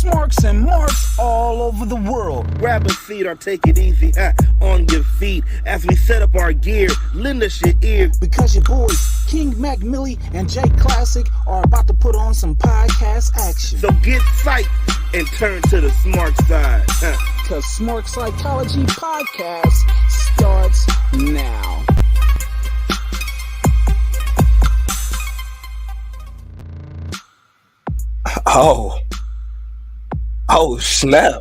Smarks and Marks all over the world. Grab a seat or take it easy on your feet as we set up our gear. Lend us your ear. Because your boys, King Mac Millie and Jay Classic, are about to put on some podcast action. So get psyched and turn to the smart side. Because Smart Psychology Podcast starts now. Oh snap.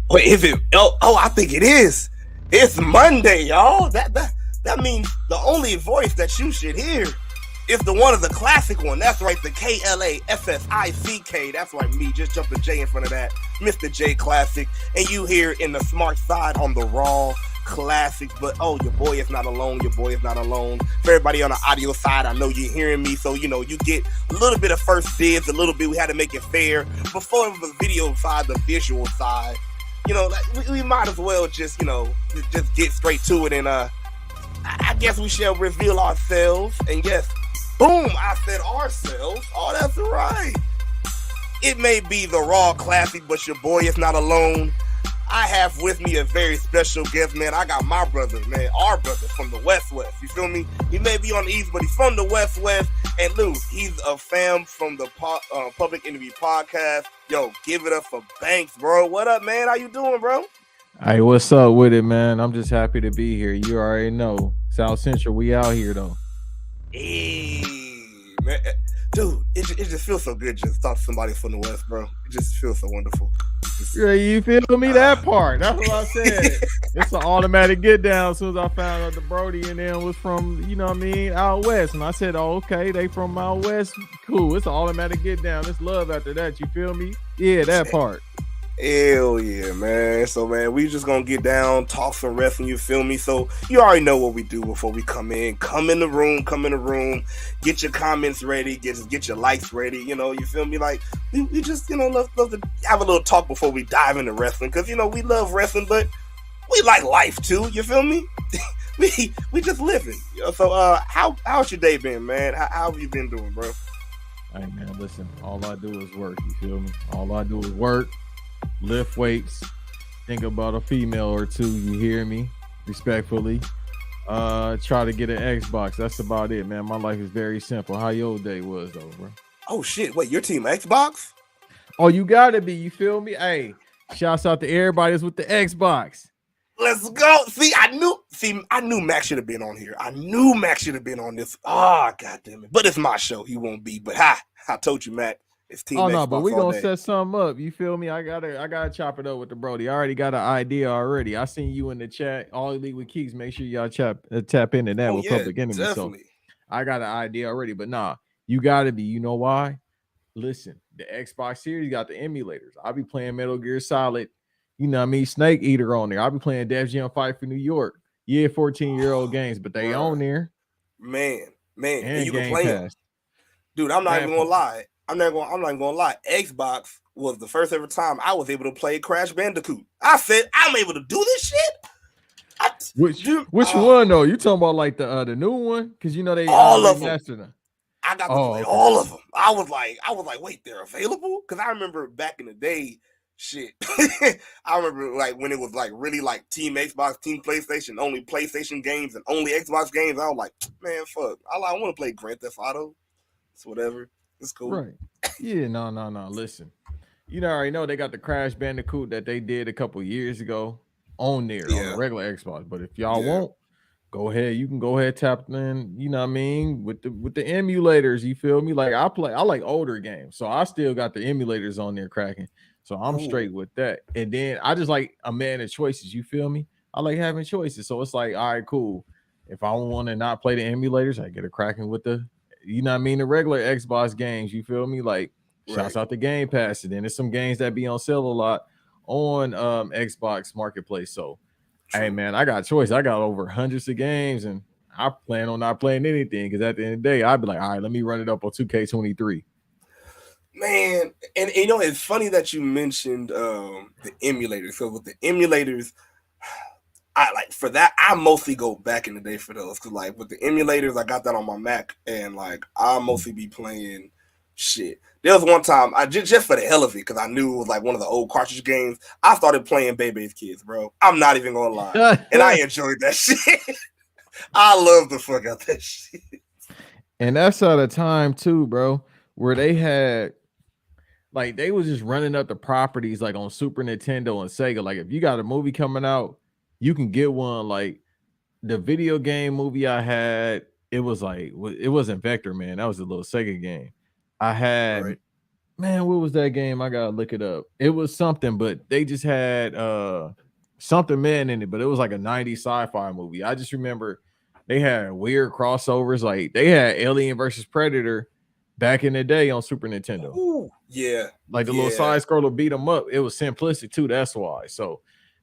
Wait, is it? Oh, I think it is. It's Monday, y'all. That means the only voice that you should hear is the one of the classic one. That's right, the KLASSICK. That's right, me. Just jump the J in front of that. Mr. J Classic. And you here in the smart side on the raw classics. But your boy is not alone. Your boy is not alone. For everybody on the audio side, I know you're hearing me. So, you get a little bit of first dibs, a little bit. We had to make it fair. Before the video side, the visual side, we might as well just get straight to it. And I guess we shall reveal ourselves. And yes, boom, I said ourselves. Oh, that's right. It may be the raw classic, but your boy is not alone. I have with me a very special guest, man. I got my brother, man, our brother from the West. You feel me? He may be on the East, but he's from the West. And Lou, he's a fam from the Public Interview Podcast. Yo, give it up for Banks, bro. What up, man? How you doing, bro? Hey, what's up with it, man? I'm just happy to be here. You already know. South Central, we out here, though. Hey, man. Dude, it just feels so good just to talk to somebody from the West, bro. It just feels so wonderful. Yeah, you feel me? That part. That's what I said. It's an automatic get down as soon as I found out the Brody and them was from, out west. And I said, oh, okay, they from out west. Cool. It's an automatic get down. It's love after that. You feel me? Yeah, that part. Hell yeah, man. So, man, we just gonna get down, talk some wrestling, you feel me? So, you already know what we do before we come in. Come in the room, get your comments ready, get your likes ready, you feel me? Like, we just, love to have a little talk before we dive into wrestling, because, we love wrestling, but we like life, too, you feel me? we just living. So, how's your day been, man? How have you been doing, bro? Hey, man, listen, all I do is work, you feel me? All I do is work. Lift weights, think about a female or two, you hear me? Respectfully. Try to get an Xbox. That's about it, man. My life is very simple. How your day was, though, bro? Oh, shit. Wait, your team Xbox? Oh, you gotta be. You feel me? Hey, shouts out to everybody that's with the Xbox. Let's go. I knew Max should have been on here. I knew Max should have been on this. Oh, God damn it. But it's my show. He won't be. But I told you, Mac. Oh no, but we gonna set something up. You feel me? I gotta chop it up with the Brody. I already got an idea already. I seen you in the chat. All Elite with Keeks. Make sure y'all tap into that with Public Enemy. Definitely. So I got an idea already. But nah, you gotta be. You know why? Listen, the Xbox Series got the emulators. I'll be playing Metal Gear Solid. Snake Eater on there. I'll be playing Def Jam Fight for New York. Yeah, 14-year-old games, but they on there. Man, and you Game can play them. Dude, I'm not even gonna lie. I'm not gonna lie. Xbox was the first ever time I was able to play Crash Bandicoot. I said I'm able to do this shit. Which one though? You talking about like the new one? Because they all of them. I got to play okay. all of them. I was like, wait, they're available? Because I remember back in the day, shit. I remember like when it was like really like Team Xbox, Team PlayStation, only PlayStation games and only Xbox games. I was like, man, fuck. I want to play Grand Theft Auto. It's whatever. It's cool. Right. Yeah, no. Listen, I already know they got the Crash Bandicoot that they did a couple years ago on there on the regular Xbox. But if y'all won't, go ahead. You can go ahead tap in. With the emulators. You feel me? Like I like older games, so I still got the emulators on there cracking. So I'm straight with that. And then I just like a man of choices. You feel me? I like having choices. So it's like, all right, cool. If I want to not play the emulators, I get a cracking with the. The regular Xbox games, you feel me? Like, shouts out to Game Pass. And then there's some games that be on sale a lot on Xbox Marketplace. So, hey, man, I got choice. I got over hundreds of games, and I plan on not playing anything because at the end of the day, I'd be like, all right, let me run it up on 2K23. Man, and it's funny that you mentioned the emulators. So with the emulators, I mostly go back in the day for those because like with the emulators, I got that on my Mac and like I'll mostly be playing shit. There was one time I just for the hell of it, because I knew it was like one of the old cartridge games. I started playing Bebe's Kids, bro. I'm not even gonna lie, and I enjoyed that shit. I love the fuck out that shit. And that's at a time too, bro, where they had like they was just running up the properties like on Super Nintendo and Sega. Like if you got a movie coming out, you can get one. Like the video game movie I had, it was like it wasn't Vector Man. That was a little Sega game. I had man, what was that game? I gotta look it up. It was something, but they just had something man in it, but it was like a 90s sci-fi movie. I just remember they had weird crossovers, like they had Alien versus Predator back in the day on Super Nintendo. Ooh, yeah, like the little side scroller beat them up. It was simplistic too. That's why. So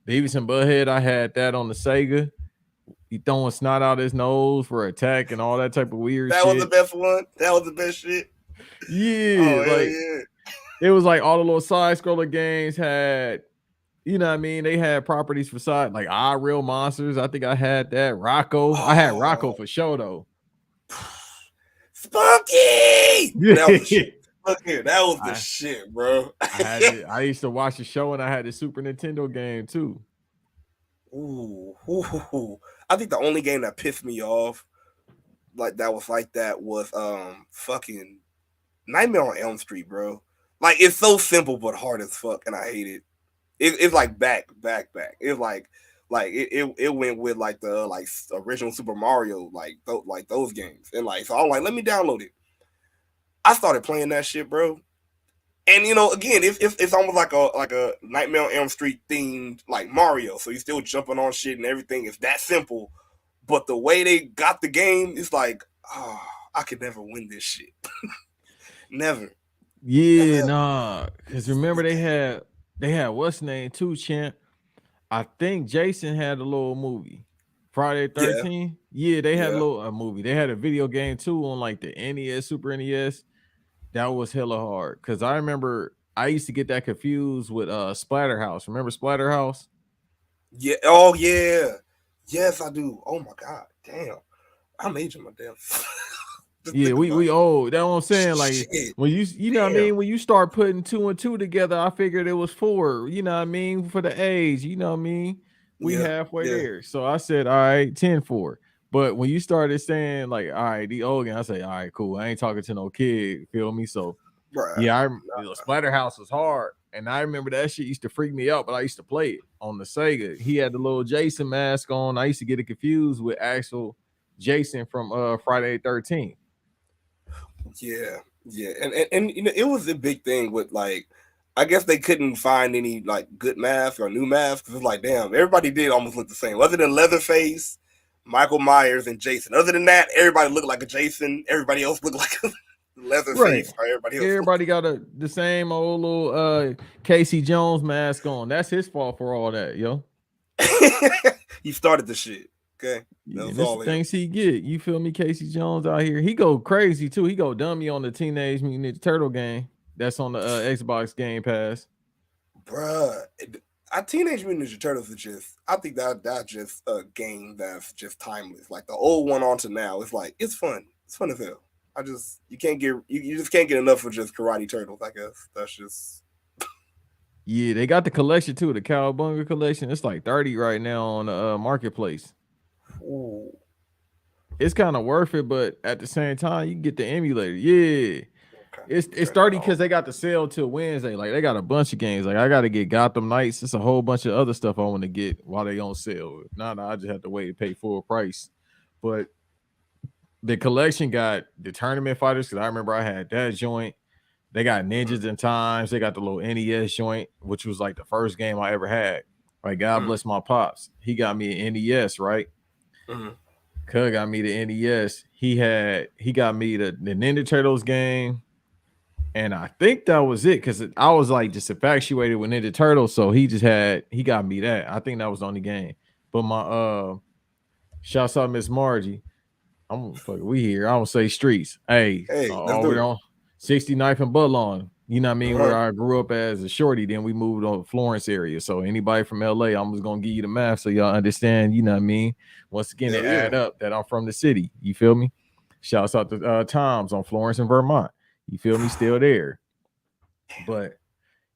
Beavis and Butthead, I had that on the Sega. He throwing snot out his nose for attack and all that type of weird shit. That was the best one. That was the best shit. Yeah, it was like all the little side scroller games had, you know what I mean? They had properties for side, like Real Monsters. I think I had that. Rocco. I had Rocco for sure though. Spunky! That was the shit. That was the shit, bro. I used to watch the show and I had the Super Nintendo game too. Ooh. I think the only game that pissed me off like that was fucking Nightmare on Elm Street, bro. Like it's so simple but hard as fuck, and I hate it. It's like back. It's like it went with like the original Super Mario, like those games, and like so I'm like, let me download it. I started playing that shit, bro. And you know, again, it's almost like a Nightmare on Elm Street themed like Mario. So you're still jumping on shit and everything. It's that simple. But the way they got the game, it's like, oh, I could never win this shit. Never. Yeah, nah. Because remember they had what's name too, champ. I think Jason had a little movie. Friday 13th. Yeah, they had a movie. They had a video game too on like the NES, Super NES. That was hella hard. Cause I remember I used to get that confused with Splatterhouse. Remember Splatterhouse? Yeah. Oh yeah. Yes, I do. Oh my god. Damn. I'm aging my damn. Yeah, we old. That's what I'm saying. Like when you know what I mean, when you start putting 2 and 2 together, I figured it was 4. You know what I mean, for the age. You know what I mean. We halfway there. So I said, all right, 10-4. But when you started saying like, all right, the old game, I say, all right, cool. I ain't talking to no kid. Feel me? So yeah, Splatterhouse was hard, and I remember that shit used to freak me out. But I used to play it on the Sega. He had the little Jason mask on. I used to get it confused with actual Jason from Friday 13th. Yeah, and you know it was a big thing with like, I guess they couldn't find any like good masks or new masks because it's like, damn, everybody did almost look the same, other than Leatherface, Michael Myers, and Jason. Other than that, everybody looked like a Jason. Everybody else looked like a Leatherface. Right. Everybody got the same old little Casey Jones mask on. That's his fault for all that, yo. He started the shit. Okay. That's the things he get. You feel me? Casey Jones out here. He go crazy too. He go dummy on the Teenage Mutant Ninja Turtle game. That's on the Xbox Game Pass. Bruh. Teenage Mutant Ninja Turtles is just, I think that's just a game that's just timeless. Like the old one on to now, it's like, it's fun. It's fun as hell. You just can't get enough of just Karate Turtles, I guess. That's just. Yeah, they got the collection too, the Cowabunga collection. It's like 30 right now on the marketplace. Ooh. It's kind of worth it, but at the same time, you can get the emulator. Yeah. Okay. It's 30 because they got the sale till Wednesday. Like they got a bunch of games. Like I got to get Gotham Knights. It's a whole bunch of other stuff I want to get while they on sale. If not, I just have to wait to pay full price. But the collection got the tournament fighters because I remember I had that joint. They got Ninjas and Times. They got the little NES joint, which was like the first game I ever had. Like God bless my pops. He got me an NES, right? Cuz got me the NES. He got me the Ninja Turtles game. And I think that was it because I was like just infatuated with Ninja Turtles. So he got me that. I think that was the only game. But my shouts out Miss Margie. We here. I don't say streets. Hey, we're on 69th and Budlawn. You know what I mean? Where I grew up as a shorty. Then we moved on Florence area. So anybody from LA, I'm just gonna give you the math so y'all understand. You know what I mean? Once again, it add up that I'm from the city. You feel me? Shouts out to Tom's on Florence and Vermont. You feel me? Still there. But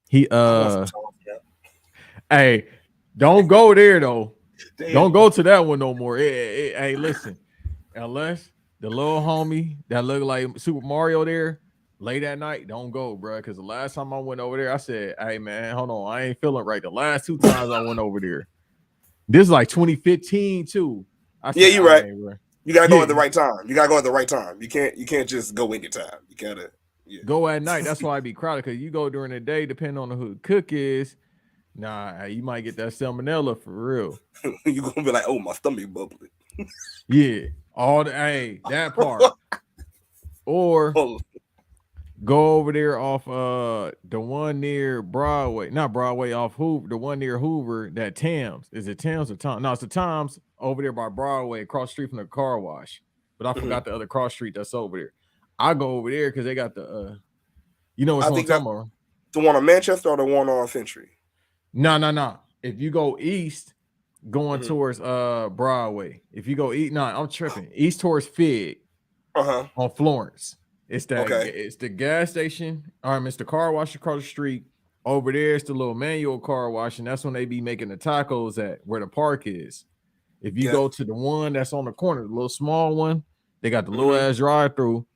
he I want some time for hey, don't go there though. that. Don't Damn. go to that one no more. Hey, listen, unless the little homie that look like Super Mario there late at night, don't go, bro. Because the last time I went over there, I said, "Hey, man, hold on, I ain't feeling right." The last 2 times I went over there, this is like 2015 too. I Yeah, said, you're "All right. right, bro, You gotta go yeah, at the right time. You gotta go at the right time. You can't just go anytime. You gotta go at night." That's why I be crowded. Because you go during the day, depending on who the cook is. Nah, you might get that salmonella for real. you gonna be like, oh, my stomach bubbling. Yeah, all the that part. Or Oh, go over there off the one near Broadway, not Broadway, off Hoover, the one near Hoover, that Tams. Is it Tams or Tom? No, it's the Toms over there by Broadway, across the street from the car wash. But I forgot the other cross street that's over there. I go over there because they got the you know what's I on think that tomorrow. the one on Manchester or the one on Century. No. If you go east, going towards Broadway. If you go east, I'm tripping. East towards Fig on Florence. It's Okay. it's the gas station. It's the car wash across the street. Over there, it's the little manual car wash, and that's when they be making the tacos at where the park is. If you go to the one that's on the corner, the little small one, they got the little ass drive through.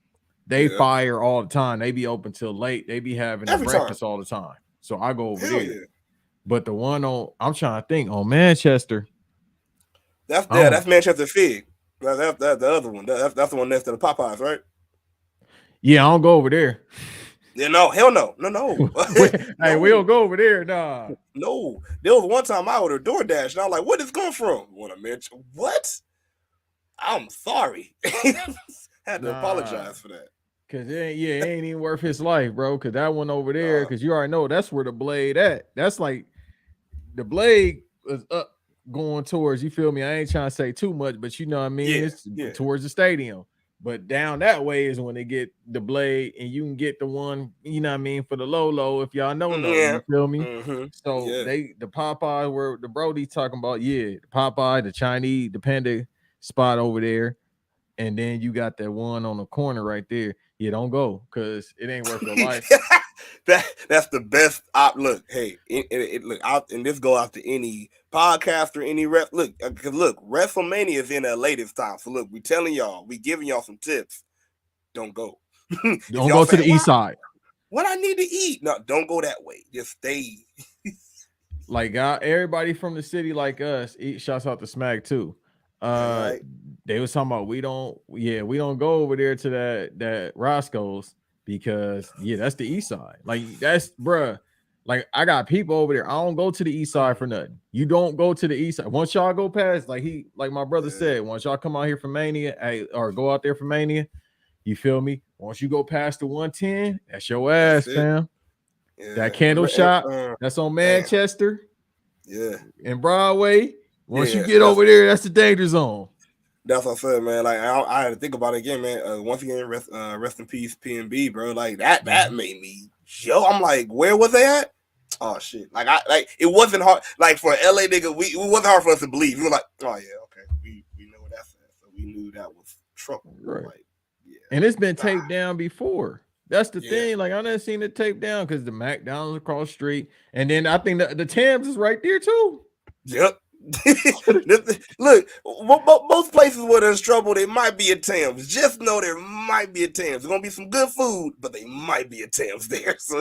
They fire all the time. They be open till late. They be having the Every breakfast time. all the time. So I go over Hell there. yeah. But the one on, I'm trying to think, on Manchester. That's Manchester Fig. That's the other one. That's the one next to the Popeyes, right? Yeah, I don't go over there. Yeah, no, hell no. Hey, we don't go over there, nah. No. There was one time I ordered DoorDash and I was like, where did this come from? Want to mention what? I'm sorry. Had to apologize for that. Cause it ain't even worth his life, bro. Cause that one over there, cause you already know that's where the blade at. That's like the blade is up going towards, you feel me? I ain't trying to say too much, but you know what I mean? It's towards the stadium. But down that way is when they get the blade, and you can get the one, you know what I mean, for the low, if y'all know, you feel me? So the Popeye where the Brody talking about, the Popeye, the Chinese, the Panda spot over there. And then you got that one on the corner right there. Yeah, don't go because it ain't worth your life. That's the best look. Hey, look out, and this go out to any podcaster, any rep. Look, because look, WrestleMania is in LA this time. So look, we telling y'all, we giving y'all some tips. Don't go. Don't go to the east side. What I need to eat? No, don't go that way. Just stay. Like everybody from the city like us, shouts out to Smack too. Right. They was talking about we don't go over there to that Roscoe's because that's the east side. Like that's bruh. Like I got people over there. I don't go to the east side for nothing. You don't go to the east side. Once y'all go past, like my brother said, once y'all come out here for Mania, or go out there for Mania, you feel me? Once you go past the 110, that's your ass, fam. Yeah. That candle shop, that's on Manchester. Yeah. And Broadway. Once you get over there, that's the danger zone. That's what I said, man. Like I had to think about it again, man. Once again, rest in peace, PNB, bro. Like that made me I'm like, where was they at? Oh shit! Like it wasn't hard. Like for LA nigga, it wasn't hard for us to believe. We were like, oh yeah, okay, we know what that's at, so we knew that was trouble. Right. Like, and it's been taped down before. That's the thing. Like I never seen it taped down because the McDonald's across the street, and then I think the Tams is right there too. Yep. Look, most places where there's trouble, there might be a Tams. Just know there might be a Tams. There's gonna be some good food, but they might be a Tams there. So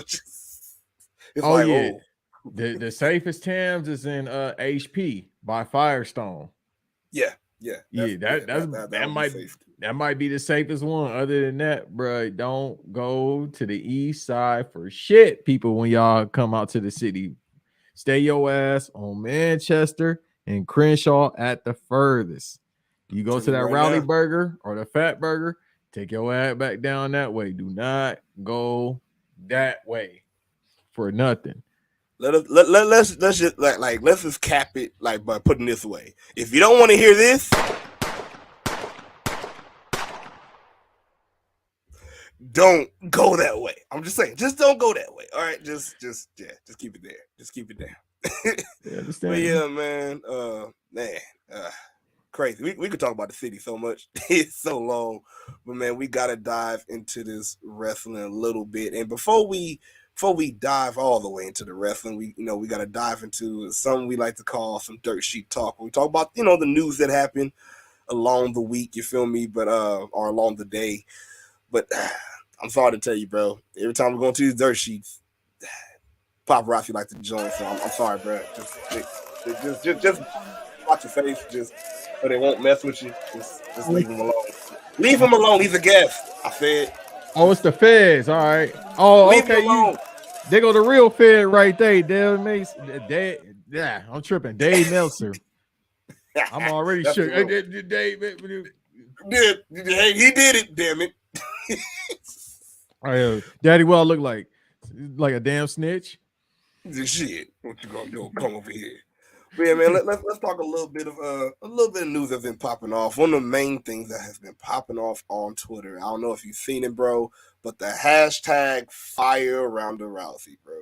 the safest Tams is in HP by Firestone. That might be the safest one. Other than that, bro, don't go to the east side for shit, people. When y'all come out to the city, stay your ass on Manchester and Crenshaw at the furthest. You go to that Rowdy Burger or the Fat Burger, take your ass back down that way. Do not go that way for nothing. Let's just let's just cap it like by putting this way. If you don't want to hear this, don't go that way. I'm just saying, just don't go that way. All right, just keep it there. Just keep it down. But yeah, man, crazy. We could talk about the city so much. It's so long, but man, we gotta dive into this wrestling a little bit. And before we before we dive all the way into the wrestling, we got to dive into something we like to call some dirt sheet talk. We talk about the news that happened along the week, you feel me, but or along the day. But I'm sorry to tell you, bro. Every time we're going to these dirt sheets, paparazzi like to join. So I'm sorry, bro. Just watch your face, just so they won't mess with you. Just leave him alone. Leave him alone. He's a guest. I said. Oh, it's the feds. All right. Oh, leave okay. Him alone. They go the real fed right there. Dave Mason. Yeah, I'm tripping. Dave Meltzer. I'm already shook. Dave, hey, he did it. Damn it. Daddy, what I look like a damn snitch. Shit, what you gonna do? Come over here. But yeah, man. Let's talk a little bit of news that's been popping off. One of the main things that has been popping off on Twitter. I don't know if you've seen it, bro, but the hashtag Fire Ronda Rousey, bro.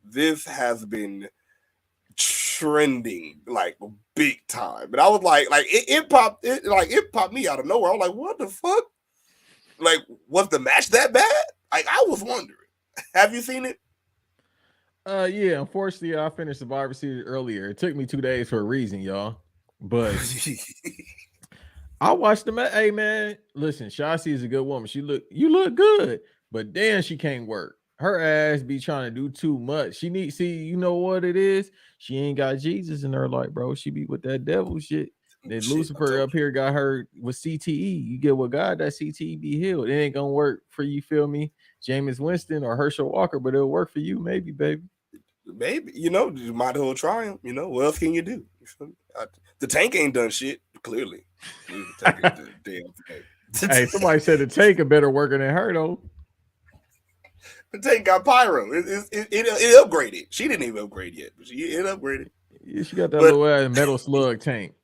This has been trending like big time, but I was like it popped me out of nowhere. I was like, what the fuck? Like, was the match that bad? Like, I was wondering. Have you seen it? Yeah, unfortunately, I finished Survivor Series earlier. It took me 2 days for a reason, y'all. But I watched the match. Hey, man, listen, Shotzi is a good woman. You look good, but damn, she can't work. Her ass be trying to do too much. You know what it is? She ain't got Jesus in her life, bro. She be with that devil shit. Then Lucifer up here got her with CTE. You get with God, that CTE be healed. It ain't gonna work for you, feel me? Jameis Winston or Herschel Walker, but it'll work for you, maybe, baby. Maybe, you might as well try him. What else can you do? The Tank ain't done shit, clearly. Hey, somebody said the Tank a better worker than her, though. The Tank got pyro. It upgraded. She didn't even upgrade yet, but it upgraded. Yeah, she got that little metal slug tank.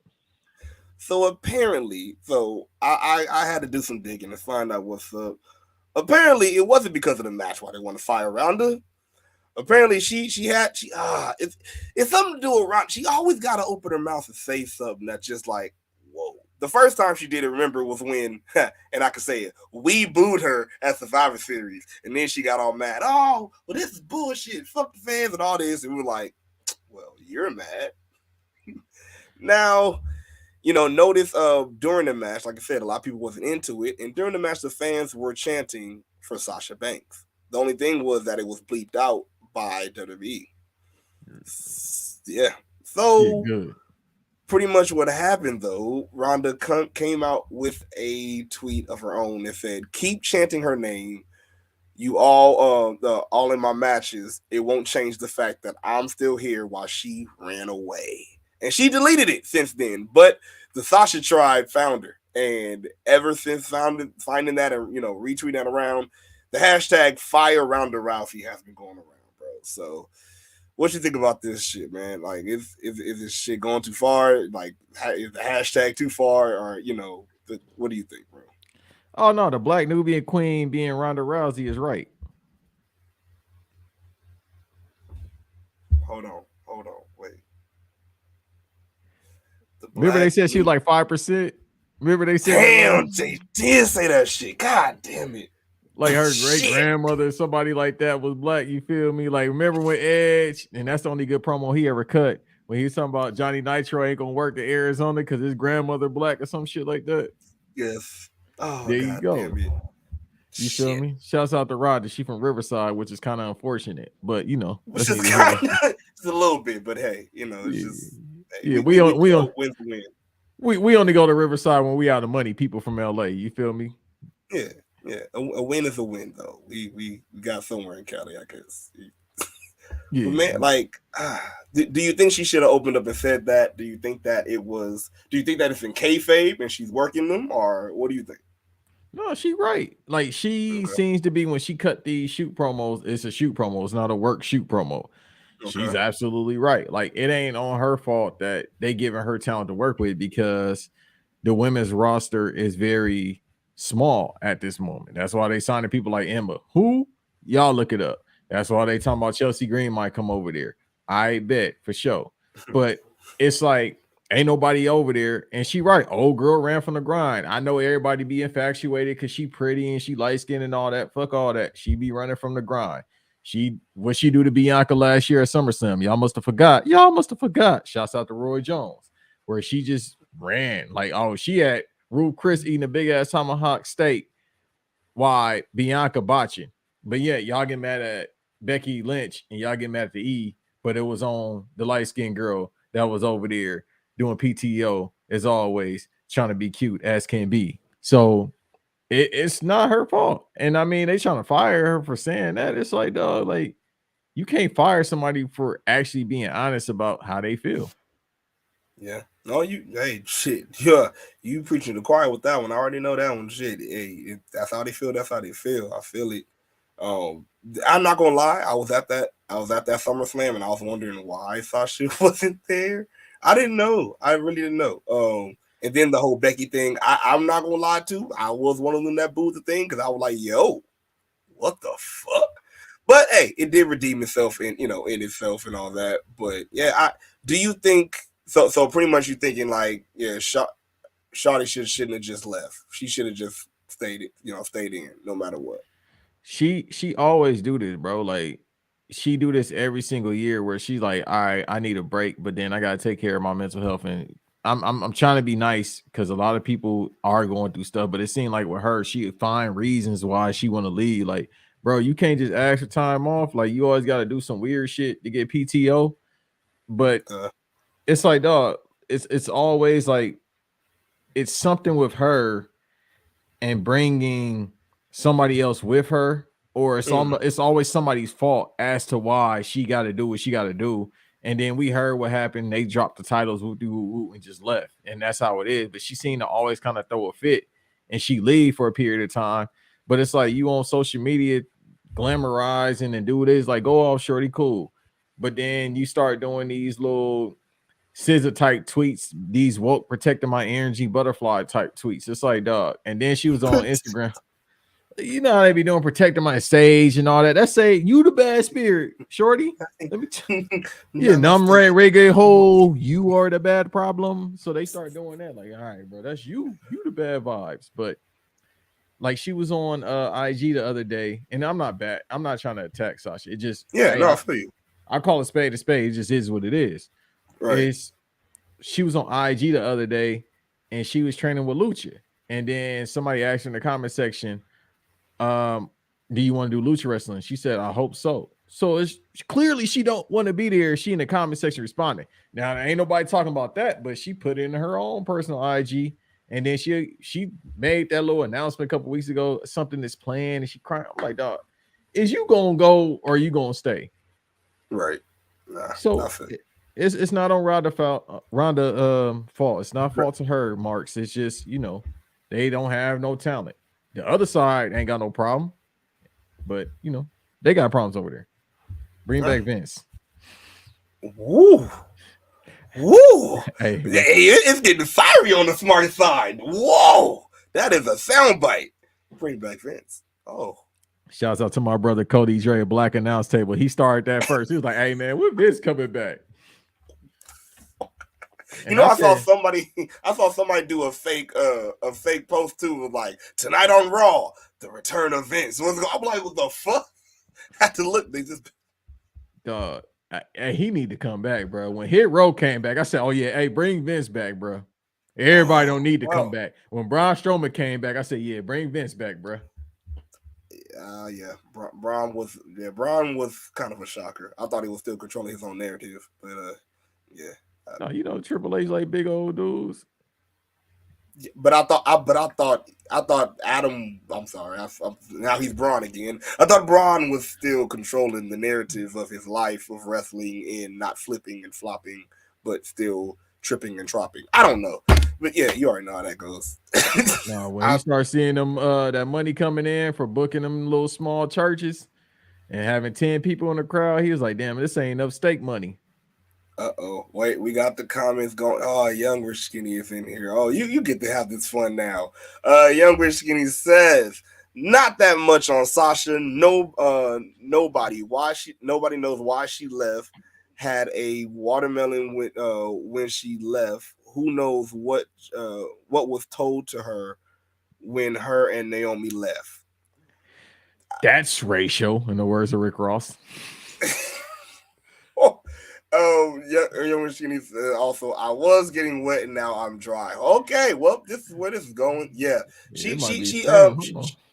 So apparently, I had to do some digging to find out what's up. Apparently, it wasn't because of the match why they want to fire Ronda. Apparently, it's something to do with Ronda. She always got to open her mouth and say something that's just like, whoa. The first time she did it, remember, was when, and I can say it, we booed her at Survivor Series, and then she got all mad. Oh, well, this is bullshit. Fuck the fans and all this. And we're like, well, you're mad. Now, notice during the match, like I said, a lot of people wasn't into it, and during the match, the fans were chanting for Sasha Banks. The only thing was that it was bleeped out by WWE. Yeah. So pretty much what happened, though, Ronda came out with a tweet of her own that said, keep chanting her name. You all in my matches. It won't change the fact that I'm still here while she ran away. And she deleted it since then. But the Sasha tribe found her. And ever since finding that and, retweeting that around, the hashtag Fire Ronda Rousey has been going around, bro. So what you think about this shit, man? Like, is this shit going too far? Like, is the hashtag too far? Or, what do you think, bro? Oh, no, the Black Nubian Queen being Ronda Rousey is right. Hold on, wait. Remember they said she was like 5%? Remember they said damn, they did say that shit. God damn it. Like her great grandmother, somebody like that was black. You feel me? Like, remember when Edge, and that's the only good promo he ever cut, when he was talking about Johnny Nitro ain't gonna work to Arizona because his grandmother black or some shit like that. Yes. Oh, there God, you go. Damn it. You feel me? Shouts out to Rod. She from Riverside, which is kind of unfortunate, but it's a little bit. But hey, it's just we only go to Riverside when we out of money. people from LA. You feel me? Yeah. Yeah, a win is a win, though. We got somewhere in Cali, I guess. Yeah. But man, like, do you think she should have opened up and said that? Do you think that it's in kayfabe and she's working them, or what do you think? No, she right. Like, she seems to be, when she cut these shoot promos, it's a shoot promo. It's not a work shoot promo. Okay. She's absolutely right. Like, it ain't on her fault that they giving her talent to work with, because the women's roster is very small at this moment. That's why they signing people like Emma. Who? Y'all look it up. That's why they talking about Chelsea Green might come over there. I bet for sure. But it's like, ain't nobody over there. And she right. Old girl ran from the grind. I know everybody be infatuated because she pretty and she light skinned and all that. Fuck all that. She be running from the grind. What she do to Bianca last year at SummerSlam? Y'all must have forgot. Y'all must have forgot. Shouts out to Roy Jones, where she just ran like, oh, she had Ruth Chris eating a big ass tomahawk steak. Why Bianca botching? But yeah, y'all get mad at Becky Lynch and y'all get mad at the E, but it was on the light skinned girl that was over there doing PTO as always, trying to be cute as can be. So it's not her fault. And I mean, they trying to fire her for saying that. It's like, dog, like you can't fire somebody for actually being honest about how they feel. Yeah. No, hey, shit. Yeah, you preaching the choir with that one. I already know that one. Shit. Hey, if that's how they feel. That's how they feel. I feel it. I'm not gonna lie. I was at that SummerSlam, and I was wondering why Sasha wasn't there. I didn't know. I really didn't know. And then the whole Becky thing. I'm not gonna lie too. I was one of them that booed the thing because I was like, "Yo, what the fuck?" But hey, it did redeem itself in itself and all that. But yeah, do you think so? So pretty much you thinking like, yeah, Shawty shouldn't have just left. She should have just stayed in no matter what. She always do this, bro. Like she do this every single year where she's like, all right, I need a break, but then I gotta take care of my mental health. And I'm trying to be nice because a lot of people are going through stuff, but it seemed like with her, she would find reasons why she want to leave. Like, bro, you can't just ask for time off. Like you always gotta do some weird shit to get PTO. But it's like, dog, it's always like it's something with her and bringing somebody else with her, or it's always somebody's fault as to why she got to do what she got to do. And then we heard what happened. They dropped the titles and just left. And that's how it is. But she seemed to always kind of throw a fit and she leave for a period of time. But it's like you on social media glamorizing and do this, like go off, shorty, cool. But then you start doing these little scissor type tweets, these woke protecting my energy butterfly type tweets. It's like, dog. And then she was on Instagram. You know how they be doing protecting my stage and all that. That's say you the bad spirit, shorty. Let me yeah, numb red reggae hole. You are the bad problem. So they start doing that. Like, all right, bro, that's you. You the bad vibes. But like she was on IG the other day, and I'm not bad. I'm not trying to attack Sasha. It just I feel you. I call a spade a spade. It just is what it is. Right. She was on IG the other day, and she was training with Lucha, and then somebody asked in the comment section, do you want to do lucha wrestling? She said, I hope so. So it's clearly she don't want to be there. She in the comment section responding. Now ain't nobody talking about that, but she put it in her own personal IG, and then she made that little announcement a couple weeks ago, something that's planned, and she crying. I'm like, dog, is you gonna go or are you gonna stay? Right. So it's not on Rhonda fault. It's not fault to her, Marks. It's just they don't have no talent. The other side ain't got no problem, but they got problems over there. Bring back Vince. Woo. Woo. Hey, it's getting fiery on the smart side. Whoa. That is a soundbite. Bring back Vince. Oh. Shouts out to my brother Cody Dre, Black Announce Table. He started that first. He was like, hey man, when Vince coming back? And I saw somebody do a fake post too, was like, tonight on Raw, the return of Vince. I'm like, what the fuck? I had to look. They just he need to come back, bro. When Hit Row came back, I said, oh yeah, hey, bring Vince back, bro. Everybody don't need to come back. When Braun Strowman came back, I said, yeah, bring Vince back, bro. Yeah. Braun was kind of a shocker. I thought he was still controlling his own narrative, but yeah. No, Triple H like big old dudes. But I thought Adam. I'm sorry. Now he's Braun again. I thought Braun was still controlling the narrative of his life of wrestling and not flipping and flopping, but still tripping and tropping. I don't know, but yeah, you already know how that goes. No, when you start seeing them that money coming in for booking them little small churches and having 10 people in the crowd, he was like, "Damn, this ain't enough stake money." Wait, we got the comments going. Oh, Young Rich Skinny is in here. Oh, you get to have this fun now. Young Rich Skinny says, not that much on Sasha. Nobody knows why she left. Had a watermelon when she left. Who knows what was told to her when her and Naomi left. That's racial, in the words of Rick Ross. Young Machine said also, I was getting wet and now I'm dry. Okay, well, this is where this is going. Yeah, she equivalates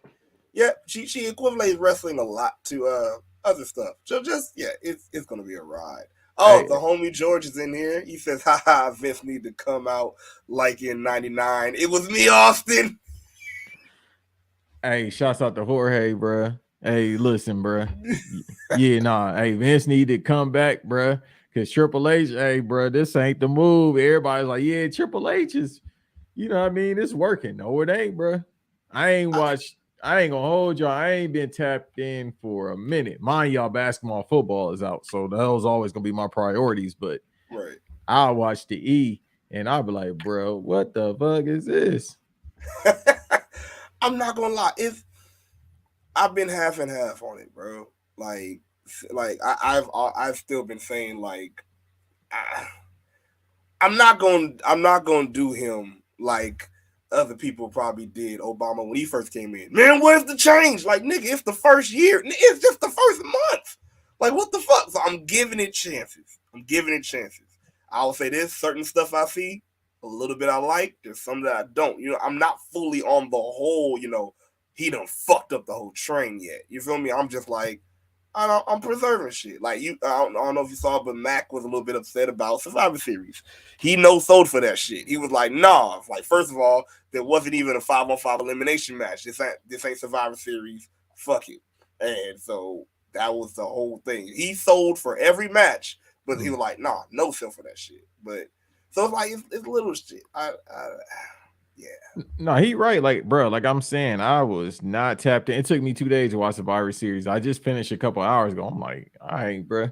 wrestling a lot to other stuff. So just it's gonna be a ride. Oh, the homie George is in here. He says, haha, Vince need to come out like in '99. It was me, Austin. Hey, shouts out to Jorge, bruh. Hey, listen, bruh. Hey, Vince need to come back, bruh. Because Triple H, hey, bruh, this ain't the move. Everybody's like, yeah, Triple H is, you know what I mean? It's working. No, it ain't, bruh. I ain't gonna hold y'all. I ain't been tapped in for a minute. Mind y'all, basketball, football is out. So those always gonna be my priorities. But right, I'll watch the E and I'll be like, bro, what the fuck is this? I'm not gonna lie. I've been half and half on it, bro. I've still been saying like I'm not gonna do him like other people probably did Obama when he first came in. Man, where's the change? Like, nigga, it's the first year. It's just the first month. Like, what the fuck? So I'm giving it chances. I will say this, certain stuff I see, a little bit I like, there's some that I don't. You know, I'm not fully on the whole, he done fucked up the whole train yet. You feel me? I'm just like, I'm preserving shit. Like I don't know if you saw, but Mac was a little bit upset about Survivor Series. He no-sold for that shit. He was like, nah. Like, first of all, there wasn't even a 5-on-5 elimination match. This ain't Survivor Series. Fuck it. And so that was the whole thing. He sold for every match, but he was like, nah, no sell for that shit. But so it's like it's little shit. Yeah. No, he right. Like, bro, like I'm saying, I was not tapped in. It took me 2 days to watch the Survivor Series. I just finished a couple hours ago. I'm like, all right, bro.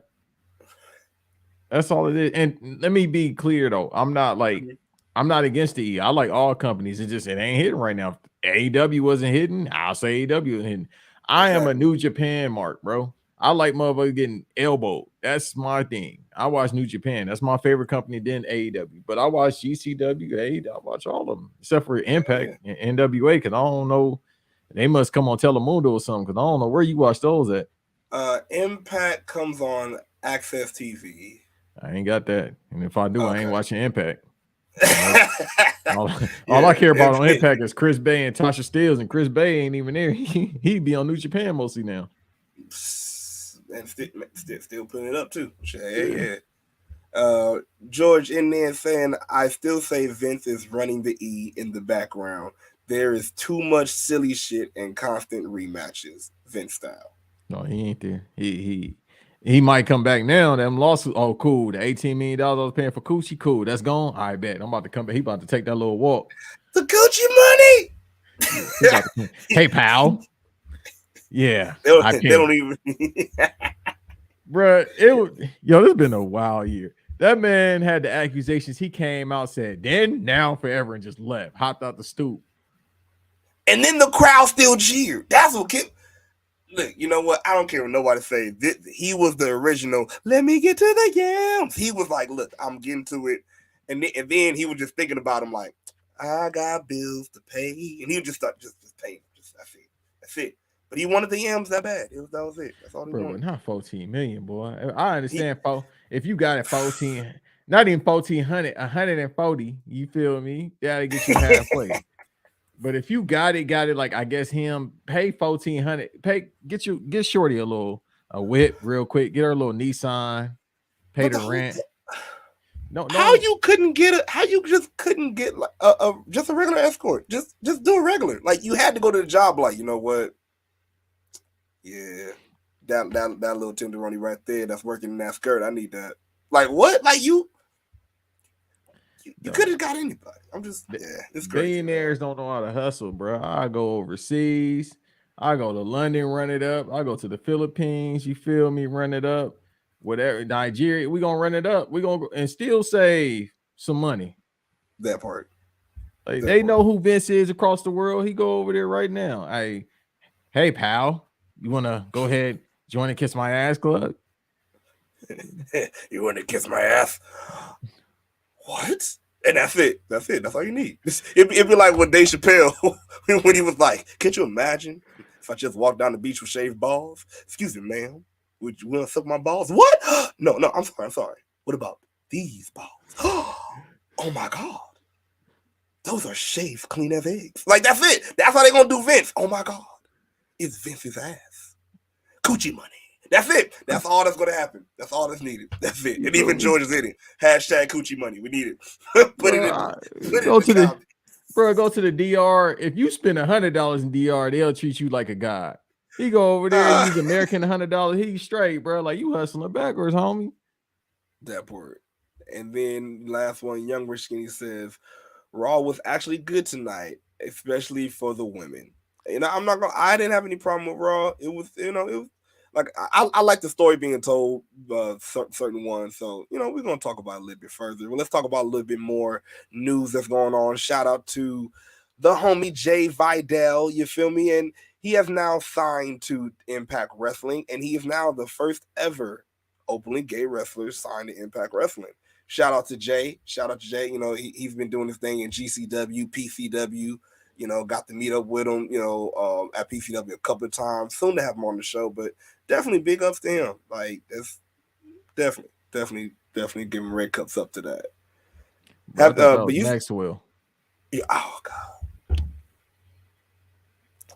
That's all it is. And let me be clear though. I'm not against the E. I like all companies. It ain't hitting right now. If AEW wasn't hitting, I'll say AEW wasn't hitting. I am a New Japan mark, bro. I like motherfuckers getting elbowed. That's my thing. I watch New Japan. That's my favorite company than AEW. But I watch GCW, AEW. I watch all of them except for Impact and NWA because I don't know. They must come on Telemundo or something because I don't know where you watch those at. Impact comes on Access TV. I ain't got that. And if I do, I ain't watching Impact. All I care about on Impact is Chris Bay and Tasha Steelz, and Chris Bay ain't even there. He be on New Japan mostly now. And still putting it up too. Yeah. George in there saying, I still say Vince is running the E in the background. There is too much silly shit and constant rematches, Vince style. No, he ain't there. He might come back now. Them lawsuits. Oh, cool. The $18 million I was paying for Coochie, cool. That's gone. I bet. I'm about to come back. He about to take that little walk. The Coochie money. Hey, pal. Yeah. They don't even. Bruh, this been a wild year. That man had the accusations. He came out, said, then, now, forever, and just left. Hopped out the stoop. And then the crowd still cheered. That's what kept. Look, you know what? I don't care what nobody say. He was the original. Let me get to the yams. He was like, look, I'm getting to it. And then he was just thinking about him like, I got bills to pay. And he would just start just paying. That's it. But he wanted the yams that bad. That was it. That's all he wanted. Not 14 million, boy. I understand. If you got it 14, not even 1,400, 140, you feel me? That'll get you halfway. But if you got it, like I guess him, pay 1,400, get Shorty a whip real quick, get her a little Nissan, pay the rent. No. How you just couldn't get like just a regular escort? Just do a regular. Like you had to go to the job. Like, you know what? Yeah, that little tenderoni right there that's working in that skirt. I need that. Like what? Like you could have got anybody. It's crazy. Billionaires don't know how to hustle, bro. I go overseas. I go to London, run it up. I go to the Philippines. You feel me? Run it up. Whatever. Nigeria, we gonna run it up. We gonna and still save some money. That part. Like they know who Vince is across the world. He go over there right now. Hey, pal. You want to go ahead, join the Kiss My Ass Club? You want to kiss my ass? What? And that's it. That's all you need. It'd be like when Dave Chappelle, when he was like, can't you imagine if if I just walk down the beach with shaved balls? Excuse me, ma'am. Would you want to suck my balls? What? No, I'm sorry. What about these balls? Oh my God. Those are shaved clean as eggs. Like, that's it. That's how they're going to do Vince. Oh my God. It's Vince's ass. Coochie money. That's it. That's all that's going to happen. That's all that's needed. That's it. And even George is in it. Hashtag coochie money. We need it. Put it in the go to the DR. If you spend $100 in DR, they'll treat you like a god. He go over there, use American $100. He's straight, bro. Like, you hustling backwards, homie. That part. And then last one, Young Rich Skinny says, Raw was actually good tonight, especially for the women. You know, I didn't have any problem with Raw. It was like I like the story being told, certain ones. So, we're going to talk about it a little bit further. Well, let's talk about a little bit more news that's going on. Shout out to the homie Jay Vidal, you feel me? And he has now signed to Impact Wrestling, and he is now the first ever openly gay wrestler signed to Impact Wrestling. Shout out to Jay. He's been doing this thing in GCW, PCW. Got to meet up with him, at PCW a couple of times. Soon to have him on the show, but definitely big ups to him. Like, that's definitely giving red cups up to that. But Maxwell. Yeah, oh God,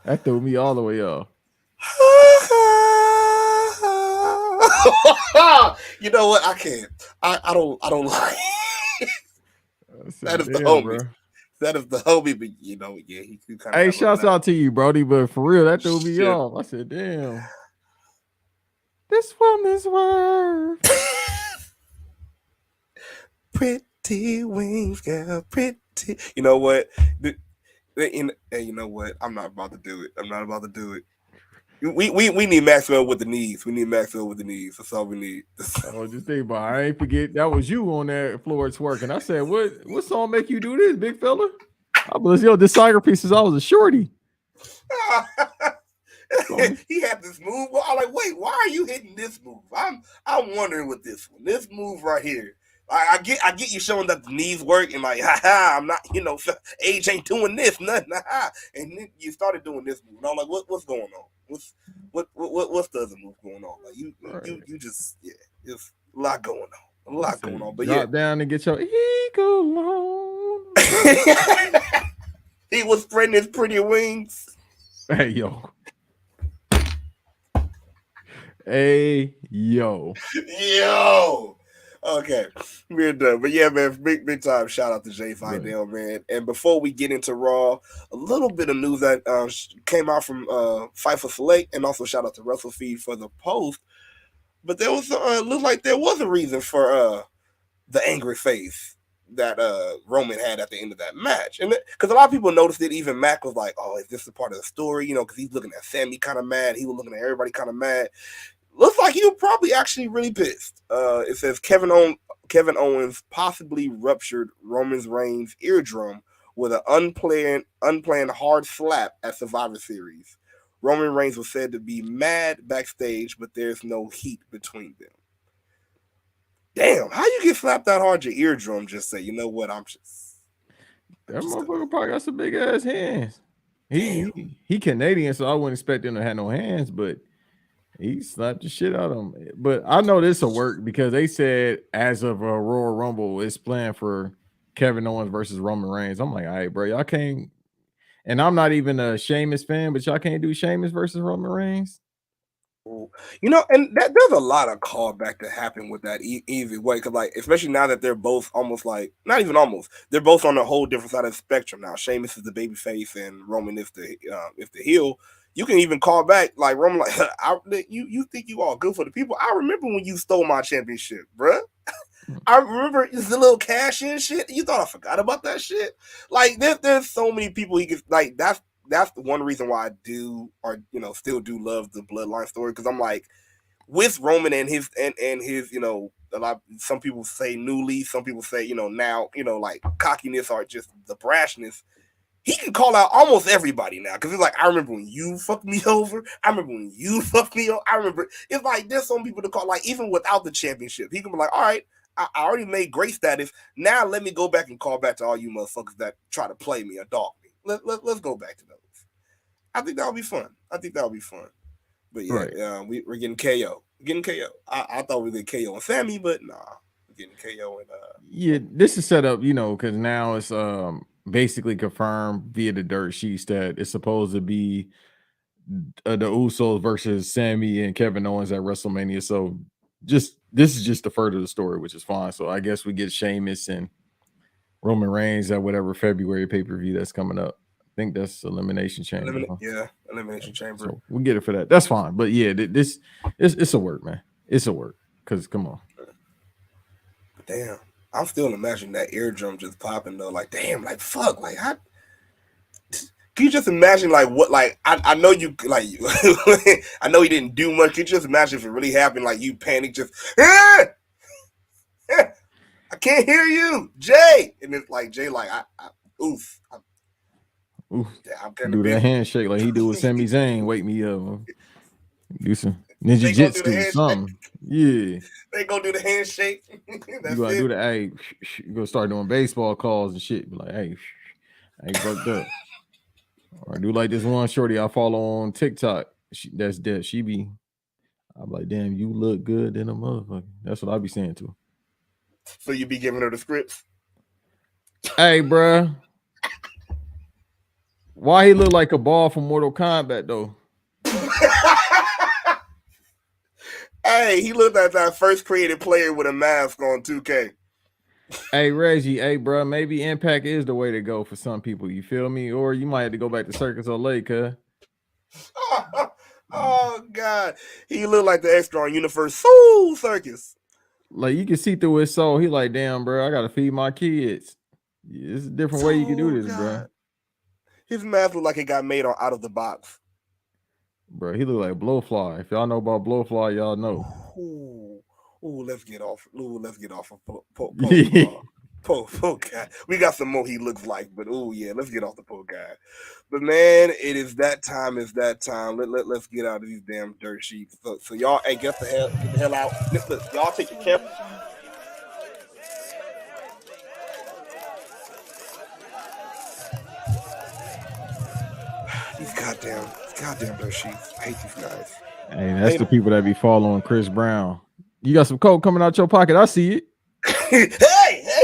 that threw me all the way off. You know what? I can't. I don't like. That is the homie. Bro. That is the homie, but he kind of. Hey, shouts out to you, Brody. But for real, that threw me off. I said, "Damn, this woman's worth." Pretty wings, girl, pretty. You know what? You know what? I'm not about to do it. We need Maxwell with the knees. That's all we need. Oh, just think about it. I ain't forget that was you on that floor twerking. I said, what song make you do this, big fella? I was this Pieces. I was a shorty. He had this move. Well, I'm like, wait, why are you hitting this move? I'm wondering with this one. This move right here. I get you showing that the knees work and like, I'm not, age ain't doing this, nothing. And then you started doing this move. And I'm like, what's going on? What's the other move going on? Like you just there's a lot going on. But drop down and get your ego on. He was spreading his pretty wings. Hey yo. Okay, we're done. But yeah, man, big time shout out to Jay Vidal, man. And before we get into Raw, a little bit of news that came out from Fightful Select, and also shout out to WrestleFeed for the post. But there was looked like there was a reason for the angry face that Roman had at the end of that match, and because a lot of people noticed it. Even Mac was like, "Oh, is this a part of the story?" Because he's looking at Sammy kind of mad. He was looking at everybody kind of mad. Looks like he was probably actually really pissed. It says Kevin Owens possibly ruptured Roman Reigns' eardrum with an unplanned hard slap at Survivor Series. Roman Reigns was said to be mad backstage, but there's no heat between them. Damn, how you get slapped that hard your eardrum? Just say, you know what? That motherfucker probably got some big ass hands. He Canadian, so I wouldn't expect him to have no hands, but he slapped the shit out of him. But I know this will work because they said as of a Royal Rumble, it's planned for Kevin Owens versus Roman Reigns. I'm like, all right, bro, y'all can't. And I'm not even a Sheamus fan, but y'all can't do Sheamus versus Roman Reigns. And there's a lot of callback to happen with that easy way, because like, especially now that they're both almost like, not even almost, they're both on a whole different side of the spectrum now. Sheamus is the baby face and Roman is the heel. You can even call back like Roman, like you think you all good for the people. I remember when you stole my championship, bruh. I remember it's the little cash in shit. You thought I forgot about that shit? Like there's so many people he could like. That's the one reason why I do still do love the Bloodline story, because I'm like with Roman and his a lot. Some people say newly, some people say now like cockiness or just the brashness. He can call out almost everybody now, because it's like, I remember when you fucked me over. I remember when you fucked me over. I remember. It's like there's some people to call, like even without the championship, he can be like, all right, I already made great status. Now let me go back and call back to all you motherfuckers that try to play me or dog me. Let's go back to those. I think that'll be fun. But yeah, Right. we're getting KO. I thought we did KO and Sammy, but nah, we're getting KO and Yeah, this is set up, because now it's basically confirmed via the dirt sheets that it's supposed to be the Usos versus Sammy and Kevin Owens at WrestleMania. So this is just to further the story, which is fine. So I guess we get Sheamus and Roman Reigns at whatever February pay-per-view that's coming up. I think that's Elimination Chamber. Elimination Chamber. So we get it for that. That's fine. But yeah, this it's a work, man. It's a work. Because come on. Damn. I'm still imagining that eardrum just popping though. Like, damn, like fuck. Like how can you just imagine like what like I know you like I know he didn't do much. Can you just imagine if it really happened, like you panic just I can't hear you, Jay. And it's like Jay, like oof. Oof. I'm do that handshake like he do with Sami Zayn. Wake me up. Do some ninja jitsu, something. Yeah. They gonna do the handshake. You gotta do the hey, you gonna start doing baseball calls and shit. Be like, hey, I ain't fucked up. Or do like this one shorty I follow on TikTok. That's dead. I'm like, damn, you look good in a motherfucker. That's what I be saying to her. So you be giving her the scripts? Hey, bruh. Why he look like a ball from Mortal Kombat though? Hey, he looked like that first created player with a mask on 2K. Hey, Reggie, hey, bro, maybe Impact is the way to go for some people. You feel me? Or you might have to go back to Circus Olay, cuz. Oh, God. He looked like the extra on Universal Circus. Like, you can see through his soul. He like, damn, bro, I got to feed my kids. It's a different way you can do this, bro. His mask looked like it got made on out of the box. Bro, he look like Blowfly. If y'all know about Blowfly, y'all know. Ooh, let's get off of Poe guy. We got some more he looks like, but let's get off the Poe guy. But man, it is that time. Let's get out of these damn dirt sheets. So y'all, hey, get the hell out. Listen, y'all take your camera. These goddamn dirt sheets. I hate these guys. Hey, that's the people that be following Chris Brown. You got some coke coming out your pocket. I see it. hey,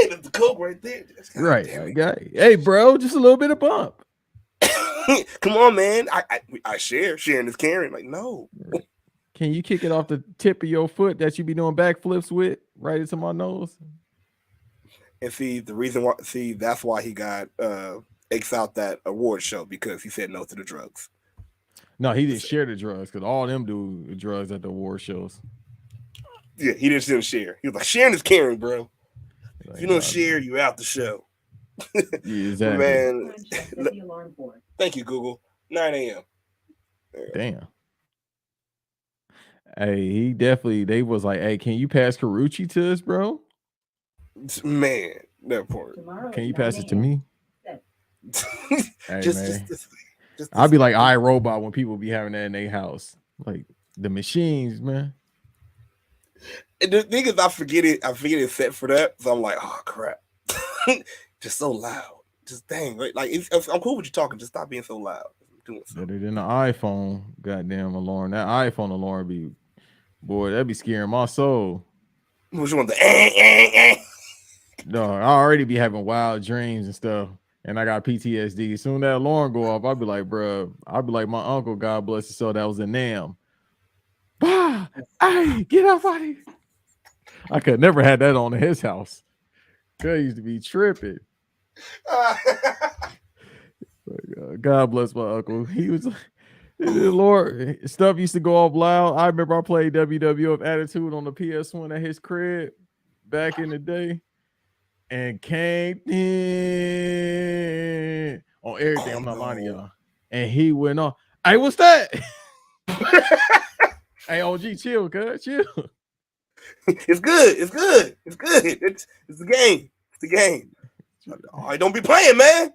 that's the coke right there. Right. Hey, bro, just a little bit of bump. Come on, man. I sharing is caring. Like, no. Can you kick it off the tip of your foot that you be doing backflips with right into my nose? And see, the reason why, that's why he got X out that award show, because he said no to the drugs. No, he didn't share the drugs because all them do drugs at the award shows. Yeah, he didn't share. He was like, sharing is caring, bro. Like, if you don't share, you out the show. Yeah, exactly. Man, thank you, Google. 9 a.m. Damn. Hey, they was like, hey, can you pass Carucci to us, bro? Man, that part. Can you pass it to me? Hey, just I'll be like iRobot when people be having that in their house. Like the machines, man. And the thing is, I forget it's set for that. So I'm like, oh crap. Just so loud. Just dang, right? Like I'm cool with you talking, just stop being so loud. Better than the iPhone, goddamn alarm. That iPhone alarm be, boy, that be scaring my soul. Which one? The No, I already be having wild dreams and stuff, and I got PTSD. As soon as that alarm go off, I'll be like, bro, I'll be like my uncle, God bless his soul, that was a Nam. Bah, hey, get up out of here. I could never had that on in his house. Cause he used to be tripping. God bless my uncle. He was Lord, stuff used to go off loud. I remember I played WWF Attitude on the PS1 at his crib back in the day, and came in on everything. I'm not lying to y'all. And he went on. Hey, what's that? Hey, OG, chill, cuz, chill. It's good. It's the game. It's the game. I don't be playing, man.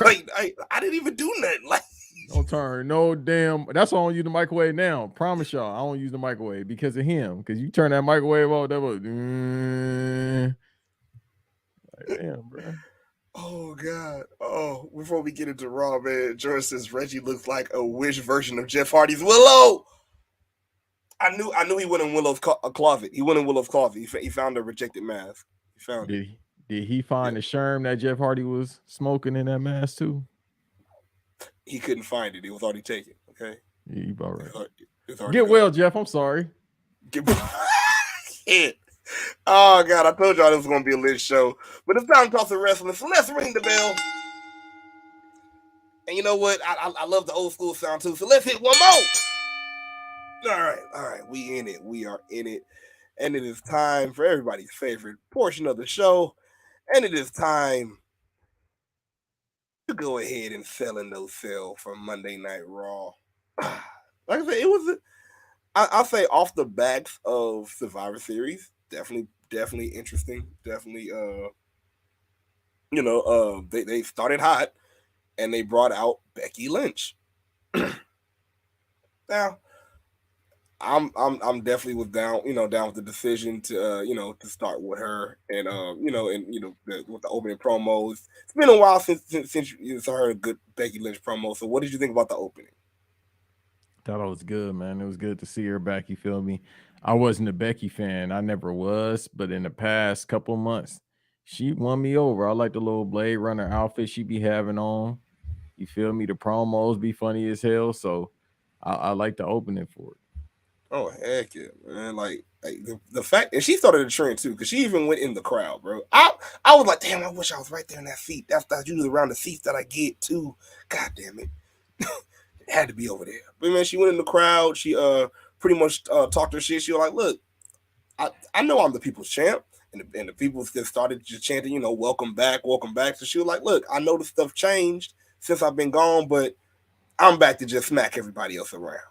Like, I didn't even do nothing. Like, don't turn no damn. That's why I don't use the microwave now. Promise y'all, I don't use the microwave because of him. Because you turn that microwave off, that was like, damn, bro. Oh God. Oh, before we get into Raw, man, George says Reggie looks like a Wish version of Jeff Hardy's Willow. I knew he went in Willow's closet. He went in Willow's closet. He found a rejected mask. He found it. Did he find the sherm that Jeff Hardy was smoking in that mask too? He couldn't find it. It was already taken. Okay. Yeah, you about right. It's already Get gone. well, Jeff. I'm sorry. Shit. Oh God, I told y'all this was gonna be a lit show. But it's time to talk some wrestling. So let's ring the bell. And you know what? I love the old school sound too. So let's hit one more. All right. We in it. We are in it. And it is time for everybody's favorite portion of the show. And it is time to go ahead and sell in no sell for Monday Night Raw. Like I said, it was I'll say off the backs of Survivor Series, definitely interesting. Definitely they started hot and they brought out Becky Lynch. Now, I'm definitely was down with the decision to to start with her and with the opening promos. It's been a while since you heard a good Becky Lynch promo. So what did you think about the opening? Thought it was good, man. It was good to see her back. You feel me? I wasn't a Becky fan. I never was, but in the past couple months, she won me over. I like the little Blade Runner outfit she be having on. You feel me? The promos be funny as hell. So I like the opening for it. Oh heck yeah, man! Like the fact, and she started a trend too, because she even went in the crowd, bro. I was like, damn, I wish I was right there in that seat. That's usually around the seats that I get too. God damn it, it had to be over there. But man, she went in the crowd. She pretty much talked her shit. She was like, look, I know I'm the people's champ, and the people just started just chanting, welcome back, welcome back. So she was like, look, I know the stuff changed since I've been gone, but I'm back to just smack everybody else around.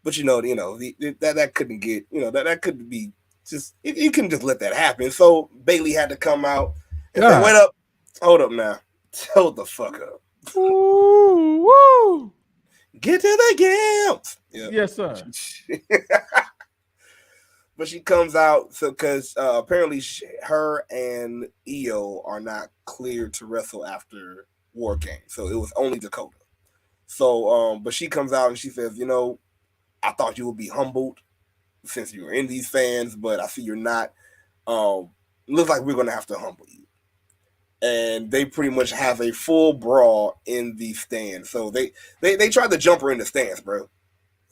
But that couldn't get that couldn't be just you couldn't just let that happen. So Bayley had to come out and say, "Wait up, hold up now, hold the fuck up, woo, get to the games." Yep. Yes, sir. But she comes out because apparently her and Io are not cleared to wrestle after War Games, so it was only Dakota. So, but she comes out and she says, I thought you would be humbled since you were in these fans, but I see you're not. Looks like we're going to have to humble you. And they pretty much have a full brawl in the stands. So they tried to jump her in the stands, bro,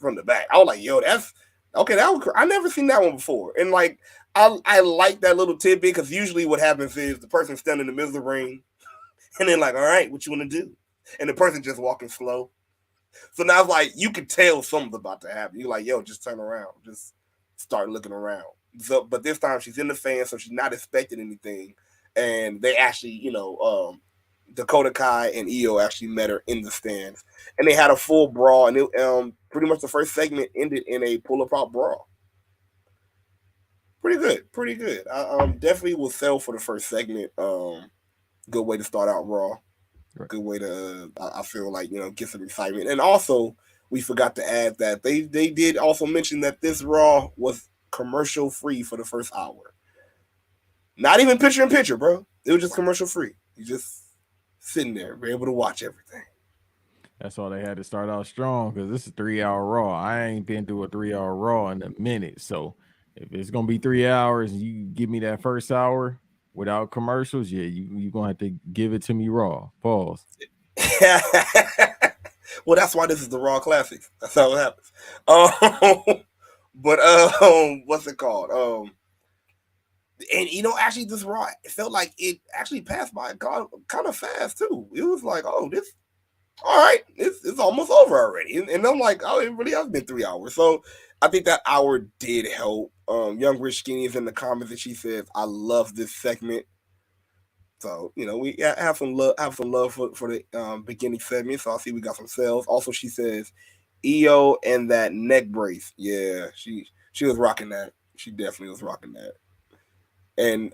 from the back. I was like, yo, that's okay. I never seen that one before. And like, I like that little tidbit because usually what happens is the person standing in the middle of the ring and then like, all right, what you want to do? And the person just walking slow. So now it's like you could tell something's about to happen. You're like, yo, just turn around. Just start looking around. So, but this time she's in the fan, so she's not expecting anything. And they actually, Dakota Kai and Io actually met her in the stands. And they had a full brawl. And it, pretty much the first segment ended in a pull-apart brawl. Pretty good. I definitely will sell for the first segment. Good way to start out Raw. Good way to, I feel like, get some excitement. And also, we forgot to add that they did also mention that this Raw was commercial free for the first hour. Not even picture in picture, bro. It was just commercial free. You just sitting there, be able to watch everything. That's why they had to start out strong because this is 3-hour Raw. I ain't been through a 3-hour Raw in a minute. So if it's gonna be 3 hours, and you give me that first hour without commercials, yeah, you're going to have to give it to me raw. Pause. Well, that's why this is the Raw Classics. That's how it happens. But what's it called? And actually this Raw, it felt like it actually passed by kind of fast too. It was like, oh, this, all right, it's almost over already. And I'm like, oh, it really has been 3 hours. So I think that hour did help. Young Rich Skinny is in the comments and she says, I love this segment. So, we have some love for the beginning segment. So I see we got some sales. Also, she says, Io and that neck brace. Yeah, she was rocking that. She definitely was rocking that. And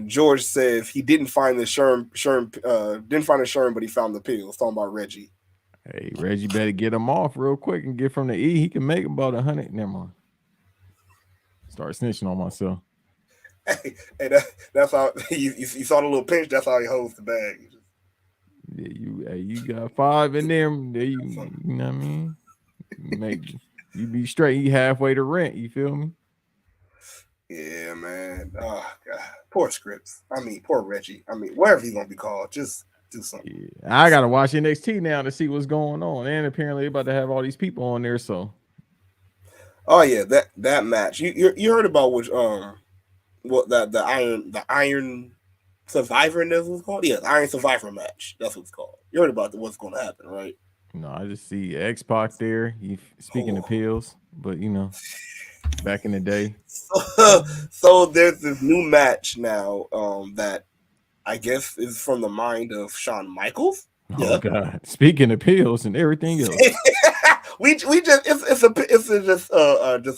George says he didn't find the Sherm, but he found the pills. Talking about Reggie. Hey, Reggie better get him off real quick and get from the E. He can make about 100. Never mind. Start snitching on myself. Hey, that's how you saw the little pinch. That's how he holds the bag. Yeah, you got 5 in them. There you know what I mean? Make you be straight. You halfway to rent. You feel me? Yeah, man. Oh God, poor Scripps. I mean, poor Reggie. I mean, whatever he's gonna be called, just do something. Yeah. I gotta watch NXT now to see what's going on. And apparently, they're about to have all these people on there. So, Oh yeah, that match. You heard about which what the Iron Survivor and that's what it's called? Yeah, the Iron Survivor match. That's what it's called. You heard about what's going to happen, right? I just see X Pac there. Speaking of pills, but back in the day. So there's this new match now that I guess is from the mind of Shawn Michaels. Oh God! Speaking of pills and everything else, we just it's a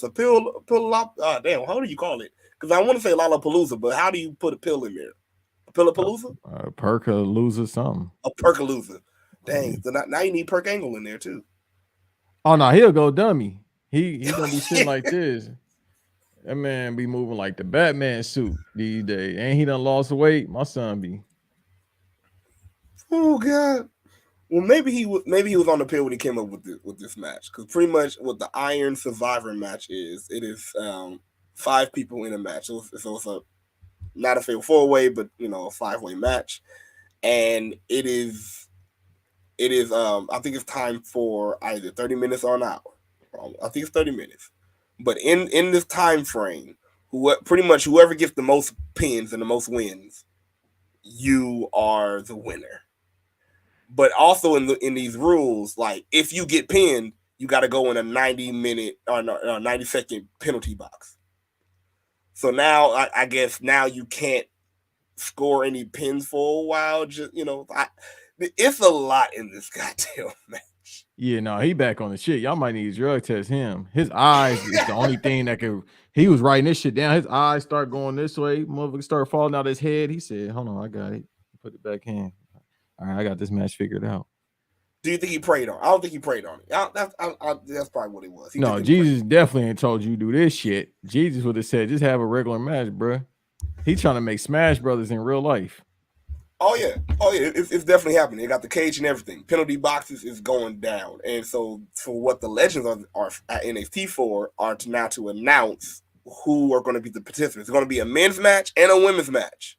pill. Damn, how do you call it? Because I want to say Lollapalooza, but how do you put a pill in there? A Pillapalooza? Perkalooza something. A Perkalooza. Dang, so now you need Perk Angle in there too. Oh no, he'll go dummy. He gonna be sitting like this. That man be moving like the Batman suit these days. And he done lost weight. My son be. Oh God. Well, maybe he was on the pill when he came up with this match, because pretty much what the Iron Survivor match is, it is 5 people in a match. So it's a not a fatal 4-way, but a 5-way match, and it is I think it's time for either 30 minutes or an hour. I think it's 30 minutes, but in this time frame, pretty much whoever gets the most pins and the most wins, you are the winner. But also in these rules, like if you get pinned, you got to go in a 90-minute or 90-second penalty box. So now I guess now you can't score any pins for a while. Just it's a lot in this goddamn match. Yeah, no, he back on the shit. Y'all might need to drug test him. His eyes is the only thing that could. He was writing this shit down. His eyes start going this way. Motherfucker start falling out his head. He said, "Hold on, I got it. Put it back in. All right, I got this match figured out." Do you think he prayed on it? I don't think he prayed on it. That's probably what it was. No, Jesus definitely ain't told you to do this shit. Jesus would have said, just have a regular match, bro. He trying to make Smash Brothers in real life. Oh yeah, it's definitely happening. They got the cage and everything. Penalty boxes is going down, and so for what the legends are at NXT for are to announce who are going to be the participants. It's going to be a men's match and a women's match.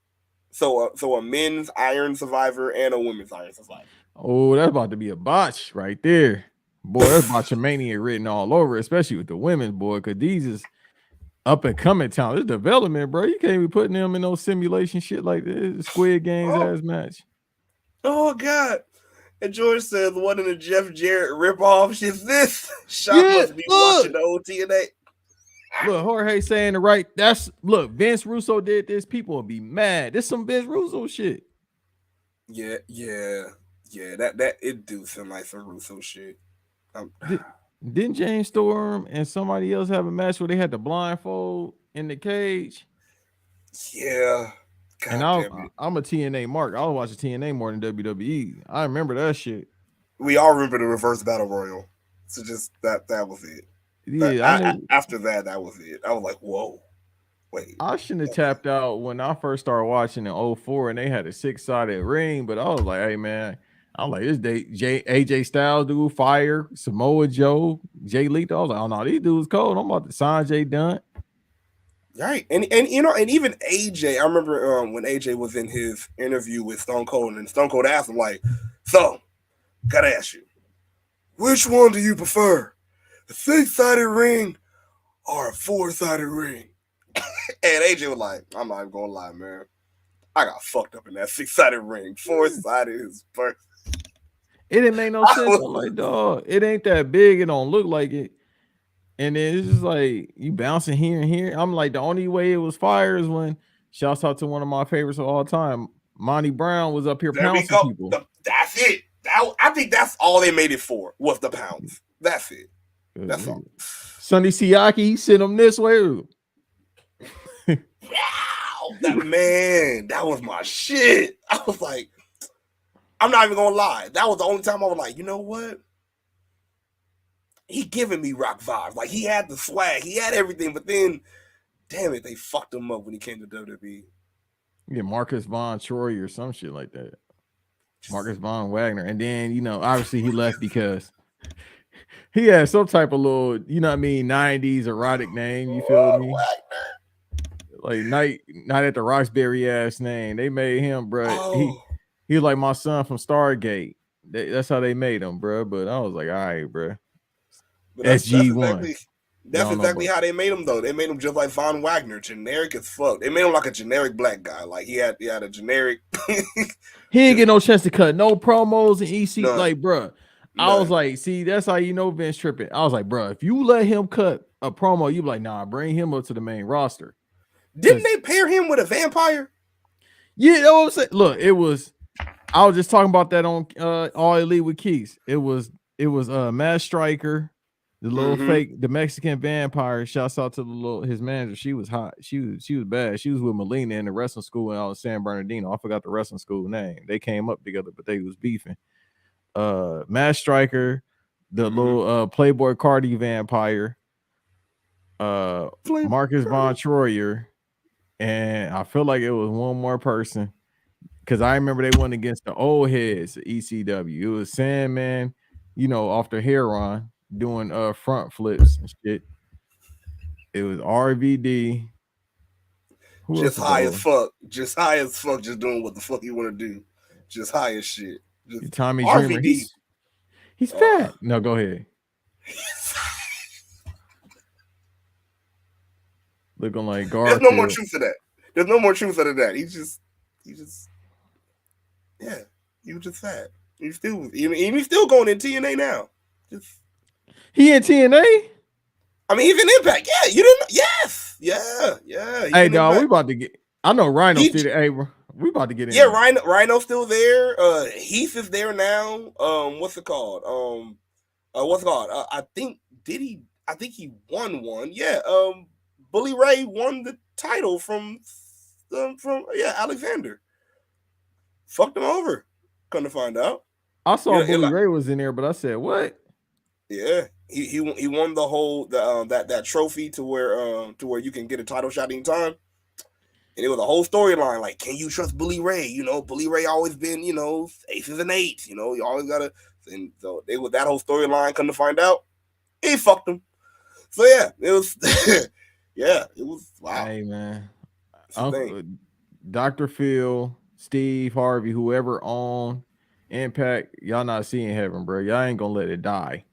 So a men's Iron Survivor and a women's Iron Survivor. Oh, that's about to be a botch right there. Boy, that's botchamania written all over, especially with the women's, boy, because these is up and coming talent. It's development, bro. You can't be putting them in no simulation shit like this. Squid Games ass match. Oh, God. And George says, what in the Jeff Jarrett ripoff shit is this? Sean must be watching the old TNA. Look, Jorge saying the right. Look, Vince Russo did this. People will be mad. This some Vince Russo shit. Yeah. That it do sound like some Russo shit. Didn't James Storm and somebody else have a match where they had the blindfold in the cage? Yeah. God, and I'm a TNA mark. I was watching TNA more than WWE. I remember that shit. We all remember the reverse battle royal. So just that was it. Yeah. After that was it. I was like, whoa. Wait. I shouldn't have tapped out when I first started watching in 2004 and they had a 6-sided ring, but I was like, hey man. I'm like, this AJ Styles dude, Fire, Samoa Joe, Jay Lethal. I was like, oh no, these dudes cold. I'm about to sign Jay Dunn. Right. And even AJ, I remember when AJ was in his interview with Stone Cold, and Stone Cold asked him, like, so, gotta ask you, which one do you prefer? A 6-sided ring or a 4-sided ring? And AJ was like, I'm not even gonna lie, man. I got fucked up in that 6-sided ring. 4-sided is perfect. It didn't make no sense. I'm like, dog, it ain't that big. It don't look like it. And then it's just like you bouncing here and here. I'm like, the only way it was fire is when shouts out to one of my favorites of all time, Monty Brown was up here pouncing people. That's it. I think that's all they made it for was the pounds. That's it. That's all. Sonny Siaki, he sent him this way. Wow, that was my shit. I was like, I'm not even gonna lie. That was the only time I was like, you know what? He giving me Rock vibes. Like he had the swag, he had everything, but then Damn it, they fucked him up when he came to WWE. Yeah, Marcus Von Troy or some shit like that. Marcus Von Wagner. And then, obviously he left because he had some type of little, 90s erotic name. You feel me? Like night at the Roxbury ass name. They made him, bro. Oh. He was like my son from Stargate. That's how they made him, bro. But I was like, all right, bro. But SG1. That's exactly how they made him, though. They made him just like Von Wagner, generic as fuck. They made him like a generic black guy. Like he had a generic. He didn't get no chance to cut no promos and EC. None. Like, bro, I was like, see, that's how Vince tripping. I was like, bro, if you let him cut a promo, you be like, nah, bring him up to the main roster. Didn't they pair him with a vampire? Yeah, you know what I'm saying. Look, I was just talking about that on All Elite with Keys. It was Matt Striker, the little fake, the Mexican vampire. Shouts out to his manager. She was hot. She was bad. She was with Melina in the wrestling school out in San Bernardino. I forgot the wrestling school name. They came up together, but they was beefing. Matt Striker, the little Playboy Cardi vampire, Marcus Von Troyer, and I feel like it was one more person. Because I remember they went against the old heads of ECW. It was Sandman, off the heron doing front flips and shit. It was RVD. Just high as fuck. Just doing what the fuck you want to do. Just high as shit. Just Tommy Dreamer. He's fat. No, go ahead. Looking like Garfield. There's no more truth to that. There's no more truth to that. He just yeah, he was just fat. He's still going in TNA now. He in TNA? I mean, he's in Impact. Yeah, you didn't. Yes, yeah. Hey, dog, we about to get. I know Rhino's still there. Hey, we about to get in. Yeah, Rhino's still there. Heath is there now. What's it called? I think he won one. Yeah. Bully Ray won the title from Alexander. Fucked him over. Couldn't find out. I saw Bully Ray was in there, but I said, what? Yeah, he won the whole that trophy to where you can get a title shot anytime. And it was a whole storyline like, can you trust Bully Ray? Bully Ray always been, aces and eights. You always gotta. And so they with that whole storyline. Come to find out, he fucked him. So yeah, it was. Yeah, it was. Wow. Hey man, Dr. Phil, Steve Harvey, whoever on Impact, y'all not seeing heaven, bro. Y'all ain't gonna let it die.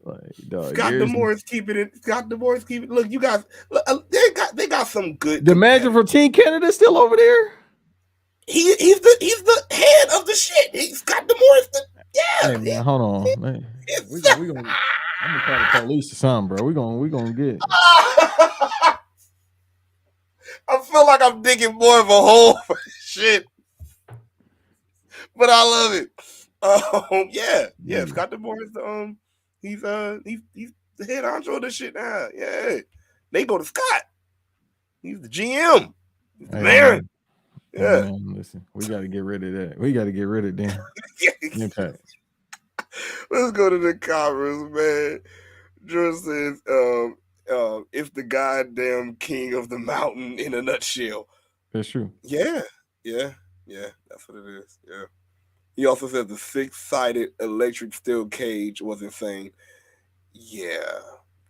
Like, dog, Scott D'Amore keeping it. Scott D'Amore keeping it. Look, you guys, they got some good. The manager from Team Canada still over there. He's the head of the shit. Scott D'Amore. Hey man, hold on, man. We gonna. I'm gonna call the police or something, bro. We gonna get. I feel like I'm digging more of a hole for shit, but I love it. Yeah. Scott D'Amore is he's the head honcho of this shit now. Yeah, they go to Scott. He's the GM. He's the man. Yeah. Man, listen, we got to get rid of that. We got to get rid of them. Impact. Let's go to the comments, man. Drew says, it's the goddamn king of the mountain in a nutshell. That's true. Yeah. That's what it is. Yeah. He also said the 6-sided electric steel cage was insane. Yeah,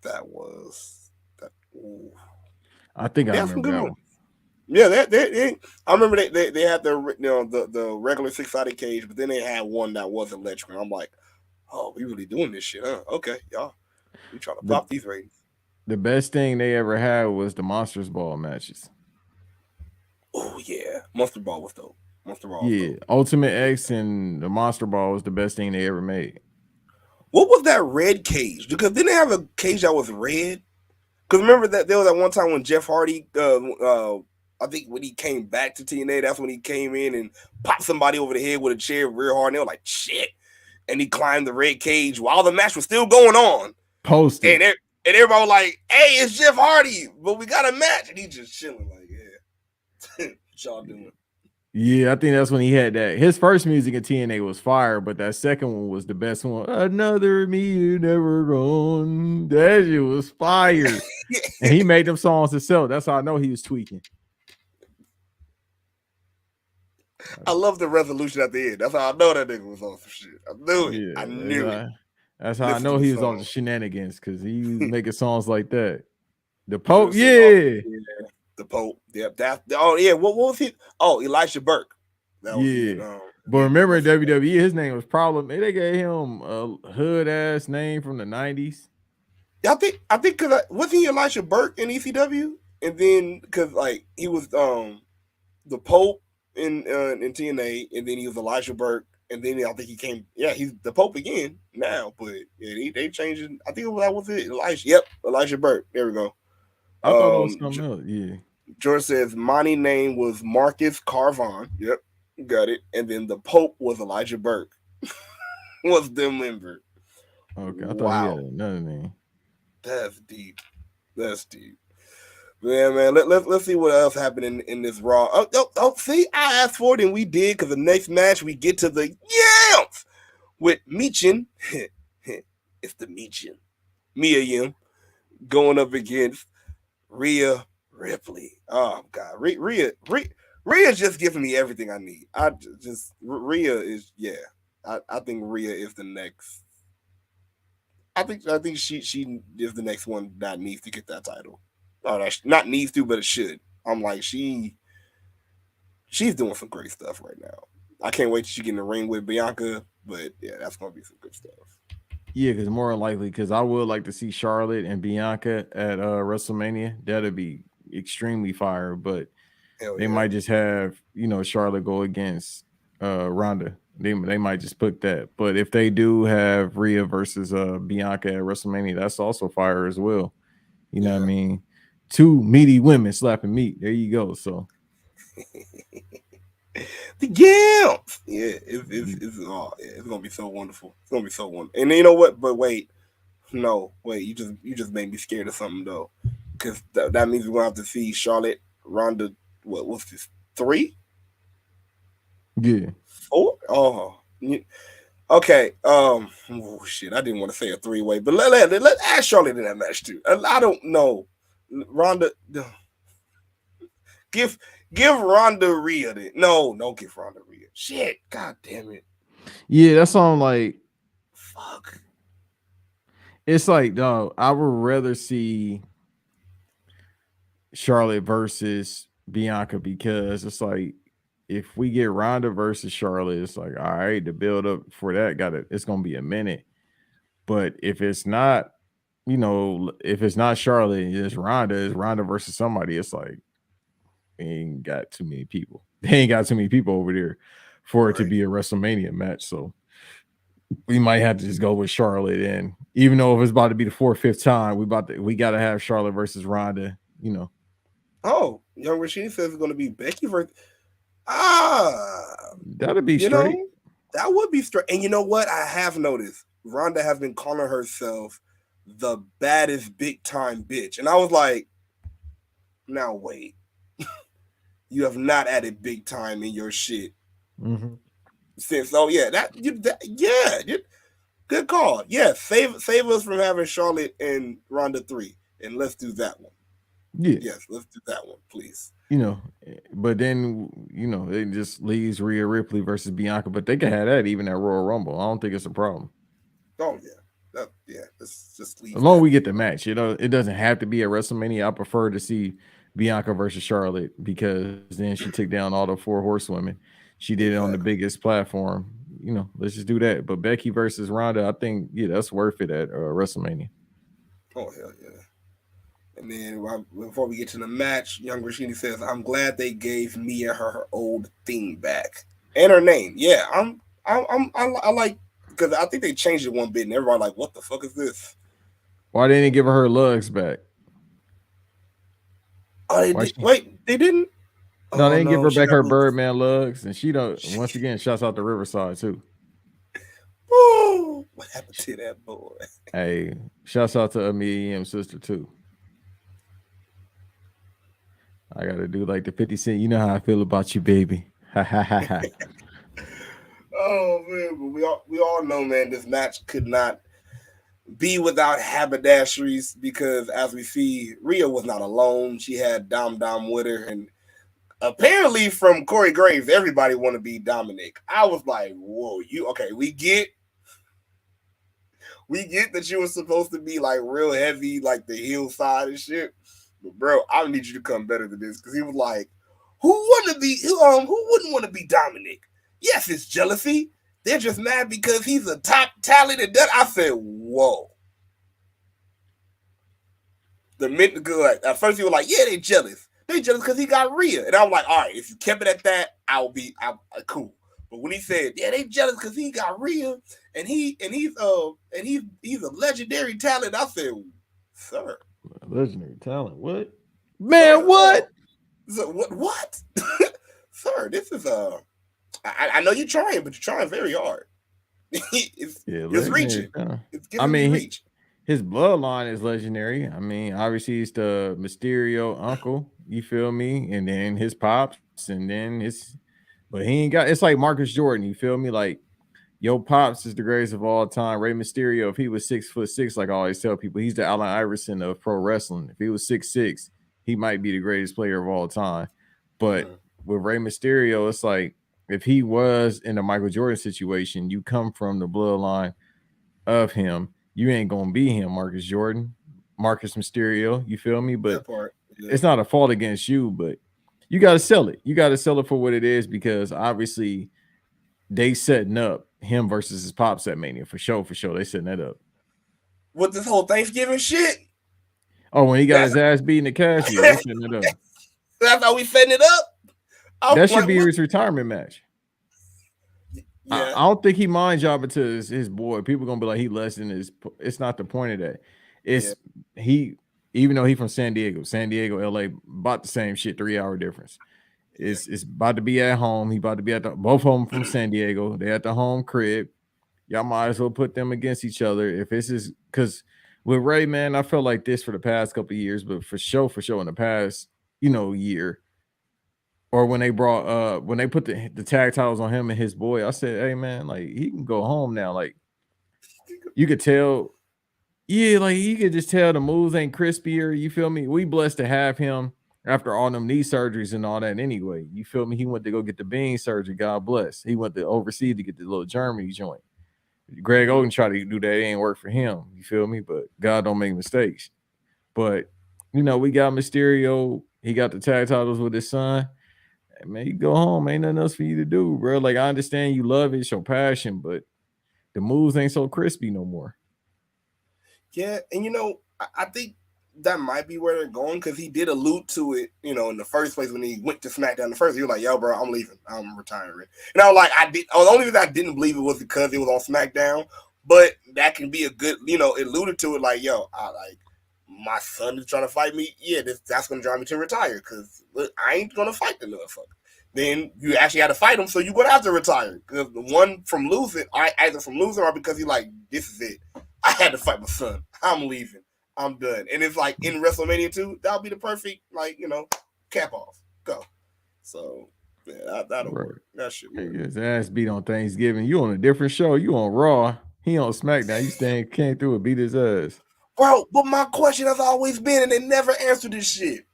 that was that. Ooh. I think I remember that one. Yeah, I remember they had the regular 6-sided cage, but then they had one that was electric. And I'm like, oh, we really doing this shit, huh? Okay, y'all, we trying to pop these ratings. The best thing they ever had was the Monsters Ball matches. Oh yeah, Monster Ball was dope. Yeah, Ultimate X and the Monster Ball was the best thing they ever made. What was that red cage? Because didn't they have a cage that was red? Because remember that there was that one time when Jeff Hardy, I think when he came back to TNA, that's when he came in and popped somebody over the head with a chair real hard. And they were like, shit. And he climbed the red cage while the match was still going on. Posted. And everybody was like, hey, it's Jeff Hardy, but we got a match. And he just chilling like, yeah. What y'all doing? Yeah, I think that's when he had that. His first music in TNA was fire, but that second one was the best one. Another me you never gone. That shit was fire. And he made them songs himself. That's how I know he was tweaking. I love the resolution at the end. That's how I know that nigga was on some shit. I knew it. Yeah, I knew it. that's how I Listen to know the he was on song. the shenanigans because he was making songs like that. The Pope, Just said, oh, yeah. yeah, the Pope. Yep. Oh yeah. What was he? Oh, Elisha Burke. That was it. Yeah. But remember in WWE, his name was Problem. They gave him a hood ass name from the 90s. I think because wasn't he Elisha Burke in ECW, and then because like he was the Pope in TNA, and then he was Elisha Burke, and then I think he came. Yeah, he's the Pope again now, but yeah, they changed it. I think that was it. Elisha. Yep, Elisha Burke. There we go. I thought it was something else. Yeah. George says Monty's name was Marcus Carvon. Yep, got it. And then the Pope was Elijah Burke. Was the member. Okay, I thought he had another name. That's deep. That's deep. Yeah, man. Let's see what else happened in this Raw. Oh, see, I asked for it and we did because the next match we get to the Yams with Michin. It's the Michin. Mia Yim going up against Rhea Ripley. Oh God, Rhea just giving me everything I need. Rhea is I think Rhea is the next. I think she is the next one that needs to get that title. Not needs to, but it should. I'm like she's doing some great stuff right now. I can't wait till she get in the ring with Bianca, but yeah, that's gonna be some good stuff. Yeah, because more than likely, because I would like to see Charlotte and Bianca at WrestleMania. That'd be extremely fire, but they might just have Charlotte go against Ronda. They might just put that. But if they do have Rhea versus Bianca at WrestleMania, that's also fire as well. You know what I mean? Two meaty women slapping meat. There you go. So the Yams. Yeah, it's gonna be so wonderful. It's gonna be so wonderful. And you know what? But wait, you just made me scared of something though, because that means we're gonna have to see Charlotte, Ronda. What's this? 3? Yeah. 4? Oh, okay. Oh shit! I didn't want to say a 3-way, but let add Charlotte in that match too. I don't know. Ronda, give Ronda Rhea. No, don't give Ronda Rhea. Shit, god damn it. Yeah, that's on like. Fuck. It's like, no, I would rather see Charlotte versus Bianca because it's like if we get Ronda versus Charlotte, it's like, all right, the build up for that it's gonna be a minute. But if it's not, if it's not Charlotte and it's Ronda versus somebody, it's like they ain't got too many people. They ain't got too many people over there for it to be a WrestleMania match. So we might have to just go with Charlotte. And even though if it's about to be the 4th, 5th time, we gotta have Charlotte versus Ronda, Oh, Young Rashid says it's gonna be Becky versus that'd be straight. That would be straight. And you know what? I have noticed Ronda has been calling herself the baddest big time bitch. And I was like, now wait. You have not added big time in your shit. Mm-hmm. Since good call. Yeah, save us from having Charlotte and Ronda 3. And let's do that one. Yeah. Yes, let's do that one, please. But then it just leaves Rhea Ripley versus Bianca, but they can have that even at Royal Rumble. I don't think it's a problem. Oh yeah, let's just leave. As long as we get the match, it doesn't have to be at WrestleMania. I prefer to see Bianca versus Charlotte because then she took down all the 4 horsewomen. She did it on the biggest platform. Let's just do that. But Becky versus Ronda, I think that's worth it at WrestleMania. Oh hell yeah! And then before we get to the match, Young Rashidi says, "I'm glad they gave Mia her old theme back and her name." Yeah, I like because I think they changed it one bit, and everybody like, "What the fuck is this?" Why didn't they give her lugs back? Oh, they didn't. No, they didn't give her back her Birdman lugs, and she don't. Once again, shouts out to Riverside too. Oh, what happened to that boy? Hey, shouts out to Mia Yim's sister too. I gotta do like the 50 Cent. You know how I feel about you, baby. Oh man, but we all know, man, this match could not be without haberdasheries because, as we see, Rhea was not alone. She had Dom with her, and apparently from Corey Graves, everybody want to be Dominic. I was like, whoa, you okay? We get that you were supposed to be like real heavy, like the heel side and shit. But bro, I need you to come better than this because he was like, who wouldn't want to be Dominic? Yes, it's jealousy. They're just mad because he's a top talent. And I said, whoa. The minute, like, at first he was like, yeah, they jealous. They jealous because he got Rhea. And I was like, all right, if you kept it at that, I'm cool. But when he said, yeah, they jealous because he got Rhea and he's a legendary talent, I said, sir. Legendary talent. What? Man, sir, what? So, what? Sir, this is I know you're trying, but you're trying very hard. It's reaching. It's giving me reach. His bloodline is legendary. I mean, obviously he's the Mysterio uncle, you feel me? And then his pops, and then but he ain't got, it's like Marcus Jordan, you feel me? Like, yo, pops is the greatest of all time. Rey Mysterio, if he was 6'6", like I always tell people, he's the Allen Iverson of pro wrestling. If he was 6'6", he might be the greatest player of all time. But with Rey Mysterio, it's like, if he was in a Michael Jordan situation, you come from the bloodline of him. You ain't gonna be him, Marcus Jordan, Marcus Mysterio. You feel me? But it's not a fault against you, but you got to sell it. You got to sell it for what it is because obviously they setting up him versus his pops at Mania for sure. They setting that up. With this whole Thanksgiving shit. Oh, when he got his ass beat in the cash, yeah, they setting it up. That's how we setting it up. That should be his retirement match. Yeah. I don't think he mind jobbing to his boy. People gonna be like he less than his. It's not the point of that. It's he, even though he from San Diego, LA, about the same shit, 3-hour difference. It's about to be at home. He about to be at both of them from San Diego. They at the home crib. Y'all might as well put them against each other. If this is because with Ray, man, I felt like this for the past couple of years, but for sure in the past, year. Or when they brought when they put the tag titles on him and his boy, I said, hey man, like he can go home now. Like you could tell, like you could just tell the moves ain't crispier. You feel me? We blessed to have him after all them knee surgeries and all that anyway. You feel me? He went to go get the bean surgery. God bless. He went to overseas to get the little Germany joint. Greg Oden tried to do that. It ain't work for him. You feel me? But God don't make mistakes. But we got Mysterio. He got the tag titles with his son. Man, you go home. Ain't nothing else for you to do, bro. Like, I understand you love it, it's your passion, but the moves ain't so crispy no more. Yeah, and I think that might be where they're going because he did allude to it, in the first place when he went to SmackDown. The first, he was like, "Yo, bro, I'm leaving. I'm retiring." And I was like, the only reason I didn't believe it was because it was on SmackDown, but that can be a good, alluded to it like, "Yo, my son is trying to fight me. Yeah, that's going to drive me to retire because I ain't going to fight the motherfucker." Then you actually had to fight him, so you're going to have to retire. Because the one from losing, either from losing or because you're like, this is it. I had to fight my son. I'm leaving. I'm done. And it's like in WrestleMania 2, that'll be the perfect, cap off. Go. So, yeah, that'll work. That should work. His ass beat on Thanksgiving. You on a different show. You on Raw. He on SmackDown. You came through and beat his ass. Bro, but my question has always been, and they never answered this shit.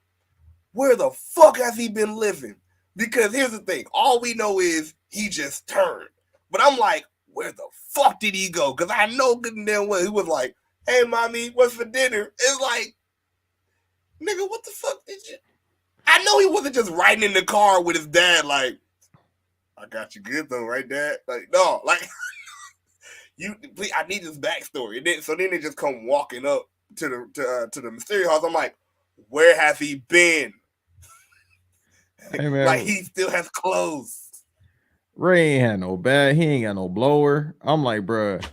Where the fuck has he been living? Because here's the thing. All we know is he just turned. But I'm like, where the fuck did he go? Because I know good and damn well he was like, hey, mommy, what's for dinner? It's like, nigga, what the fuck did you... I know he wasn't just riding in the car with his dad like, I got you good though, right, Dad? Like, no, like... Please, I need this backstory. So then they just come walking up to the Mysterio house. I'm like, where has he been? Hey, man, like he still has clothes. Ray ain't had no bag. He ain't got no blower. I'm like, bruh,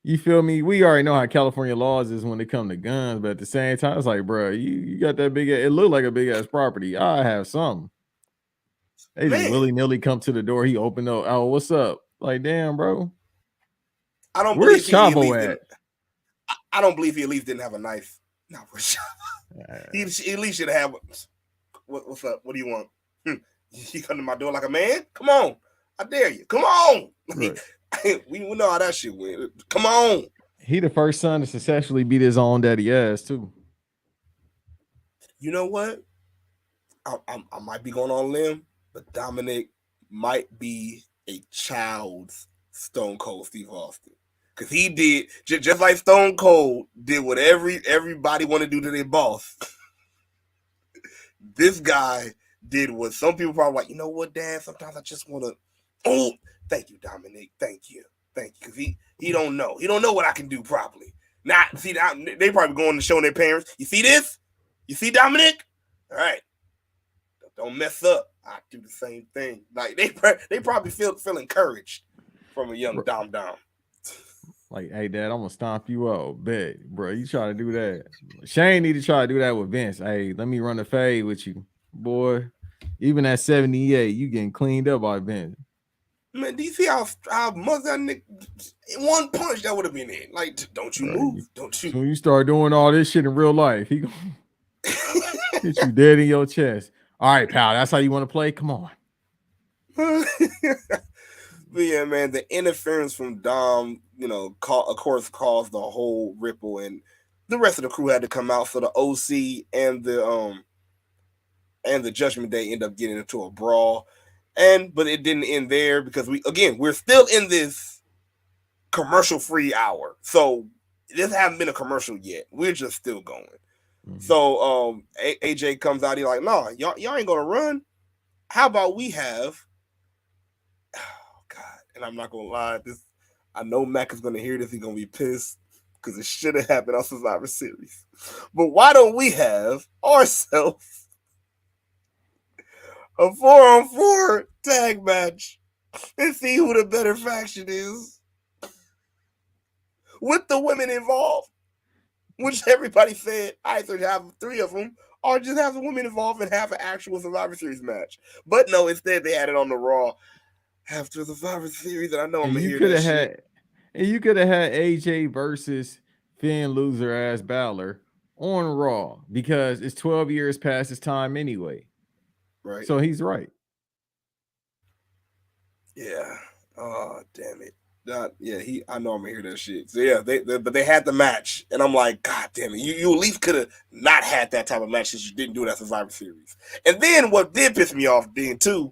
you feel me? We already know how California laws is when it come to guns, but at the same time, it's like, bruh, you got that big. It looked like a big ass property. I have something. They just willy-nilly come to the door. He opened up. Oh, what's up? Like, damn, bro. Where's Chavo at? I don't believe he at least didn't have a knife. No, where's Chavo? He at least should have. What's up? What do you want? You come to my door like a man? Come on. I dare you. Come on. Right. We know how that shit went. Come on. He the first son to successfully beat his own daddy ass too. You know what? I might be going on a limb, but Dominic might be a child's Stone Cold Steve Austin. Because he did, just like Stone Cold did what everybody want to do to their boss. This guy did what some people probably like, you know what, Dad? Sometimes I just want to, oh, thank you, Dominic. Thank you. Because he don't know. He don't know what I can do properly. Not, see, they probably going to show their parents, you see this? You see Dominic? All right. Don't mess up. I do the same thing. Like they probably feel encouraged from a young Dom. Like, hey, Dad, I'm gonna stomp you out. Bet, bro. You try to do that. Shane need to try to do that with Vince. Hey, let me run the fade with you, boy. Even at 78, you getting cleaned up by Vince. Man, do you see how much that nigga, one punch that would have been in? Like, don't you move. Don't you. When you start doing all this shit in real life, he gonna hit you dead in your chest. All right, pal, that's how you want to play? Come on. But yeah, man, the interference from Dom, of course, caused the whole ripple, and the rest of the crew had to come out. So the OC and the Judgment Day end up getting into a brawl. But it didn't end there because we're still in this commercial-free hour. So this hasn't been a commercial yet. We're just still going. Mm-hmm. So AJ comes out. He's like, "No, y'all ain't gonna run. How about we have?" Oh God! And I'm not gonna lie. I know Mac is gonna hear this. He's gonna be pissed because it should have happened on Survivor Series. But why don't we have ourselves a 4-on-4 tag match and see who the better faction is with the women involved? Which everybody said either have 3 of them or just have the women involved and have an actual Survivor Series match. But no, instead they had it on the Raw after the Survivor Series. And I know I'm going to hear that shit. And you could have had AJ versus Finn loser ass Balor on Raw because it's 12 years past his time anyway. Right. So he's right. Yeah. Oh, damn it. I know I'm gonna hear that shit. So yeah, but they had the match, and I'm like, God damn it, you at least could have not had that type of match since you didn't do that Survivor Series. And then what did piss me off, being too,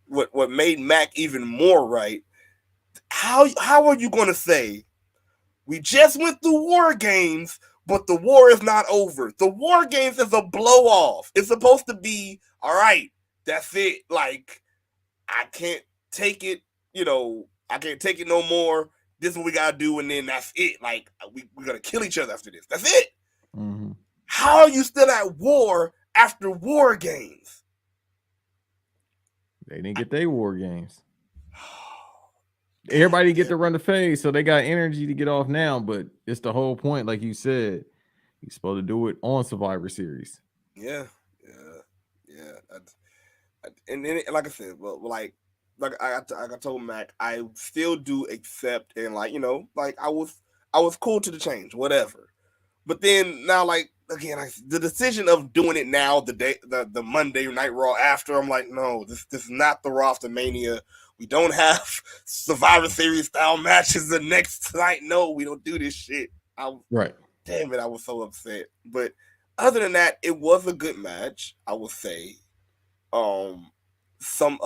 what made Mac even more right? How are you gonna say we just went through War Games, but the war is not over? The War Games is a blow off. It's supposed to be all right. That's it. Like I can't take it. I can't take it no more. This is what we gotta do, and then that's it. Like we're gonna kill each other after this. That's it. Mm-hmm. How are you still at war after War Games? They didn't get their War Games. Everybody get to run the phase, so they got energy to get off now. But it's the whole point, like you said, you're supposed to do it on Survivor Series. Yeah. And then, like I said, like I told Mac, I still do accept and I was cool to the change, whatever. But then now, like again, the decision of doing it now, the Monday Night Raw after, I'm like, no, this is not the Raw after Mania. We don't have Survivor Series style matches the next night. No, we don't do this shit. Right. Damn it, I was so upset. But other than that, it was a good match, I would say. A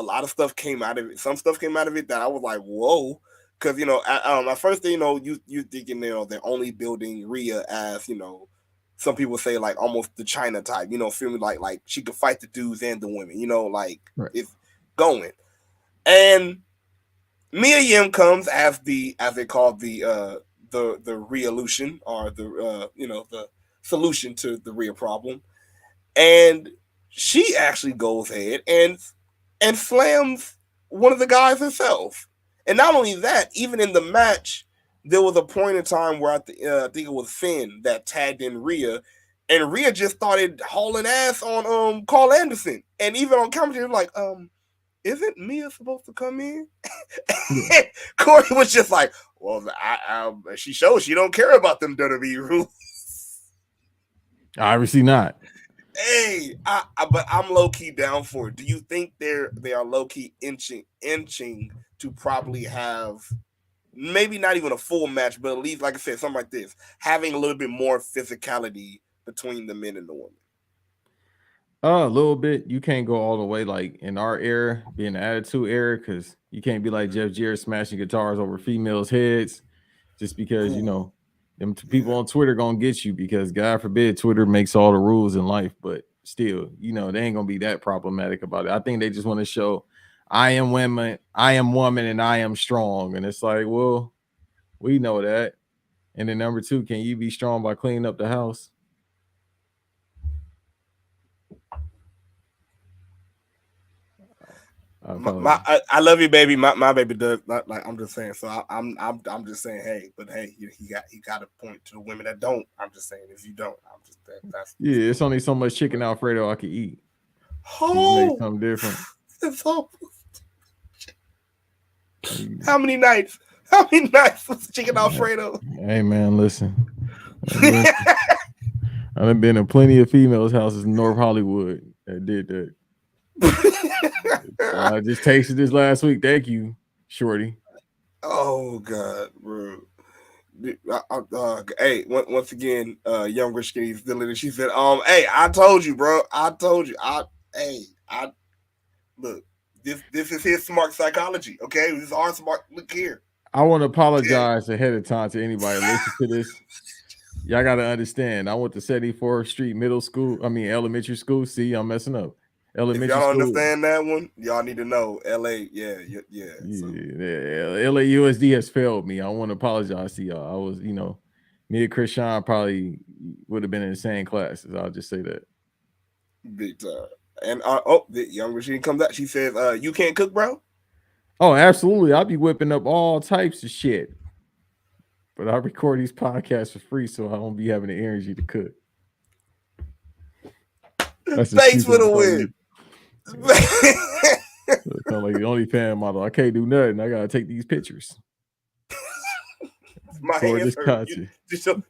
lot of stuff came out of it. Some stuff came out of it that I was like, whoa. Because, at first, you thinking, they're only building Rhea as, some people say, like, almost the China type, feeling like she could fight the dudes and the women, right. It's going. And Mia Yim comes as they call the Rhea-lution, or the solution to the Rhea problem. And she actually goes ahead and slams one of the guys herself. And not only that, even in the match, there was a point in time where I think it was Finn that tagged in Rhea, and Rhea just started hauling ass on Carl Anderson. And even on commentary, like, isn't Mia supposed to come in? Corey was just like, well, she shows she don't care about them WWE rules. Obviously not. Hey, but I'm low key down for it. Do you think they are low key inching to probably have maybe not even a full match, but at least, like I said, something like this, having a little bit more physicality between the men and the women? A little bit. You can't go all the way like in our era, being the attitude era, because you can't be like Jeff Jarrett smashing guitars over females' heads just because Ooh, them people yeah. on Twitter gonna get you because God forbid Twitter makes all the rules in life, but still, they ain't gonna be that problematic about it. I think they just want to show I am woman, and I am strong. And it's like, well, we know that. And then number two, can you be strong by cleaning up the house? I apologize. I love you, baby. My baby does like I'm just saying. So I'm just saying, hey, but hey, he got a point to the women that don't. I'm just saying, if you don't, I'm just that's Yeah, it's only so much chicken Alfredo I could eat. Can you make oh, something different? it's so, Hey how many nights? How many nights was chicken Alfredo? hey, man, listen. I've been in plenty of females' houses in North Hollywood that did that. I just tasted this last week. Thank you, Shorty. Oh God, bro. Hey, once again, younger skinny still in it. She said, hey, I told you, bro. I told you. I look. This is his smart psychology. Okay, this is our smart. Look here. I want to Okay. apologize ahead of time to anybody listen to this. Y'all got to understand. I went to 74th Street Middle School. I mean, elementary school. See, I'm messing up. If y'all Elementary don't school. understand that one, y'all need to know. L.A. Yeah. So Yeah, LAUSD has failed me. I want to apologize to y'all. I was, me and Chris Sean probably would have been in the same classes. I'll just say that. big time. And the young machine comes out. She says, "You can't cook, bro." Oh, absolutely. I'll be whipping up all types of shit. But I record these podcasts for free, so I won't be having the energy to cook. That's the Thanks for stupid the part. win. Sound like the only fan model. I can't do nothing. I gotta take these pictures. My Record hands this hurt. content.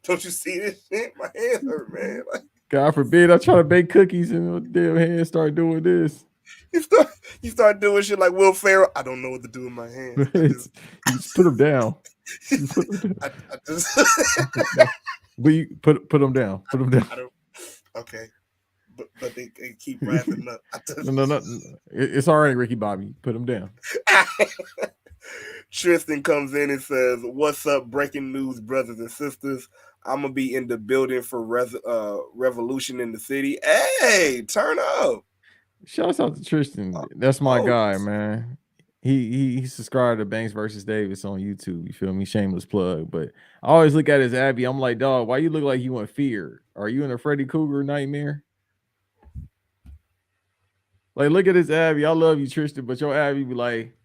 Don't you see this shit? My hands hurt, man. Like, God forbid I try to bake cookies and the damn hands start doing this. you start you start doing shit like Will Ferrell. I don't know what to do with my hands. You just put them down. You put them down. I just But you put them down. Put them down. I don't. Okay, but they keep wrapping up. No. It's all right, Ricky Bobby. Put them down. Tristan comes in and says, "What's up, breaking news, brothers and sisters? I'm gonna be in the building for revolution in the city. Hey, turn up! Shouts out to Tristan. That's my Oh, guy, man. He subscribed to Banks versus Davis on YouTube. You feel me? Shameless plug. But I always look at his Abby. I'm like, dog, why you look like you in fear? Are you in a Freddy Krueger nightmare? Like, look at his Abby. I love you, Tristan, but your Abby be like,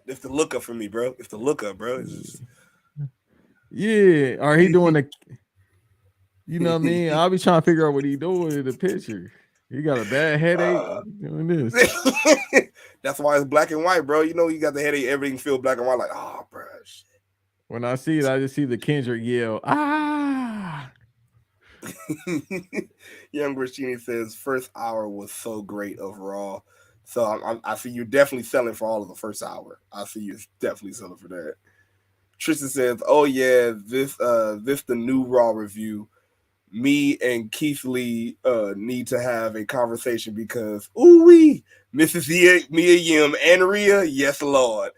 it's the lookup for me, bro. It's the lookup, bro. It's just... yeah. Are he doing the? You know what I mean? I'll be trying to figure out what he doing in the picture. He got a bad headache doing this. That's why it's black and white, bro. You know, you got the headache, everything feel black and white. Like, oh, bro, shit. When I see it, I just see the Kendrick yell, ah. Young Rashini says first hour was so great overall. So I see you definitely selling for all of the first hour. I see you definitely selling for that. Tristan says, "Oh yeah, this the new Raw review. Me and Keith Lee need to have a conversation because ooh wee, Mrs. Mia Yim and Rhea, yes Lord."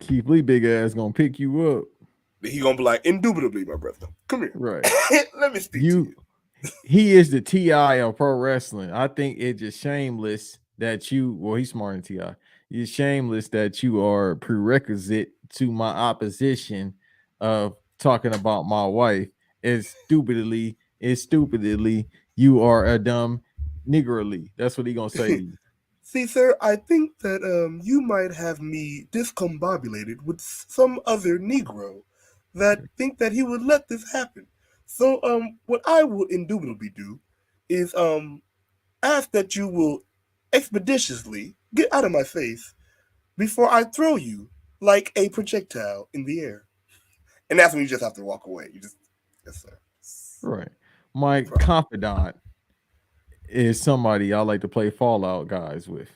Keith Lee big ass gonna pick you up. He gonna be like, indubitably, my brother. Come here. Right. Let me speak to you. He is the TI of pro wrestling. I think it's just shameless that he's smarter than TI. It's shameless that you are prerequisite to my opposition of talking about my wife. It's stupidly, you are a dumb niggerly. That's what he gonna say to you. See, sir, I think that you might have me discombobulated with some other Negro that think that he would let this happen. So, what I will indubitably do is ask that you will expeditiously get out of my face before I throw you like a projectile in the air. And that's when you just have to walk away. You just, yes, sir. Right. My confidant is somebody y'all like to play Fallout guys with.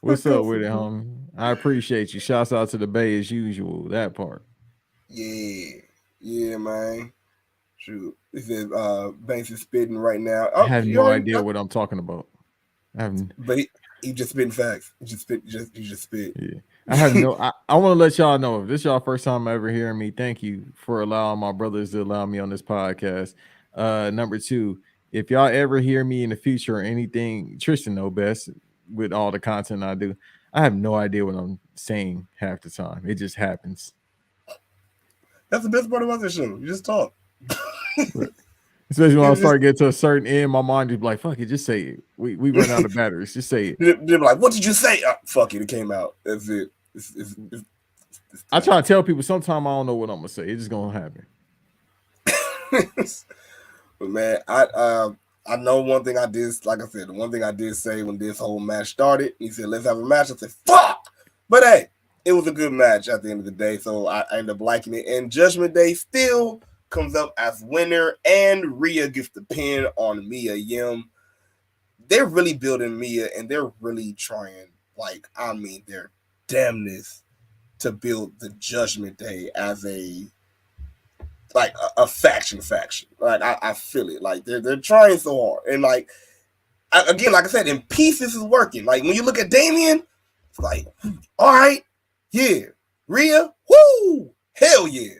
What's up with it, homie? I appreciate you. Shouts out to the Bay as usual. That part. Yeah, man. Shoot, this is Banks is spitting right now. I Oh, have no idea what I'm talking about. But he just spitting facts. He just spit. Yeah. I have no. I want to let y'all know if this is y'all first time ever hearing me. Thank you for allowing my brothers to allow me on this podcast. Number two, if y'all ever hear me in the future or anything, Tristan know best with all the content I do. I have no idea what I'm saying half the time. It just happens. That's the best part about this show. You just talk. Especially when I start getting to a certain end, my mind just be like, fuck it, just say it. We run out of batteries. Just say it. They're like, what did you say? Fuck it, it came out. That's it. I try to tell people sometimes I don't know what I'm gonna say. It's just gonna happen. But man, I know one thing I did, like I said, the one thing I did say when this whole match started, he said, let's have a match. I said, fuck! But hey, it was a good match at the end of the day, so I ended up liking it. And Judgment Day still comes up as winner, and Rhea gets the pin on Mia Yim. They're really building Mia, and they're really trying, their damnness to build the Judgment Day as a faction. Like I feel it. Like they're trying so hard, and like I said, in pieces is working. Like when you look at Damien, it's like, all right, yeah, Rhea, whoo, hell yeah,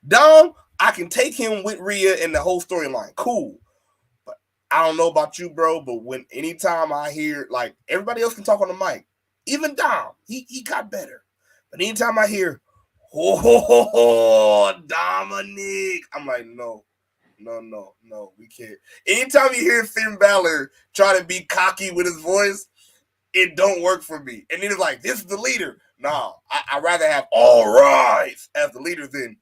Dom, I can take him with Rhea and the whole storyline, cool. But I don't know about you, bro, but anytime I hear, like, everybody else can talk on the mic, even Dom, he got better. But anytime I hear, oh, Dominic, I'm like, no, we can't. Anytime you hear Finn Balor try to be cocky with his voice, it don't work for me. And then it's like, this is the leader. Nah, I'd rather have all rise as the leader than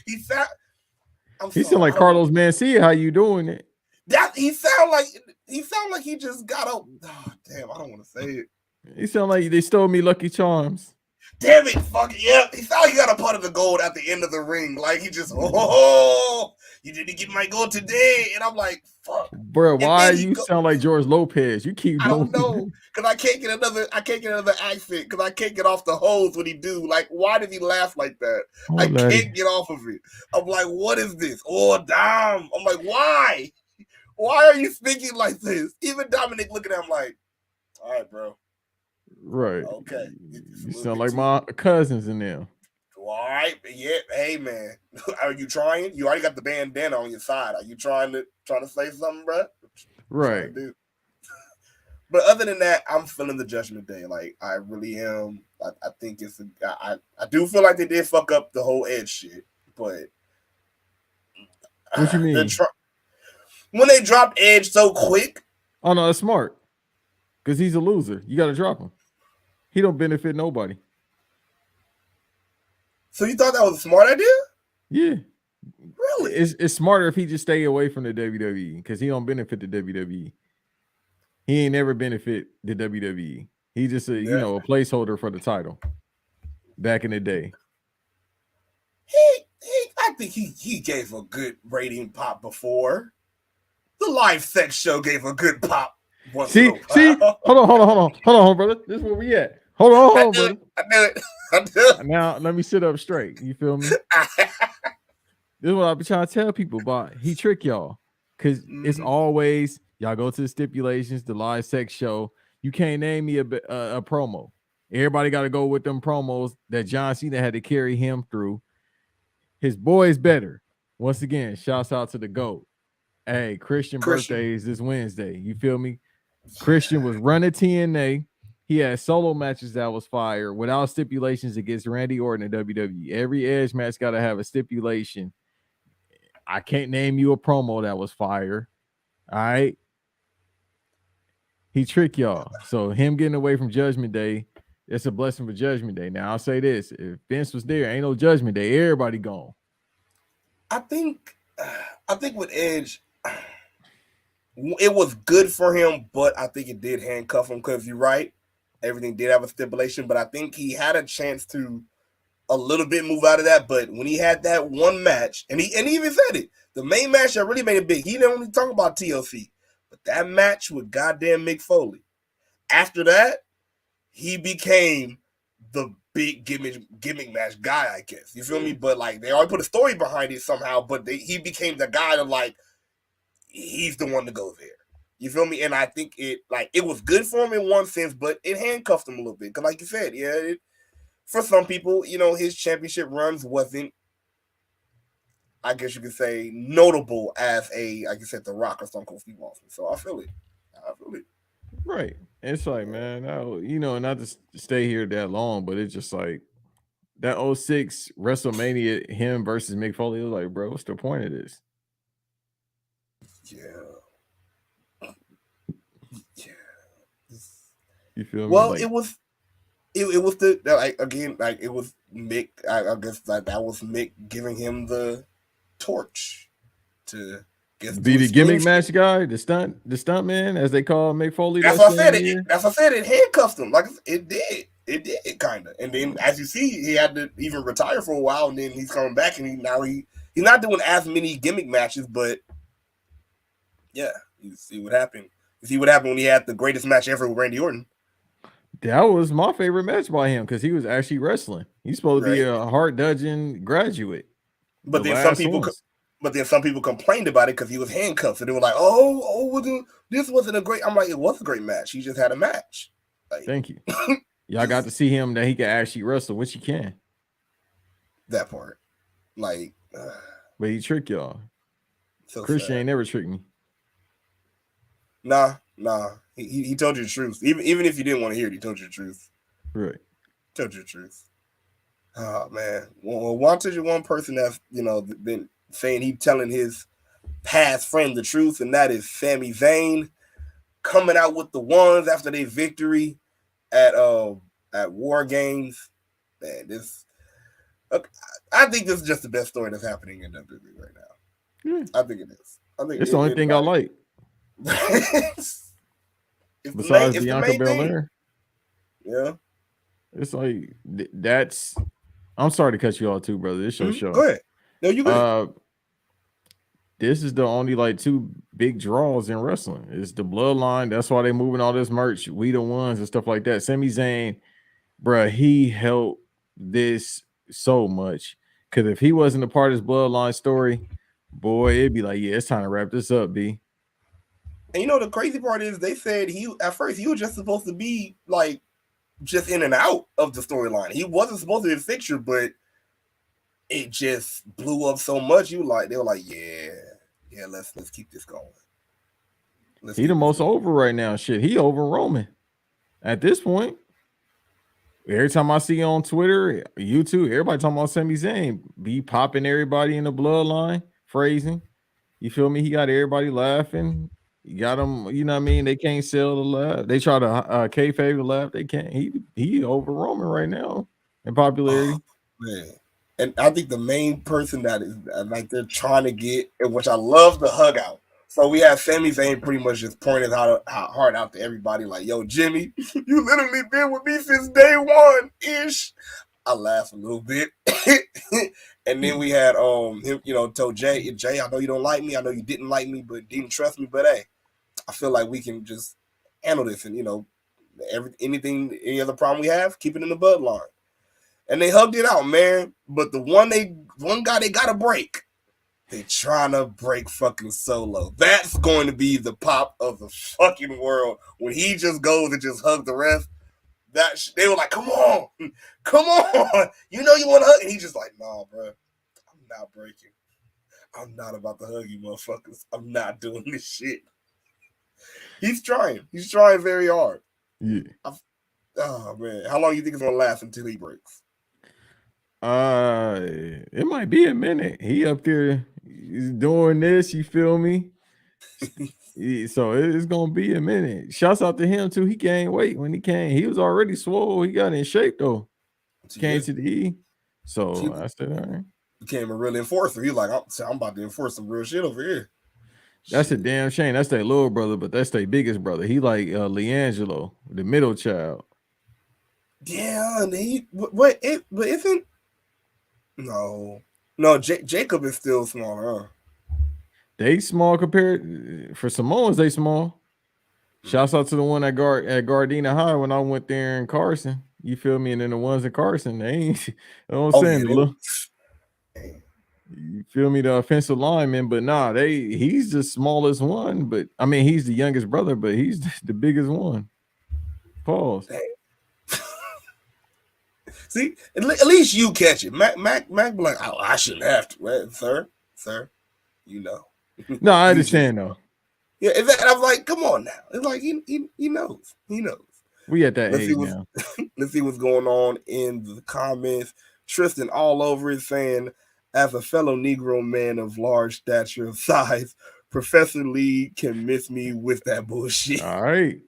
He sound like Carlos Mencia. How you doing it? That he sound like he just got up. Oh, damn, I don't want to say it. He sound like they stole me Lucky Charms. Damn it, fuck yeah. He sound like he got a pot of the gold at the end of the ring. Like he just, you didn't get my gold today. And I'm like, fuck. Bro, why you sound like George Lopez? You keep going. I don't know. Because I can't get another accent. Because I can't get off the hose when he do. Like, why did he laugh like that? I can't get off of it. I'm like, what is this? Oh, damn. I'm like, why? Why are you speaking like this? Even Dominic looking at him like, all right, bro. Right. Okay. You sound like my cousins in there. All right. Yeah. Hey, man. Are you trying? You already got the bandana on your side. Are you trying to say something, bro? Right. But other than that, I'm feeling the Judgment Day. Like, I really am. I think I do feel like they did fuck up the whole Edge shit. But what you mean? When they dropped Edge so quick. Oh no, that's smart. Because he's a loser. You got to drop him. He don't benefit nobody. So you thought that was a smart idea? Yeah. Really? It's smarter if he just stay away from the WWE because he don't benefit the WWE. He ain't never benefit the WWE. He just a placeholder for the title back in the day. I think he gave a good rating pop before. The live sex show gave a good pop. See, hold on, brother. This is where we at. Hold on, brother. I knew it. Now let me sit up straight. You feel me? This is what I be trying to tell people about. He trick y'all because it's always y'all go to the stipulations, the live sex show. You can't name me a promo. Everybody got to go with them promos that John Cena had to carry him through. His boy's better. Once again, shouts out to the GOAT. Hey, Christian birthday is this Wednesday. You feel me? Christian was running TNA. He had solo matches that was fire without stipulations against Randy Orton in WWE. Every Edge match got to have a stipulation. I can't name you a promo that was fire. All right. He tricked y'all. So him getting away from Judgment Day, it's a blessing for Judgment Day. Now I'll say this: if Vince was there, ain't no Judgment Day. Everybody gone. I think with Edge, it was good for him, but I think it did handcuff him because you're right. Everything did have a stipulation, but I think he had a chance to a little bit move out of that, but when he had that one match, and he even said it, the main match that really made it big, he didn't only talk about TLC, but that match with goddamn Mick Foley. After that, he became the big gimmick match guy, I guess. You feel me? But like they already put a story behind it somehow, but he became the guy that like he's the one to go there. You feel me? And I think it was good for him in one sense, but it handcuffed him a little bit. Because like you said, for some people, his championship runs wasn't, I guess you could say, notable as like you said, The Rock or Stone Cold Steve Austin. So I feel it. Right. It's like, man, not to stay here that long, but it's just like that 06 WrestleMania, him versus Mick Foley, it was like, bro, what's the point of this? Yeah. You feel me? Well, it was the it was Mick. I guess that was Mick giving him the torch to be the gimmick match guy, the stunt man, as they call Mick Foley. That's what I said. That's what I said. It handcuffed him. Like it did. It did kind of. And then, as you see, he had to even retire for a while, and then he's coming back, and he's not doing as many gimmick matches, but yeah, you see what happened. You see what happened when he had the greatest match ever with Randy Orton. That was my favorite match by him because he was actually wrestling. He's supposed to be a hard dodging graduate. But then some people complained about it because he was handcuffed. So they were like, "Oh, this wasn't a great." I'm like, it was a great match. He just had a match. Like, thank you. Y'all got to see him that he can actually wrestle, which he can. That part, like, but he tricked y'all. So Christian ain't never tricked me. Nah. He told you the truth. Even if you didn't want to hear it, he told you the truth. Right. Told you the truth. Oh man. Well, one person that's been saying he telling his past friend the truth, and that is Sami Zayn coming out with the ones after their victory at War Games. Man, I think this is just the best story that's happening in WWE right now. Yeah. I think it is. It's the only thing I like. Besides Bianca Belair. Yeah. It's like that's. I'm sorry to cut you off too, brother. This show. Go ahead. No, you good. This is the only like two big draws in wrestling. It's the bloodline. That's why they moving all this merch. We the ones and stuff like that. Sami Zayn, bruh, he helped this so much. Because if he wasn't a part of this bloodline story, boy, it'd be like, yeah, it's time to wrap this up, B. And the crazy part is they said at first he was just supposed to be like just in and out of the storyline. He wasn't supposed to be a fixture, but it just blew up so much. They were like, yeah, let's keep this going. He the most over right now. Shit, he over Roman at this point. Every time I see on Twitter, YouTube, everybody talking about Sami Zayn, be popping everybody in the bloodline, phrasing. You feel me? He got everybody laughing. You got them, you know what I mean? They can't sell the laugh. They try to kayfabe the laugh. They can't. He over Roman right now in popularity. Oh, man. And I think the main person that is like they're trying to get, and which I love the hug out. So we have Sami Zayn pretty much just pointing hard out to everybody, like, "Yo, Jimmy, you literally been with me since day one ish." I laughed a little bit, and then we had him, told Jay, I know you don't like me, I know you didn't like me, but didn't trust me, but hey, I feel like we can just handle this, and any other problem we have, keep it in the bloodline. And they hugged it out, man. But the one guy they gotta break. They trying to break fucking Solo. That's going to be the pop of the fucking world when he just goes and just hugs the rest. They were like, come on, you want to hug, and he's just like, nah, bro, I'm not breaking. I'm not about to hug you, motherfuckers. I'm not doing this shit. He's trying very hard. Yeah. Oh man, how long do you think it's gonna last until he breaks? It might be a minute. He up there, he's doing this. You feel me? So it's gonna be a minute. Shouts out to him too. He gained weight when he came. He was already swole. He got in shape though. Came to the E. So I said, all right. Became a real enforcer. He's like, I'm about to enforce some real shit over here. That's a damn shame. That's their little brother, but that's their biggest brother. He like LiAngelo, the middle child. Yeah, and but isn't No, Jacob is still smaller. Huh? They small compared for Samoans. They small. Shouts out to the one at Gardena High when I went there in Carson. You feel me? And then the ones in Carson, they ain't. You know what I'm saying? You feel me? The offensive lineman, but nah, he's the smallest one. But I mean, he's the youngest brother, but he's the biggest one. Pause. See, at least you catch it. Mac be like, oh, I shouldn't have to, right? Sir, you know. No, I understand though. Yeah, and I was like, come on now. It's like he knows. He knows. We at that age now. Let's see what's going on in the comments. Tristan all over it saying, as a fellow Negro man of large stature of size, Professor Lee can miss me with that bullshit. All right.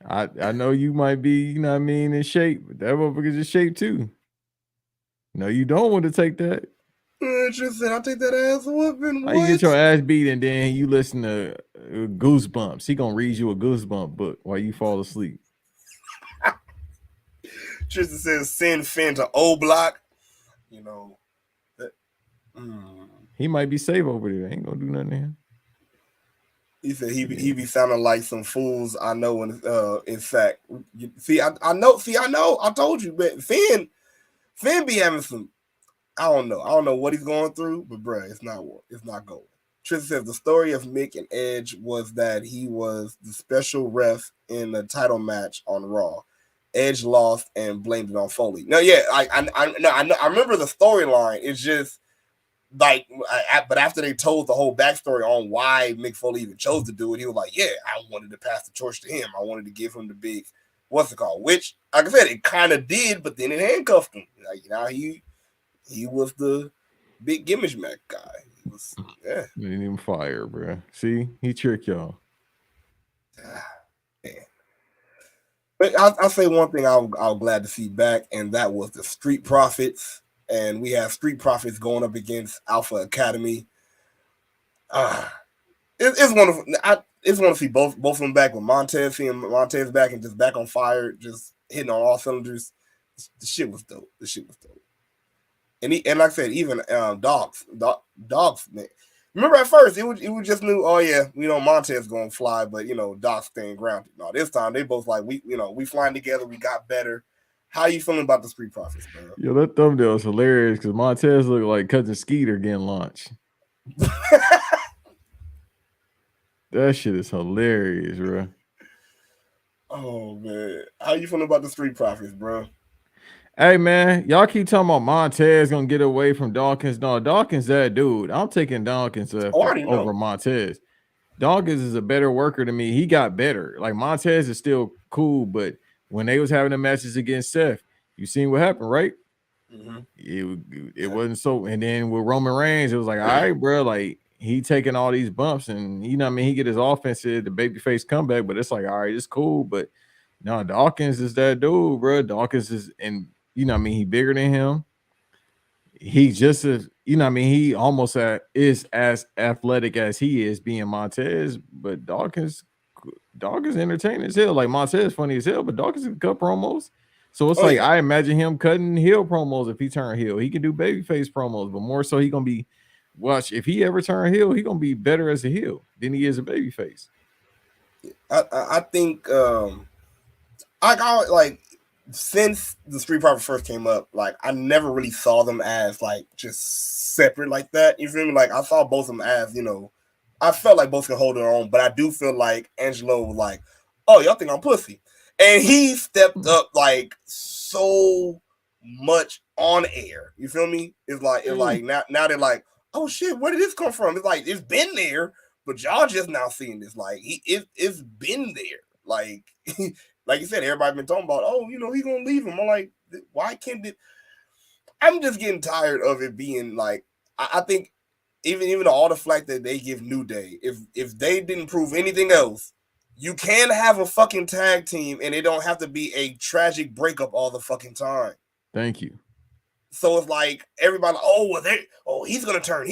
I know you might be, you know what I mean, in shape, but that motherfucker's in shape too. No, you don't want to take that. Tristan, I'll take that ass whooping. How you get your ass beat and then you listen to Goosebumps? He gonna read you a Goosebump book while you fall asleep. Tristan says send Finn to O Block. You know, he might be safe over there. Ain't gonna do nothing to him. He said he be sounding like some fools I know. In fact, I know. I told you, but Finn be having some. I don't know what he's going through, but bruh, it's not going. Tristan says the story of Mick and Edge was that he was the special ref in the title match on Raw. Edge lost and blamed it on Foley. No, yeah, I remember the storyline. It's just like, but after they told the whole backstory on why Mick Foley even chose to do it, he was like, yeah, I wanted to pass the torch to him. I wanted to give him the big, what's it called? Which, like I said, it kind of did, but then it handcuffed him. Like, you know, he was the big gimmick Mac guy. He was, yeah. Didn't even fire, bro. See, he tricked y'all. Man. But I'll say one thing I'm glad to see back, and that was the Street Profits. And we have Street Profits going up against Alpha Academy. It's wonderful. It's wonderful to see both of them back with Montez, seeing Montez back and just back on fire, just hitting on all cylinders. The shit was dope. And like I said, even dogs, man. Remember at first it was just new. Oh yeah, Montez gonna fly, but Doc staying grounded. No, this time they both like we flying together. We got better. How you feeling about the Street Profits, bro? Yo, that thumbnail is hilarious because Montez looked like Cousin Skeeter getting launched. That shit is hilarious, bro. Oh man, how you feeling about the Street Profits, bro? Hey man, y'all keep talking about Montez gonna get away from Dawkins. No, Dawkins that dude. I'm taking Dawkins over Montez. Dawkins is a better worker than me. He got better. Like Montez is still cool, but when they was having the matches against Seth, you seen what happened, right? Mm-hmm. It wasn't so. And then with Roman Reigns, it was like, all right, bro, like he taking all these bumps, and he get his offensive, the babyface comeback, but it's like, all right, it's cool, but no, Dawkins is that dude, bro. Dawkins is, and he bigger than him. He just as, he almost is as athletic as he is being Montez, but Dawkins entertaining as hell. Like Montez funny as hell, but Dawkins can cut promos. So it's I imagine him cutting heel promos if he turn heel. He can do babyface promos, but more so he gonna be if he ever turn heel, he gonna be better as a heel than he is a babyface. I think I since the Street Profits first came up, like I never really saw them as like just separate like that. You feel me? Like I saw both of them as, I felt like both could hold their own, but I do feel like Angelo was like, oh, y'all think I'm pussy. And he stepped up like so much on air. You feel me? It's like now they're like, oh shit, where did this come from? It's like it's been there, but y'all just now seeing this. Like it's been there. Like like you said, everybody been talking about, oh, he's gonna leave him. I'm like, why can't it? I'm just getting tired of it being like, I think even all the flack that they give New Day, if they didn't prove anything else, you can have a fucking tag team and it don't have to be a tragic breakup all the fucking time. Thank you. So it's like everybody, he's gonna turn.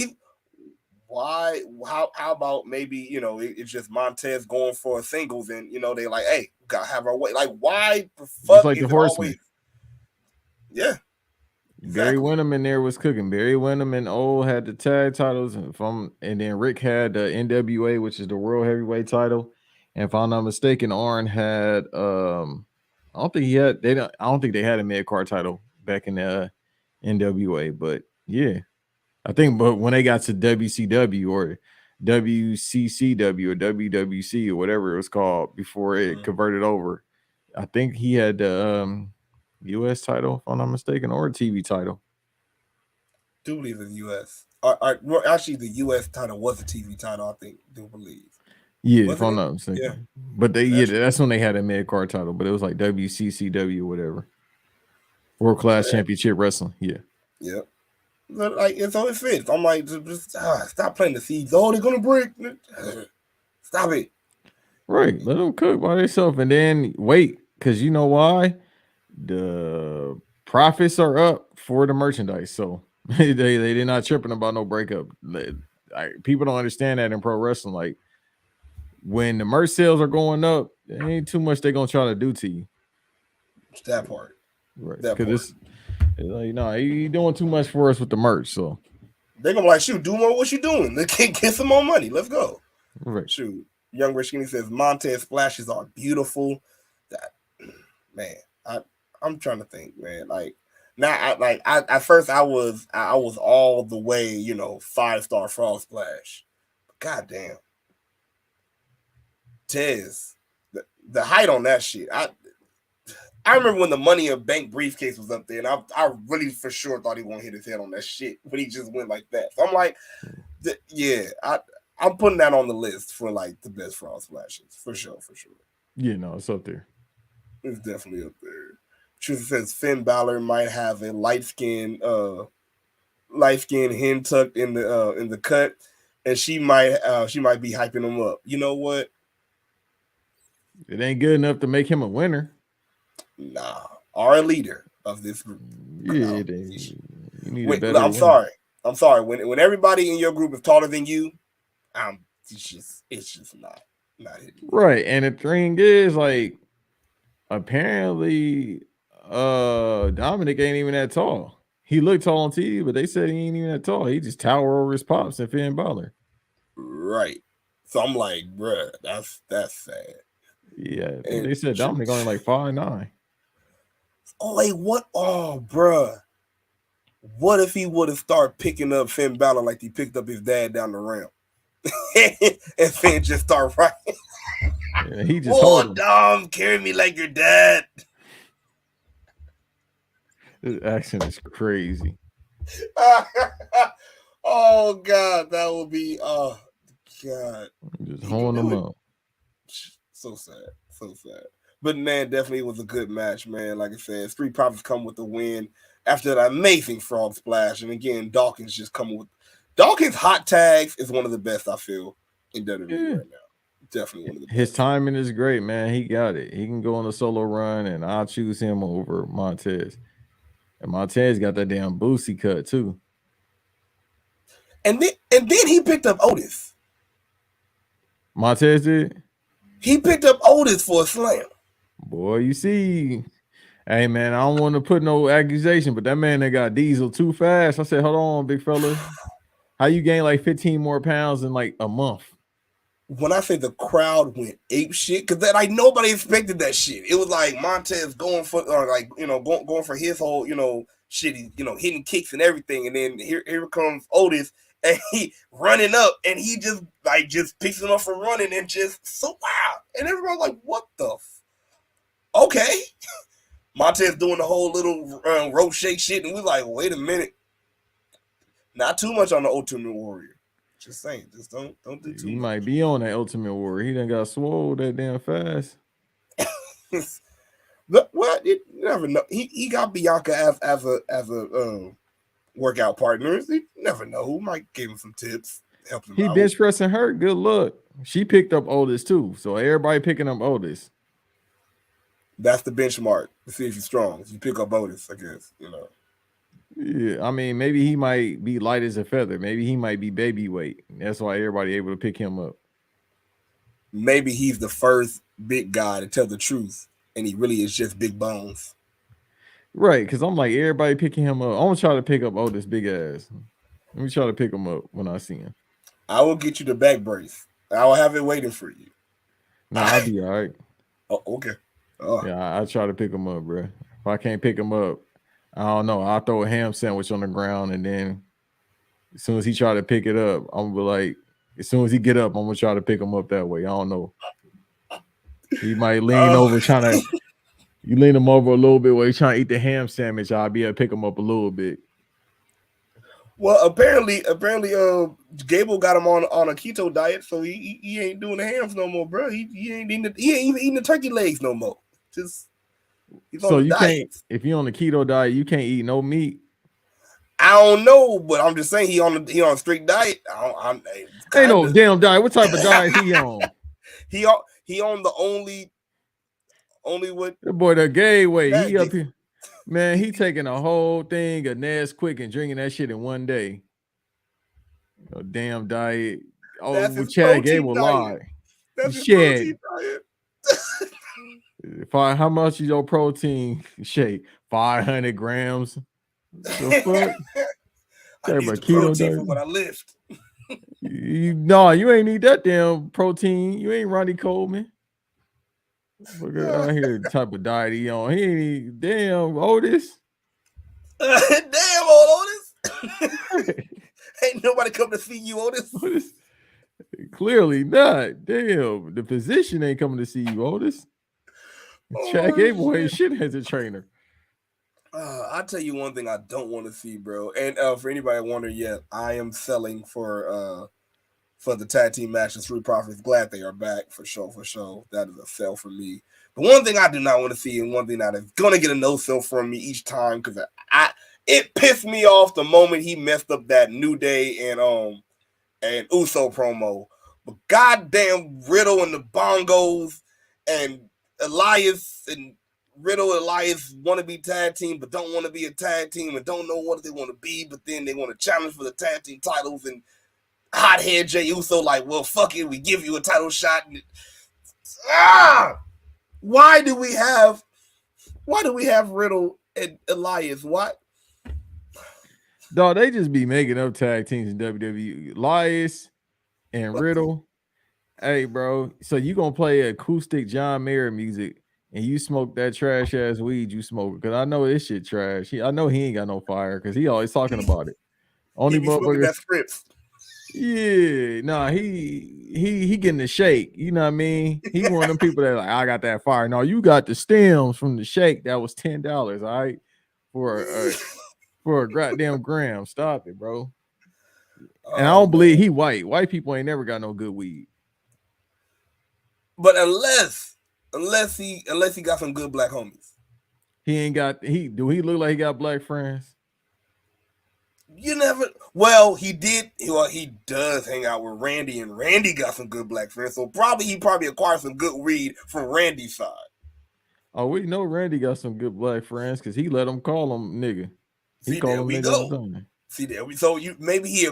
Why? How about maybe it's just Montez going for a singles and they like, hey, we gotta have our way. Like why the fuck? It's like the Horsemen. Yeah. Barry Exactly. Windham in there was cooking. Barry Windham and Old had the tag titles, and then Rick had the NWA, which is the World Heavyweight title. And if I'm not mistaken, Arn had I don't think he had I don't think they had a mid card title back in the NWA, but yeah. I think but when they got to WCW or WCCW or WWC or whatever it was called before it converted over, I think he had the US title, if I'm not mistaken, or a TV title. Do believe in the US. Actually, the US title was a TV title, I think. Do believe. Yeah, if Wasn't I'm it? not mistaken. Yeah. But that's when they had a mid card title, but it was like WCCW or whatever. World Class Championship Wrestling. Yeah. Yep. But like it's always fits. I'm like, just stop playing the seeds. Oh, they're gonna break. Stop it. Right. Let them cook by themselves and then wait. Cause you know why? The profits are up for the merchandise. So they're not tripping about no breakup. People don't understand that in pro wrestling. Like when the merch sales are going up, there ain't too much they're gonna try to do to you. It's that part. Right. That Because part. it's like, no, you doing too much for us with the merch. So they're gonna be like, shoot, do more what you doing. Let's get some more money. Let's go. right. Shoot. Young Rich Skinny says Montez splashes are beautiful. That man, I'm trying to think, man. Like now, at first I was all the way, 5-star frog splash. God damn, Tez, the height on that shit. I remember when the Money in Bank briefcase was up there, and I really for sure thought he won't hit his head on that shit, but he just went like that. So I'm like, yeah, I'm putting that on the list for like the best frog splashes for sure. Yeah, no, it's up there. It's definitely up there. Truth says Finn Balor might have a light skin hen tucked in the cut, and she might be hyping him up. You know what? It ain't good enough to make him a winner. Nah, our leader of this group. Yeah, you need a better. I'm sorry. When everybody in your group is taller than you, it's just not hitting. Right, and the thing is, like, apparently, Dominic ain't even that tall. He looked tall on TV, but they said he ain't even that tall. He just tower over his pops and Finn Balor. Right. So I'm like, bruh, that's sad. Yeah, they said Dominic only like 5'9". Oh wait, what? Oh, bruh. What if he would have started picking up Finn Balor like he picked up his dad down the ramp, and Finn just start right? Yeah, he just told him, Dom, carry me like your dad. His accent is crazy. Oh God, that would be God. Just holding him up. So sad. But man, definitely was a good match, man. Like I said, Street Profits come with the win after that amazing frog splash. And again, Dawkins just coming with Dawkins hot tags is one of the best I feel in WWE right now. Definitely one of the best. His timing is great, man. He got it. He can go on a solo run, and I'll choose him over Montez. And Montez got that damn Boosie cut too. And then he picked up Otis. Montez did? He picked up Otis for a slam. Boy, you see. Hey, man, I don't want to put no accusation, but that man that got Diesel too fast. I said, hold on, big fella. How you gain like 15 more pounds in like a month? When I say the crowd went ape shit, because like nobody expected that shit. It was like Montez going for going for his whole shit, hitting kicks and everything, and then here comes Otis, and he running up, and he just picks him up from running, and just so wow, and everyone's like, what the? Okay, Montez doing the whole little rope shake shit, and we're like, wait a minute, not too much on the Ultimate Warrior. Just saying, just don't do too much. He might be on that Ultimate Warrior. He done got swole that damn fast. But what? You never know. He got Bianca as a workout partner. You never know. Who might give him some tips, help him He out. bench pressing her. Good luck. She picked up Otis too. So everybody picking up Otis. That's the benchmark to see if you're strong. If you pick up Otis, I guess, Yeah, I mean, maybe he might be light as a feather. Maybe he might be baby weight. That's why everybody able to pick him up. Maybe he's the first big guy to tell the truth, and he really is just big bones. Right, because I'm like everybody picking him up. I'm gonna try to pick up Otis big ass. Let me try to pick him up when I see him. I will get you the back brace. I will have it waiting for you. Nah, I'll be all right. Oh, okay. Oh. Yeah, I try to pick him up, bro. If I can't pick him up, I don't know. I'll throw a ham sandwich on the ground, and then as soon as he try to pick it up, I'm gonna be like, as soon as he get up, I'm gonna try to pick him up that way. I don't know. He might lean over trying to. You lean him over a little bit while he's trying to eat the ham sandwich. I'll be able to pick him up a little bit. Well, apparently, Gable got him on a keto diet, so he ain't doing the hams no more, bro. He ain't even eating the turkey legs no more. Just he's So on the you diet. can't, if you're on the keto diet, you can't eat no meat. I don't know, but I'm just saying he on a strict diet. Ain't no damn diet. What type of diet he on? he on the only what? That boy the gay way. That He up here. Man, he taking a whole thing of Nesquik and drinking that shit in one day. A damn diet. Oh, That's his Chad Gable protein diet. lie. That's his Shit. protein diet. How much is your protein shake? 500 grams. The fuck? I need the protein for what I lift. No, you ain't need that damn protein. You ain't Ronnie Coleman. Look out here, the type of diet he on. He ain't damn Otis. Damn old Otis. Ain't nobody come to see you, Otis. Clearly not. Damn, the physician ain't coming to see you, Otis. Chad Gable ain't shit as a trainer. I'll tell you one thing I don't want to see, bro. And for anybody wondering, yeah, I am selling for the tag team match. The Street Profits. Glad they are back for sure. That is a sell for me. The one thing I do not want to see, and one thing that is gonna get a no sell from me each time, because it pissed me off the moment he messed up that New Day and Uso promo. But goddamn Riddle and the Bongos and Elias and Elias want to be tag team, but don't want to be a tag team and don't know what they want to be, but then they want to challenge for the tag team titles, and hothead Jey Uso like, well, fuck it, we give you a title shot. Why do we have Riddle and Elias? What? Dog, they just be making up tag teams in WWE. Elias and Riddle. Hey, bro. So you gonna play acoustic John Mayer music and you smoke that trash ass weed you smoke? Because I know this shit trash. I know he ain't got no fire because he always talking about it. Only motherfucker that scripts. Yeah, nah, he getting the shake. You know what I mean? He one of them people that like, I got that fire. No, you got the stems from the shake that was $10. All right, for a goddamn gram. Stop it, bro. And I don't believe he white. White people ain't never got no good weed. But unless he got some good black homies. He ain't got do he look like he got black friends? You never. Well, he did. Well, he does hang out with Randy, and Randy got some good black friends. So he probably acquired some good weed from Randy's side. Oh, we know Randy got some good black friends because he let him call him nigga. He called him nigga. See there. So maybe he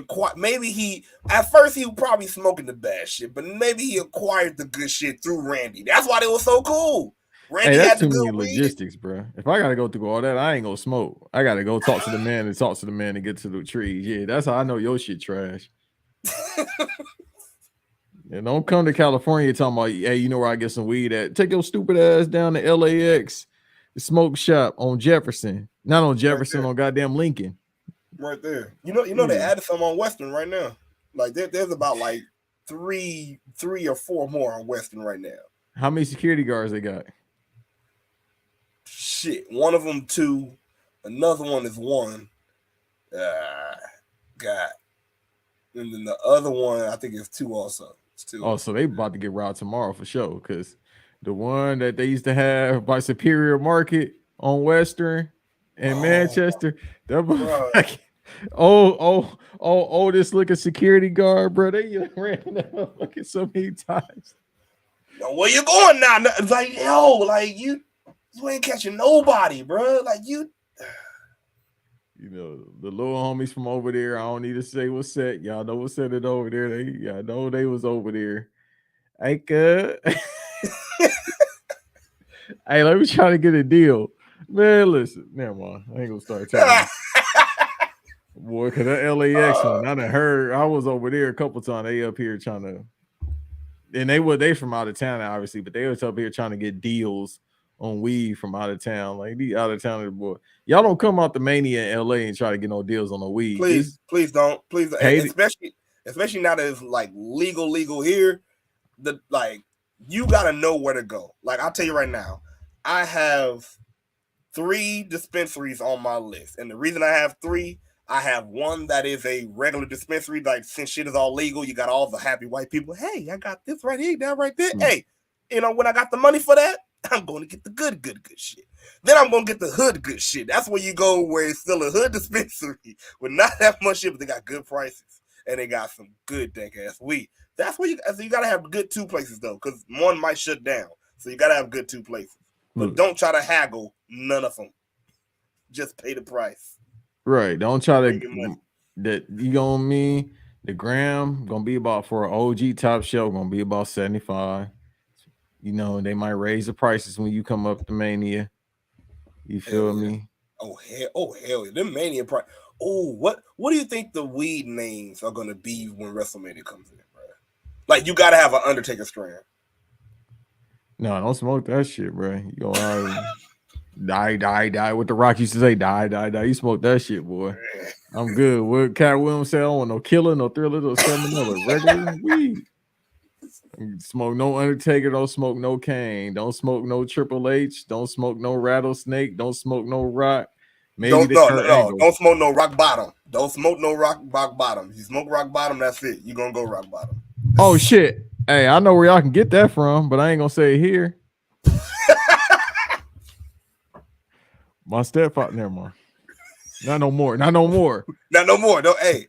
at first he was probably smoking the bad shit, but maybe he acquired the good shit through Randy. That's why they were so cool. Randy that's too many logistics, bro. If I gotta go through all that, I ain't gonna smoke. I gotta go talk to the man and get to the trees. Yeah, that's how I know your shit trash. And don't come to California talking about, hey, you know where I get some weed at? Take your stupid ass down to LAX, the smoke shop on Jefferson. Not on Jefferson, on goddamn Lincoln. Right there. You know they added some on Western right now. Like there's about like three or four more on Western right now. How many security guards they got? Shit, one of them 2, another one is 1. God, and then the other one I think is 2 also. It's 2. Oh, so they about to get robbed tomorrow for sure. Because the one that they used to have by Superior Market on Western and Manchester, that was this looking security guard, bro. They ran that fucking so many times. Yo, where you going now? It's like, yo, like you ain't catching nobody, bro. Like you know, the little homies from over there. I don't need to say what's set. Y'all know what's set it over there. Y'all know they was over there. Hey, good. Hey, let me try to get a deal. Man, listen, never mind. I ain't gonna start talking. Boy, cause that LAX one, I done heard. I was over there a couple times. They up here trying to, and they from out of town, obviously, but they was up here trying to get deals on weed from out of town. Like these out of towners, boy, y'all don't come out to Mania in LA and try to get no deals on the weed. Please don't. Especially now that it's like legal here. You gotta know where to go. Like I'll tell you right now, I have 3 dispensaries on my list, and the reason I have 3. I have one that is a regular dispensary. Like since shit is all legal, you got all the happy white people. Hey, I got this right here, that right there. Hey, when I got the money for that, I'm going to get the good shit. Then I'm going to get the hood good shit. That's where you go where it's still a hood dispensary with not that much shit, but they got good prices and they got some good dank ass weed. That's where you got to have good 2 places though, because one might shut down. So you got to have good 2 places. But don't try to haggle none of them. Just pay the price. Right. Don't try to that you gonna me. The gram gonna be about for an OG top shelf, gonna be about 75. They might raise the prices when you come up to Mania. You feel me? Oh hell yeah. Them Mania price. Oh, what do you think the weed names are gonna be when WrestleMania comes in, bro? Like you gotta have an Undertaker strand. No, don't smoke that shit, bro. You go die. What the Rock used to say, die. You smoke that shit, boy. I'm good. What Cat Williams said, I don't want no killer, no thriller, no salmonella. Regular weed. Smoke no Undertaker, don't smoke no Kane, don't smoke no Triple H, don't smoke no Rattlesnake, don't smoke no Rock. Don't smoke no Rock Bottom. Don't smoke no rock bottom. If you smoke Rock Bottom, that's it. You're gonna go Rock Bottom. Oh shit. Hey, I know where y'all can get that from, but I ain't gonna say it here. My stepfather, never mind. Not no more. No, hey.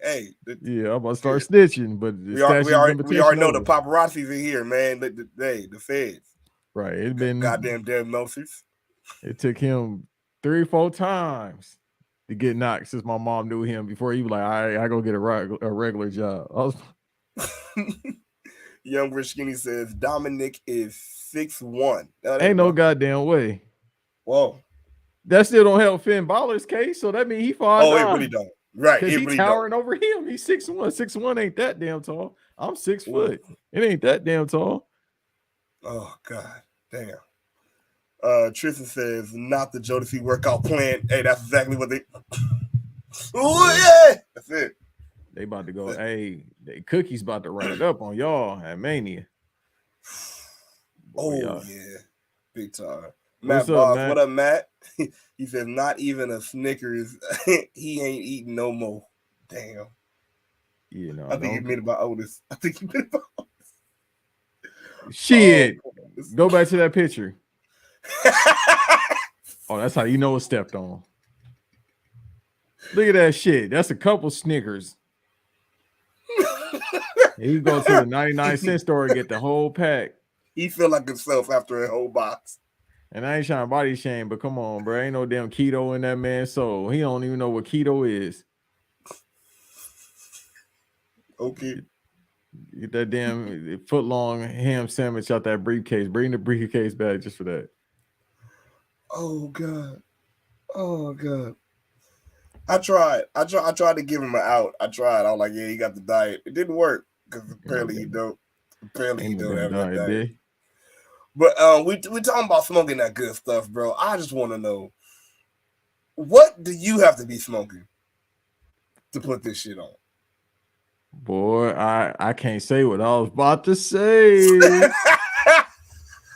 Yeah, I'm about to start snitching, but we already know the paparazzi's in here, man. The feds. Right. It's been goddamn dead Moses. It took him 3-4 times to get knocked since my mom knew him before he was like, I go get a regular job. Young Rich Skinny says Dominic is 6'1". Ain't no goddamn way. Whoa. That still don't help Finn Balor's case, so that means he 5'9". Oh, it really don't. Right. Because he's towering over him. He's 6'1". 6'1" ain't that damn tall. I'm 6 foot. It ain't that damn tall. Oh, God. Damn. Tristan says, not the Jodeci workout plan. Hey, that's exactly what they... Oh, yeah! That's it. They about to go, hey, Cookie's about to run it up on y'all at Mania. Boy, yeah. Big time. Matt Boss, what up, Matt? He says, not even a Snickers. He ain't eating no more. Damn. I think he made about Otis. Shit. Go back to that picture. Oh, that's how you know it's stepped on. Look at that shit. That's a couple Snickers. You go to the 99-cent store and get the whole pack. He feel like himself after a whole box. And I ain't trying to body shame, but come on, bro. Ain't no damn keto in that man's soul. He don't even know what keto is. Okay. Get that damn foot-long ham sandwich out that briefcase. Bring the briefcase back just for that. Oh, God. I tried to give him an out. I was like, yeah, he got the diet. It didn't work because apparently he don't. Apparently he don't have that diet. But we talking about smoking that good stuff, bro. I just want to know, what do you have to be smoking to put this shit on? Boy, I can't say what I was about to say.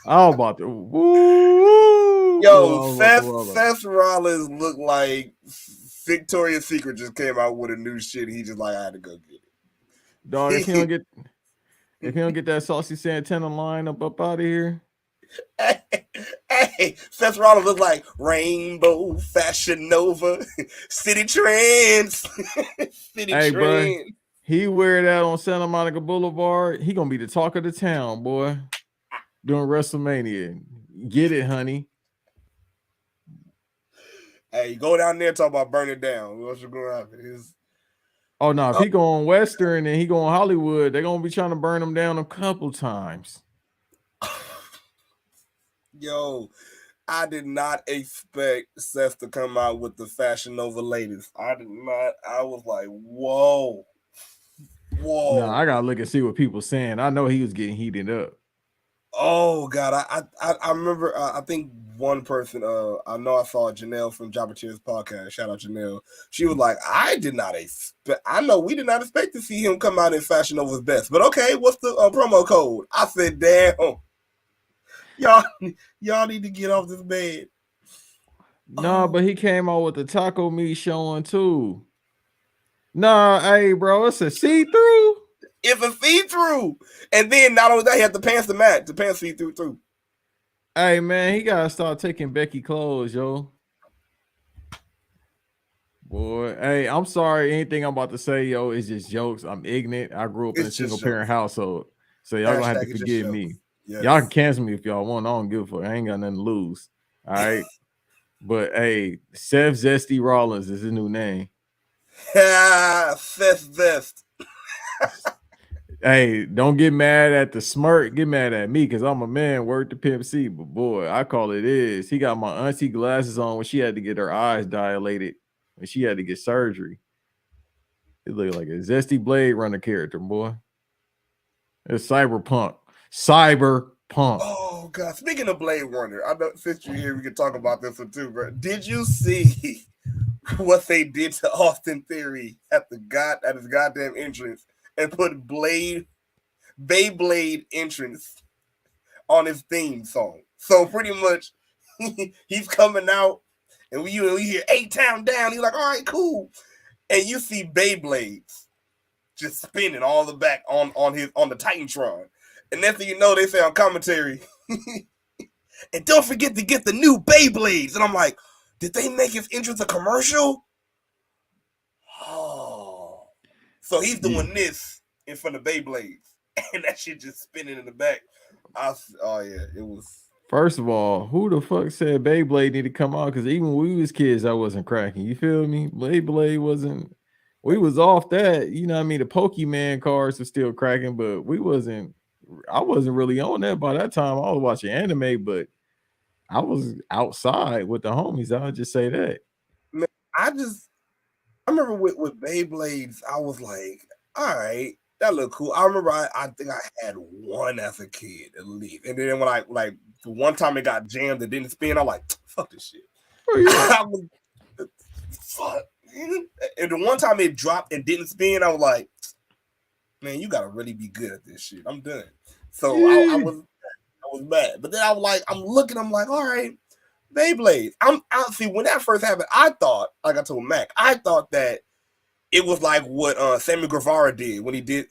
I was about to. Woo, yo, Seth Rollins looked like Victoria's Secret just came out with a new shit. He just like, I had to go get it. Dog, if he don't get that saucy Santana line up out of here. Hey, Seth Rollins looks like Rainbow, Fashion Nova, City Trends. City Trends. Bro, he wear that on Santa Monica Boulevard. He gonna be the talk of the town, boy. During WrestleMania. Get it, honey. Hey, go down there and talk about burn it down. What's going to happen? Oh no, if he going Western and he going Hollywood, they're gonna be trying to burn him down a couple times. Yo, I did not expect Seth to come out with the Fashion Nova latest. I did not. I was like, whoa. No, Whoa. I gotta look and see what people saying. I know he was getting heated up. Oh God, I remember. I think one person. I know I saw Janelle from Jabba Cheers podcast. Shout out Janelle. She was like, I did not expect. I know we did not expect to see him come out in Fashion Nova's best. But okay, what's the promo code? I said, damn, y'all need to get off this bed. No, but he came out with the taco meat showing too. Nah, hey, bro, it's a see-through. It's a see-through, and then not only that, he had the pants to match. The pants see-through too. Hey, man, he gotta start taking Becky clothes, yo. Boy, hey, I'm sorry. Anything I'm about to say, yo, is just jokes. I'm ignorant. I grew up in a single parent household, so y'all gonna have to forgive me. Yes. Y'all can cancel me if y'all want. I don't give a fuck. I ain't got nothing to lose. All right. But hey, Seth Zesty Rollins is his new name. Seth Zest. Hey, don't get mad at the Smark. Get mad at me because I'm a man. Word to Pimp C. But boy, I call it is. He got my auntie glasses on when she had to get her eyes dilated when she had to get surgery. It looked like a Zesty Blade Runner character, boy. It's cyberpunk. Cyberpunk. Oh God! Speaking of Blade Runner, I know since you're here, we can talk about this one too, bro. Did you see what they did to Austin Theory at his goddamn entrance and put Beyblade entrance on his theme song? So pretty much, he's coming out, and we hear A-Town down. He's like, all right, cool, and you see Beyblades just spinning all the back on the Titantron. And next thing you know, they say on commentary, and don't forget to get the new Beyblades. And I'm like, did they make his entrance a commercial? Oh. So he's doing this in front of Beyblades. And that shit just spinning in the back. Oh, yeah, it was. First of all, who the fuck said Beyblade need to come out? Because even when we was kids, I wasn't cracking. You feel me? Beyblade wasn't. We was off that. You know what I mean? The Pokemon cards were still cracking, but I wasn't really on that by that time. I was watching anime, but I was outside with the homies. I'll just say that. Man, I remember with Beyblades, I was like, all right, that looked cool. I remember I think I had one as a kid at least. And then when I the one time it got jammed and didn't spin, I'm like, fuck this shit. Fuck. And the one time it dropped and didn't spin, I was like, man, you gotta really be good at this shit. I'm done. So I was mad. But then I was like, I'm like, all right, Beyblade. See, when that first happened, I thought, like I told Mac, I thought that it was like what Sammy Guevara did when he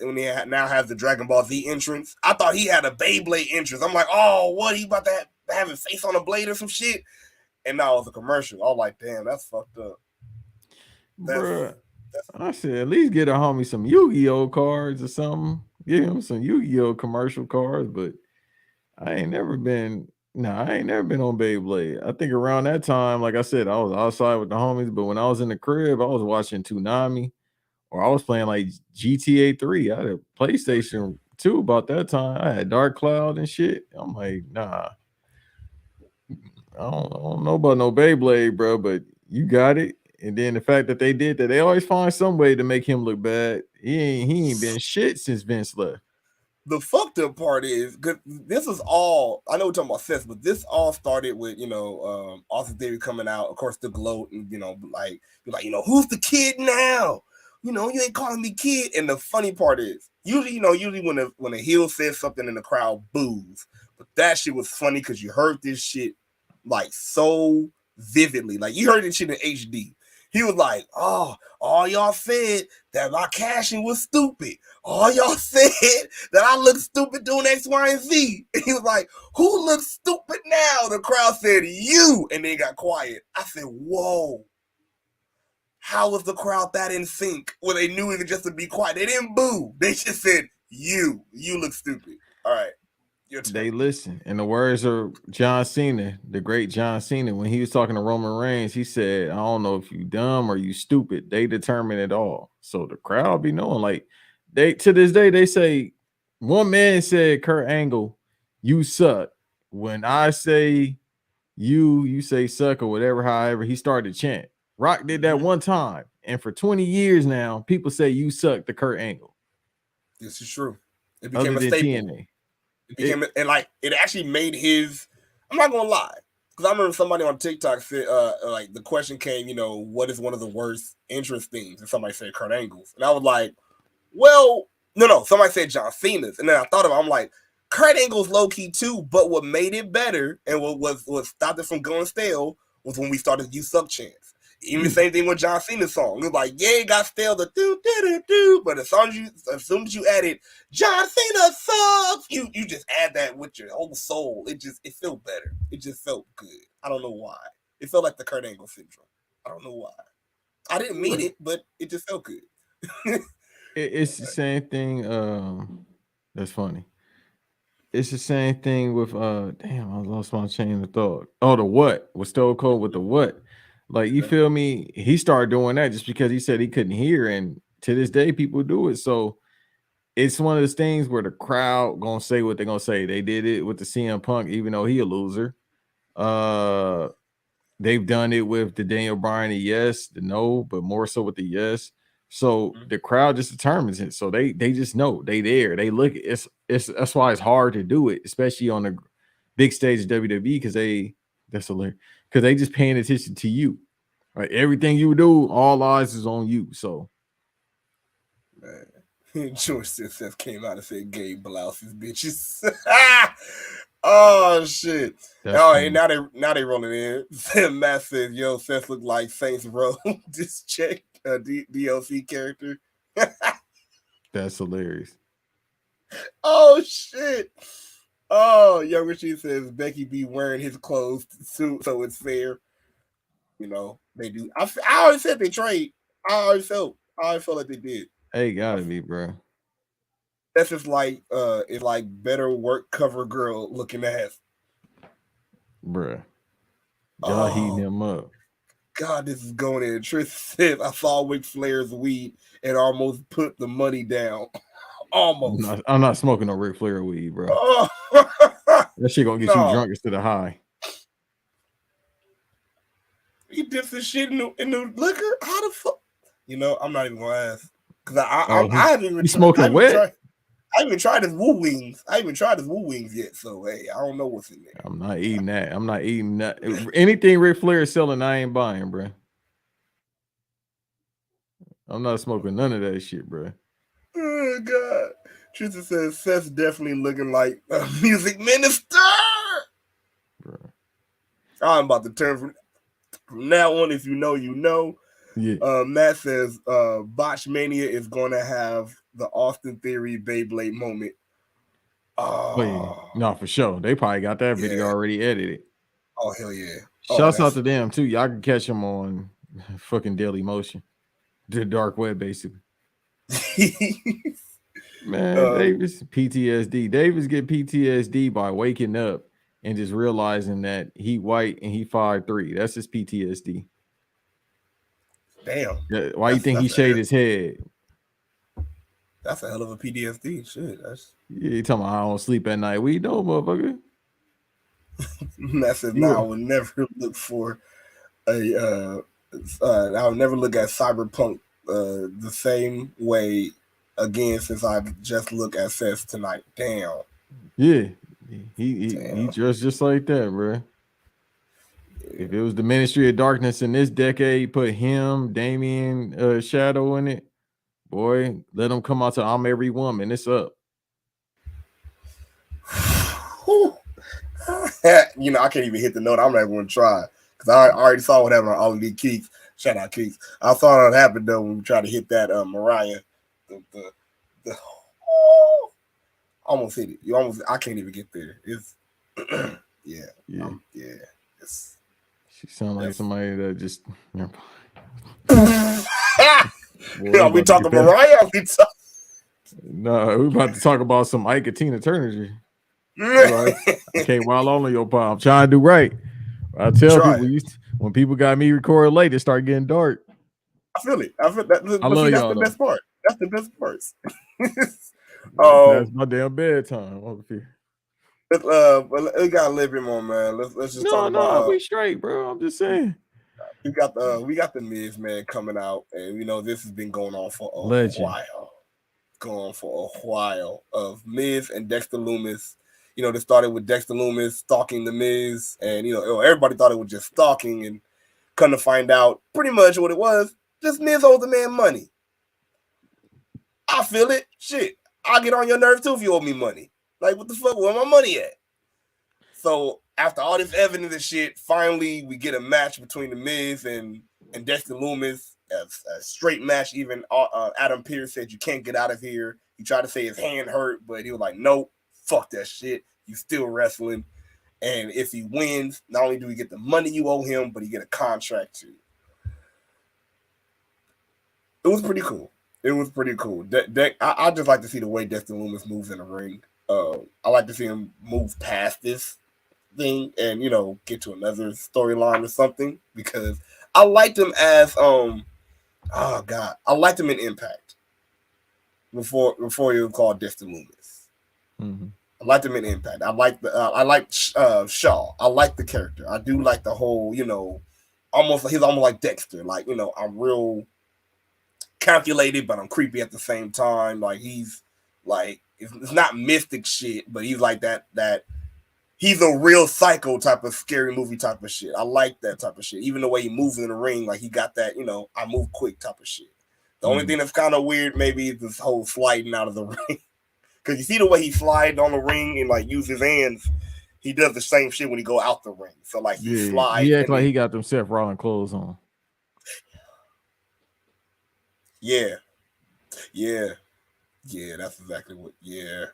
now has the Dragon Ball Z entrance. I thought he had a Beyblade entrance. I'm like, oh, what, he about to have his face on a blade or some shit? And now it was a commercial. I was like, damn, that's fucked up. Bruh, I said, at least get a homie some Yu-Gi-Oh cards or something. Give him some Yu-Gi-Oh commercial cards, but I ain't never been on Beyblade. I think around that time, like I said, I was outside with the homies, but when I was in the crib, I was watching Toonami or I was playing like GTA 3. I had a PlayStation 2 about that time. I had Dark Cloud and shit. I'm like, nah. I don't know about no Beyblade, bro, but you got it. And then the fact that they did that, they always find some way to make him look bad. He ain't been shit since Vince left. The fucked up part is, this is all, I know we're talking about Seth, but this all started with, Austin Theory coming out, of course, the gloat, and, who's the kid now? You ain't calling me kid. And the funny part is, usually when a heel says something and the crowd boos, but that shit was funny because you heard this shit, like, so vividly. Like, you heard this shit in HD. He was like, oh, all y'all said that my cashing was stupid. All y'all said that I look stupid doing X, Y, and Z. And he was like, who looks stupid now? The crowd said, you. And they got quiet. I said, whoa. How was the crowd that in sync where they knew even just to be quiet? They didn't boo. They just said, you look stupid. All right. They listen. In the words of John Cena, the great John Cena, when he was talking to Roman Reigns, he said, I don't know if you dumb or you stupid. They determine it all. So the crowd be knowing. Like, they to this day, they say, one man said, Kurt Angle, you suck. When I say you say suck or whatever, however, he started to chant. Rock did that one time, and for 20 years now, people say you suck to Kurt Angle. This is true. It Other became a than staple. TNA. It became and like it actually made his. I'm not gonna lie, because I remember somebody on TikTok said, like the question came, what is one of the worst entrance themes? And somebody said Kurt Angle's, and I was like, well, no. Somebody said John Cena's, and then I thought about it, I'm like, Kurt Angle's low key too, but what made it better and what stopped it from going stale was when we started "You Suck" chants. Even the same thing with John Cena's song. It was like, yeah, it got stale, the do, but as soon as you added John Cena sucks, you just add that with your whole soul. It felt better. It just felt good. I don't know why. It felt like the Kurt Angle syndrome. I don't know why. I didn't mean it, but it just felt good. It's the same thing. That's funny. It's the same thing with damn, I lost my chain of thought. Oh, the what was Stone Cold with the what? Like, you feel me? He started doing that just because he said he couldn't hear, and to this day, people do it. So it's one of those things where the crowd gonna say what they're gonna say. They did it with the CM Punk, even though he a loser. They've done it with the Daniel Bryan, the yes, the no, but more so with the yes. So the crowd just determines it. So they just know they there. They look. It's that's why it's hard to do it, especially on the big stage of WWE, because that's hilarious. Because they just paying attention to you. Like, everything you do, all eyes is on you. So, man, George Seth came out and said gay blouses, bitches. Oh shit! And now they rolling in. Matt says, "Yo, Seth look like Saints Row." This check DLC character. That's hilarious. Oh shit! Oh, Young Richie says Becky be wearing his clothes suit, so it's fair. They do. I always said they trade. I always felt like they did. Hey, gotta be, bro. That's just like it's like better work cover girl looking ass. Bruh. Y'all heating him up. God, this is going in. Trish says, I saw Ric Flair's weed and almost put the money down. Almost. I'm not smoking no Ric Flair weed, bro. Oh. That shit gonna get you drunk instead of high. He dips his shit in the liquor? How the fuck? I'm not even gonna ask. Because I haven't even smoking wet. I haven't tried his woo wings. I haven't tried his woo wings yet. So hey, I don't know what's in there. I'm not eating that. I'm not eating that. Anything Ric Flair is selling, I ain't buying, bro. I'm not smoking none of that shit, bro. Oh God. Tristan says Seth's definitely looking like a music minister. Bro. I'm about to turn from now on. If you know, you know. Yeah. Matt says Botch Mania is going to have the Austin Theory Beyblade moment. Oh, no, for sure. They probably got that video already edited. Oh, hell yeah. Shouts out to them, too. Y'all can catch them on fucking Daily Motion. The dark web, basically. Man, Davis, PTSD. Davis get PTSD by waking up and just realizing that he white and he 5'3". That's his PTSD. Damn. Why you think he shaved his head? That's a hell of a PTSD. Shit. You talking about I don't sleep at night. We know, motherfucker. That says now I will never look for I will never look at Cyberpunk the same way again since I just look at Seth tonight. Damn. Yeah. He dressed just like that, bro. If it was the Ministry of Darkness in this decade, put him, Damien, Shadow in it, boy, let him come out to I'm Every Woman. It's up. I can't even hit the note. I'm not going to try because I already saw what happened on All of these Keeks. Shout out Keeks. I saw it happen though when we tried to hit that Mariah. Almost hit it. I can't even get there. It's It's. She sounds like somebody that just. Boy, we talking Mariah? No, we about to talk about some Ike and Tina Turner. Right? I can't wild on your pop. I'm trying to do right. I tell people when people got me recorded late, it start getting dark. I feel it. I feel that. I love that's y'all, the best part. That's the best part. That's my damn bedtime over here. But we got a little bit more, man. Let's just talk No, about we straight, bro. I'm just saying. we got the Miz, man, coming out, and this has been going on for a Legend. while. Going for a while of Miz and Dexter Loomis. They started with Dexter Loomis stalking the Miz, and everybody thought it was just stalking, and come to find out, pretty much what it was, just Miz owes the man money. I feel it. Shit, I'll get on your nerve too if you owe me money. Like, what the fuck? Where my money at? So after all this evidence and shit, finally we get a match between the Miz and Dexter Loomis. A straight match. Even Adam Pearce said you can't get out of here. He tried to say his hand hurt, but he was like, nope, fuck that shit. You still wrestling. And if he wins, not only do he get the money you owe him, but he get a contract too. It was pretty cool. I just like to see the way Dexter Loomis moves in the ring. I like to see him move past this thing and get to another storyline or something, because I liked him as I liked him in Impact before he was called Dexter Loomis. Mm-hmm. I liked him in Impact. I liked Shaw. I like the character. I do like the whole he's almost like Dexter. Like I'm real calculated, but I'm creepy at the same time. Like he's like it's not mystic shit, but he's like that he's a real psycho type of scary movie type of shit. I like that type of shit. Even the way he moves in the ring, like he got that, I move quick type of shit. The only thing that's kind of weird maybe is this whole sliding out of the ring. Because you see the way he slides on the ring and like use his hands, he does the same shit when he go out the ring. So like he slides. He act like he got them Seth Rollins clothes on. Yeah, that's exactly what. Yeah.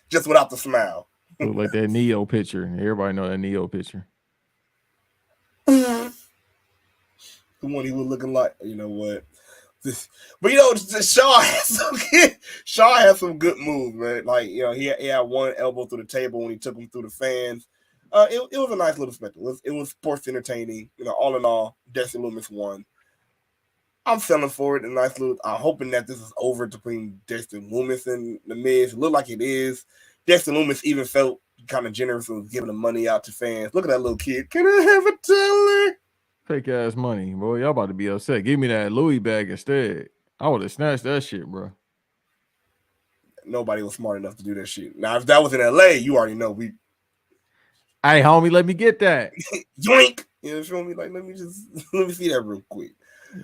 Just without the smile. Look like that Neo picture. Everybody know that Neo picture. The one he was looking like. You know what? But Shaw has some good moves, man. Like he had one elbow through the table when he took him through the fans. It was a nice little spectacle. It was sports entertaining. All in all, Dexter Loomis won. I'm selling for it. A nice little. I'm hoping that this is over between Dexter Loomis and the Miz. It looked like it is. Dexter Loomis even felt kind of generous with giving the money out to fans. Look at that little kid. Can I have a telly? Fake ass money, boy. Y'all about to be upset. Give me that Louis bag instead. I would have snatched that shit, bro. Nobody was smart enough to do that shit. Now, if that was in LA, you already know we. Hey, homie, let me get that. Yoink! Feel me? Like, let me see that real quick.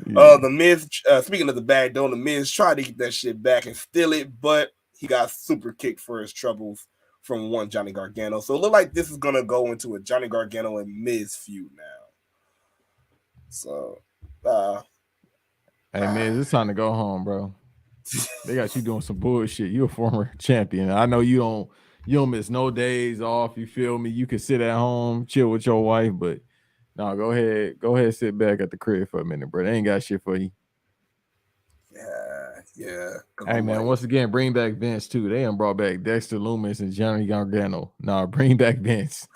Yeah. The Miz, speaking of the bag, though, the Miz tried to get that shit back and steal it, but he got super kicked for his troubles from one Johnny Gargano. So it looked like this is gonna go into a Johnny Gargano and Miz feud now. So, hey man, it's time to go home, bro. They got you doing some bullshit. You're a former champion. I know you don't miss no days off. You feel me? You can sit at home, chill with your wife, but no, go ahead, sit back at the crib for a minute, bro. They ain't got shit for you. Yeah. Hey man, once again, bring back Vince too. They done brought back Dexter Loomis and Johnny Gargano. Nah, bring back Vince.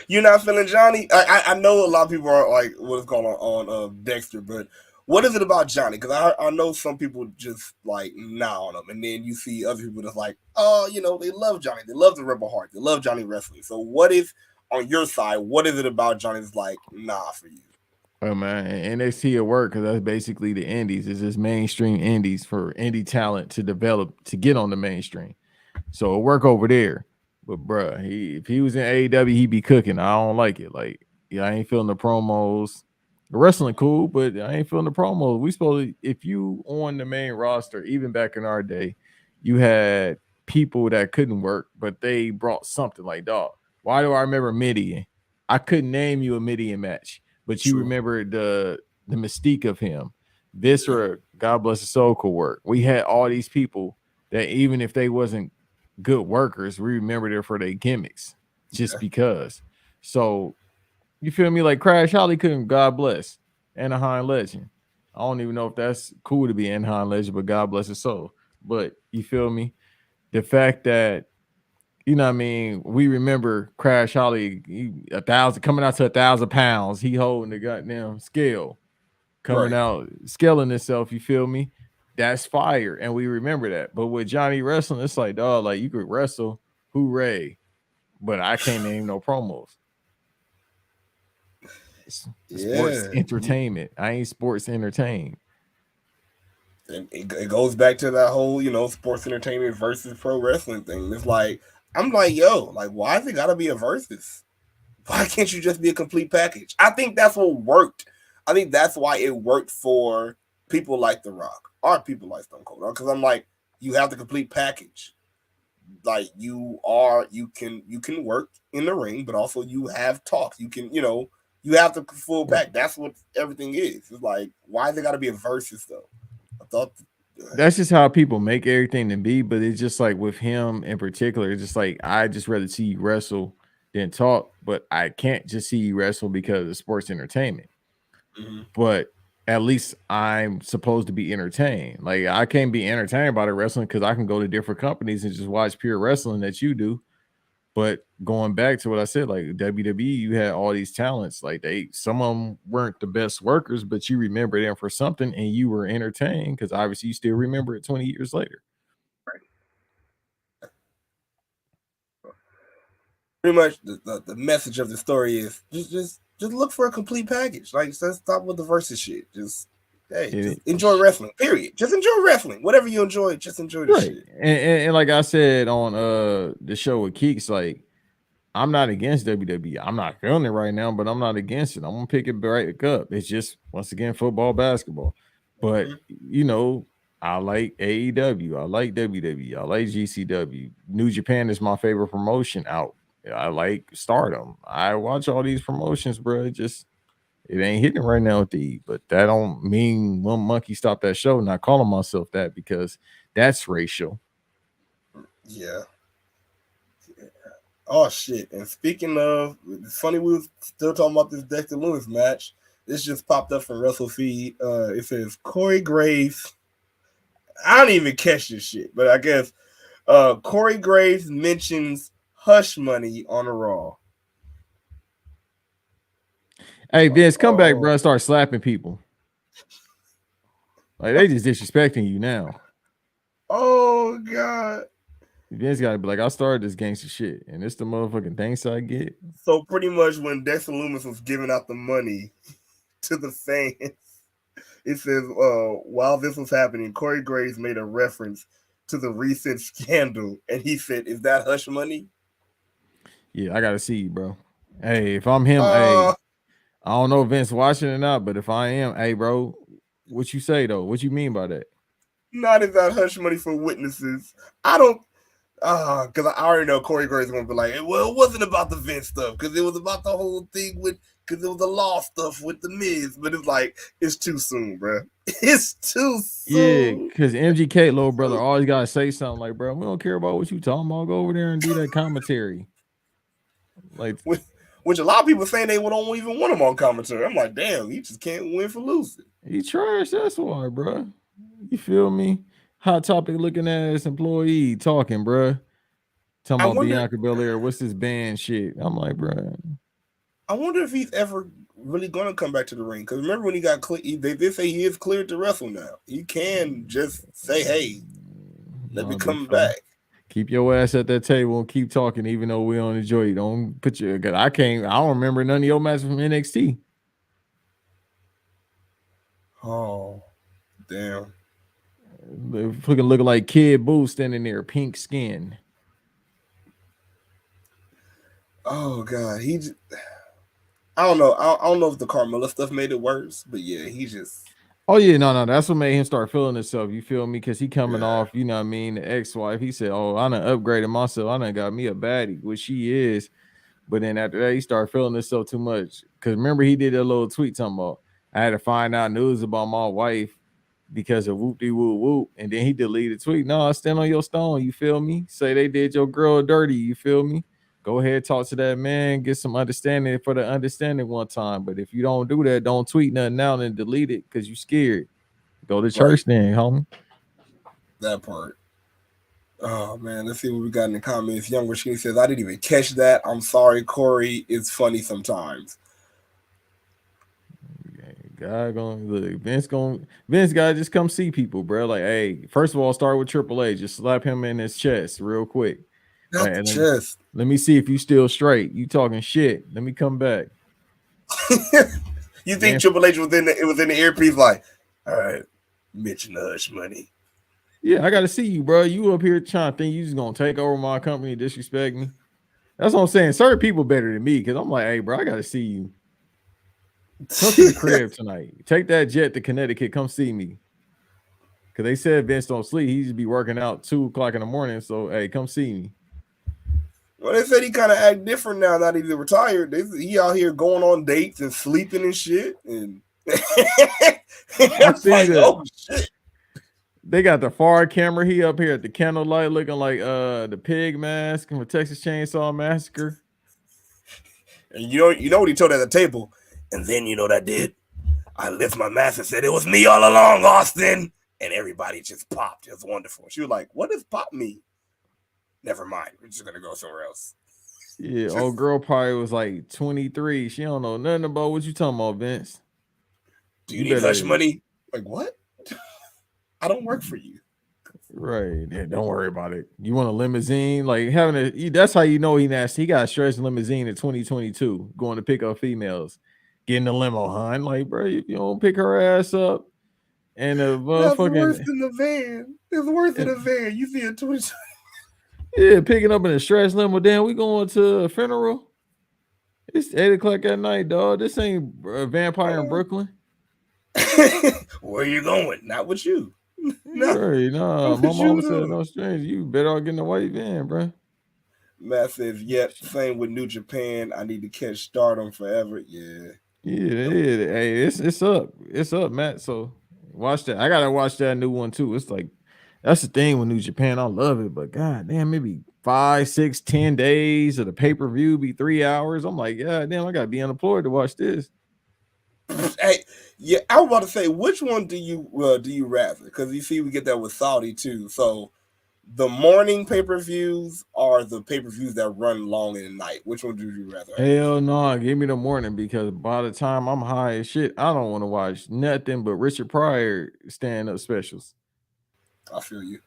You're not feeling Johnny? I know a lot of people are like, what is going on Dexter, but what is it about Johnny? Because I know some people just like nah on him, and then you see other people that's like, oh, they love Johnny, they love the Rebel Heart, they love Johnny wrestling. So what is on your side? What is it about Johnny that's like nah for you? Oh man, NXT at work, because that's basically the indies. It's just mainstream indies for indie talent to develop to get on the mainstream. So it work over there. But bruh, if he was in AEW, he'd be cooking. I don't like it. Like, yeah, I ain't feeling the promos. The wrestling cool, but I ain't feeling the promos. We supposed to, if you on the main roster, even back in our day, you had people that couldn't work, but they brought something like, dog. Why do I remember Midian? I couldn't name you a Midian match, but you remember the mystique of him. Viscera, God bless his soul, could work. We had all these people that even if they wasn't good workers, we remembered it for their gimmicks just because. So you feel me? Like Crash Holly couldn't, God bless, Anaheim legend. I don't even know if that's cool to be Anaheim legend, but God bless his soul. But you feel me? The fact that, you know what I mean, we remember Crash Holly, 1,000 coming out to 1,000 pounds. He holding the goddamn scale, coming out, scaling himself. You feel me? That's fire, and we remember that. But with Johnny wrestling, it's like, dog, like you could wrestle, hooray. But I can't name no promos. Sports entertainment. I ain't sports entertained. And it goes back to that whole, sports entertainment versus pro wrestling thing. It's like, I'm like, yo, like, why has it got to be a versus? Why can't you just be a complete package? I think that's what worked. I think that's why it worked for people like The Rock or people like Stone Cold. Because I'm like, you have the complete package. Like you can work in the ring, but also you have talk. You can, you have the full back. That's what everything is. It's like, why they got to be a versus though? I thought that's just how people make everything to be. But it's just like with him in particular, it's just like I just rather see you wrestle than talk. But I can't just see you wrestle because of sports entertainment. Mm-hmm. But at least I'm supposed to be entertained. Like I can't be entertained by the wrestling because I can go to different companies and just watch pure wrestling that you do. But going back to what I said, like WWE, you had all these talents. Like some of them weren't the best workers, but you remember them for something and you were entertained because obviously you still remember it 20 years later. Right. Pretty much the message of the story is just look for a complete package. Like let's stop with the versus shit. Just enjoy wrestling. Period. Just enjoy wrestling. Whatever you enjoy, just enjoy the shit. And like I said on the show with Keeks, like I'm not against WWE. I'm not feeling it right now, but I'm not against it. I'm gonna pick it right up. It's just once again football, basketball. But I like AEW. I like WWE. I like GCW. New Japan is my favorite promotion out. I like Stardom. I watch all these promotions, bro. Just it ain't hitting right now with the, but that don't mean one monkey stopped that show. Not calling myself that because that's racial. Yeah. Oh shit! And speaking of, it's funny we was still talking about this Dexter Lewis match. This just popped up from WrestleFeed. It says Corey Graves. I don't even catch this shit, but I guess Corey Graves mentions Hush Money on a Raw. Hey Vince, come back, bro. And start slapping people. Like they just disrespecting you now. Oh God. Vince got to be like, I started this gangster shit, and it's the motherfucking thanks I get. So pretty much when Dexter Loomis was giving out the money to the fans, it says, while this was happening, Corey Graves made a reference to the recent scandal, and he said, "Is that hush money?" Yeah, I gotta see you, bro. Hey, if I'm him, hey, I don't know if Vince watching or not, but if I am, hey, bro, what you say though? What you mean by that? Not is that hush money for witnesses. I don't. Because I already know Corey Graves gonna be like, well, it wasn't about the Vince stuff, because it was about the whole thing because it was the law stuff with the Miz. But it's like, it's too soon, bro. It's too soon. Yeah, because MGK, little brother, always gotta say something like, bro, we don't care about what you talking about. Go over there and do that commentary. Like, which a lot of people saying they don't even want him on commentary. I'm like, damn, he just can't win for losing. He trash. That's why, bro. You feel me? Hot Topic looking ass employee talking, bro. Talking about Bianca Belair. What's this band shit? I'm like, bro. I wonder if he's ever really gonna come back to the ring. Because remember when he got clear, they did say he is cleared to wrestle now. He can just say, "Hey, let me come back." Keep your ass at that table and keep talking, even though we don't enjoy you. Don't put your. I don't remember none of your matches from NXT. Oh, damn. Looking like Kid Boo standing there, pink skin. Oh God, I don't know. I don't know if the Carmella stuff made it worse, but yeah, he just. Oh yeah, no, that's what made him start feeling himself. You feel me? Because he coming off, you know what I mean, the ex-wife. He said, "Oh, I done upgraded myself. I done got me a baddie," which she is. But then after that, he started feeling himself too much. Because remember, he did a little tweet talking about, "I had to find out news about my wife because of whoop-de-whoop-whoop." And then he deleted the tweet. No, I stand on your stone. You feel me? Say they did your girl dirty. You feel me? Go ahead, talk to that man, get some understanding for the understanding one time. But if you don't do that, don't tweet nothing out and delete it because you scared. Go to church then, homie. That part. Oh man, let's see what we got in the comments. Young Rasheen says, "I didn't even catch that. I'm sorry, Corey. It's funny sometimes." God gonna look. Vince gotta just come see people, bro. Like, hey, first of all, start with Triple H. Just slap him in his chest real quick. Like, Not the chest. let me see if you still straight. You talking shit. Let me come back. You think Triple H was in the earpiece like, all right, mention the hush money. Yeah, I got to see you, bro. You up here trying to think you just gonna take over my company, disrespect me. That's what I'm saying. Certain people better than me because I'm like, hey, bro, I got to see you. Come to the crib tonight. Take that jet to Connecticut. Come see me. Because they said Vince don't sleep. He just be working out 2 o'clock in the morning. So, hey, come see me. Well, they said he kind of act different now that he's retired. He out here going on dates and sleeping and shit. And I see like, that. oh shit. They got the far camera. He up here at the candlelight looking like the pig mask from Texas Chainsaw Massacre. And you know what he told at the table? And then you know what I did? I lift my mask and said, it was me all along, Austin. And everybody just popped. It was wonderful. She was like, what does pop mean? Never mind. We're just gonna go somewhere else. Yeah, old girl probably was like 23. She don't know nothing about what you talking about, Vince. Do you need hush money? Like, what? I don't work for you. Right. Yeah, don't worry about it. You want a limousine? Like that's how you know he nasty. He got a stretch limousine in 2022 going to pick up females. Getting a limo, hun. Like, bro, if you don't pick her ass up and a that's worse than the van. It's worse than a van. You see a 22. Yeah, picking up in a stretch limo. Damn, we going to a funeral. It's 8 o'clock at night, dog. This ain't a vampire in Brooklyn. Where you going? Not with you. No, right, nah. My mama said no strange. You better off getting a white van, bro. Matt says, yep, same with New Japan. I need to catch Stardom forever. Yeah. Yeah. Hey, it's up. It's up, Matt. So watch that. I gotta watch that new one too. It's like that's the thing with New Japan. I love it, but god damn, maybe 5, 6, 10 days of the pay-per-view be 3 hours. I'm like, god damn, I gotta be unemployed to watch this. Hey, yeah, I was about to say, which one do you rather? Because you see, we get that with Saudi too. So the morning pay-per-views are the pay-per-views that run long in the night. Which one do you rather? Hell no, give me the morning because by the time I'm high as shit, I don't want to watch nothing but Richard Pryor stand-up specials. I feel you.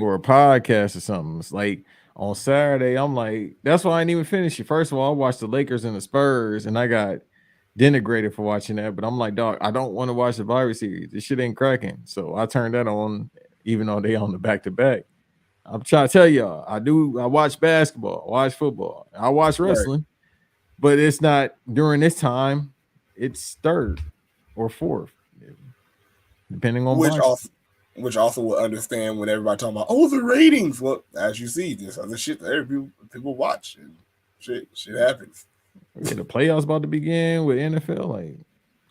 Or a podcast or something. It's like on Saturday, I'm like, that's why I didn't even finish it. First of all, I watched the Lakers and the Spurs, and I got denigrated for watching that. But I'm like, dog, I don't want to watch the Virus series. This shit ain't cracking. So I turned that on, even though they on the back-to-back. I'm trying to tell y'all, I watch basketball, I watch football, I watch wrestling, but it's not during this time, it's third or fourth, depending on which also will understand when everybody talking about the ratings. Well, as you see, this other shit that people watch and shit happens. Yeah, the playoffs about to begin with NFL, like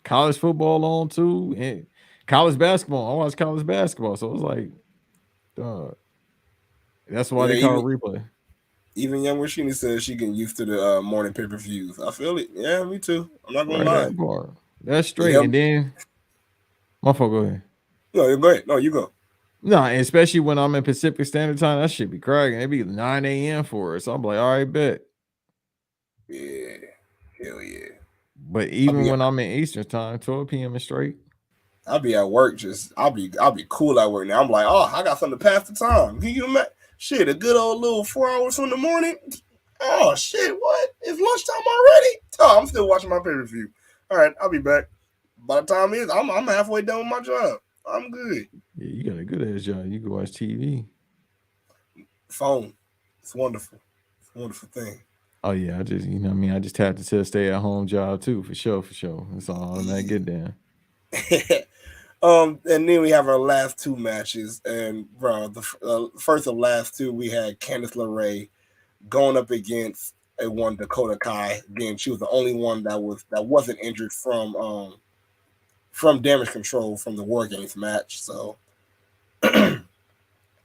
college football on too, and college basketball. I watch college basketball, so it's like, that's why they call it replay. Even Young Rashini says she getting used to the morning pay-per-views. I feel it. Yeah, me too. I'm not gonna lie. That's straight. And then my fault, go ahead. No, go ahead. No, you go. No, especially when I'm in Pacific Standard Time, that should be cracking. It'd be 9 a.m. for us. So I'm like, all right, bet. Yeah. Hell yeah. But even when I'm in Eastern Time, 12 p.m. is straight. I'll be at work, I'll be cool at work now. I'm like, I got something to pass the time. Can you imagine? Shit, a good old little 4 hours from the morning. Oh shit, what? It's lunchtime already? Oh, I'm still watching my pay-per-view. All right, I'll be back. By the time it is, I'm halfway done with my job. I'm good. Yeah, you got a good ass job. You can watch TV. Phone. It's wonderful. It's a wonderful thing. Oh yeah, I just I just tapped to a stay-at-home job too, for sure. It's all on that get down. And then we have our last two matches, and bro, the first of the last two, we had Candice LeRae going up against one Dakota Kai. Again, she was the only one that wasn't injured from damage control from the War Games match. So Candice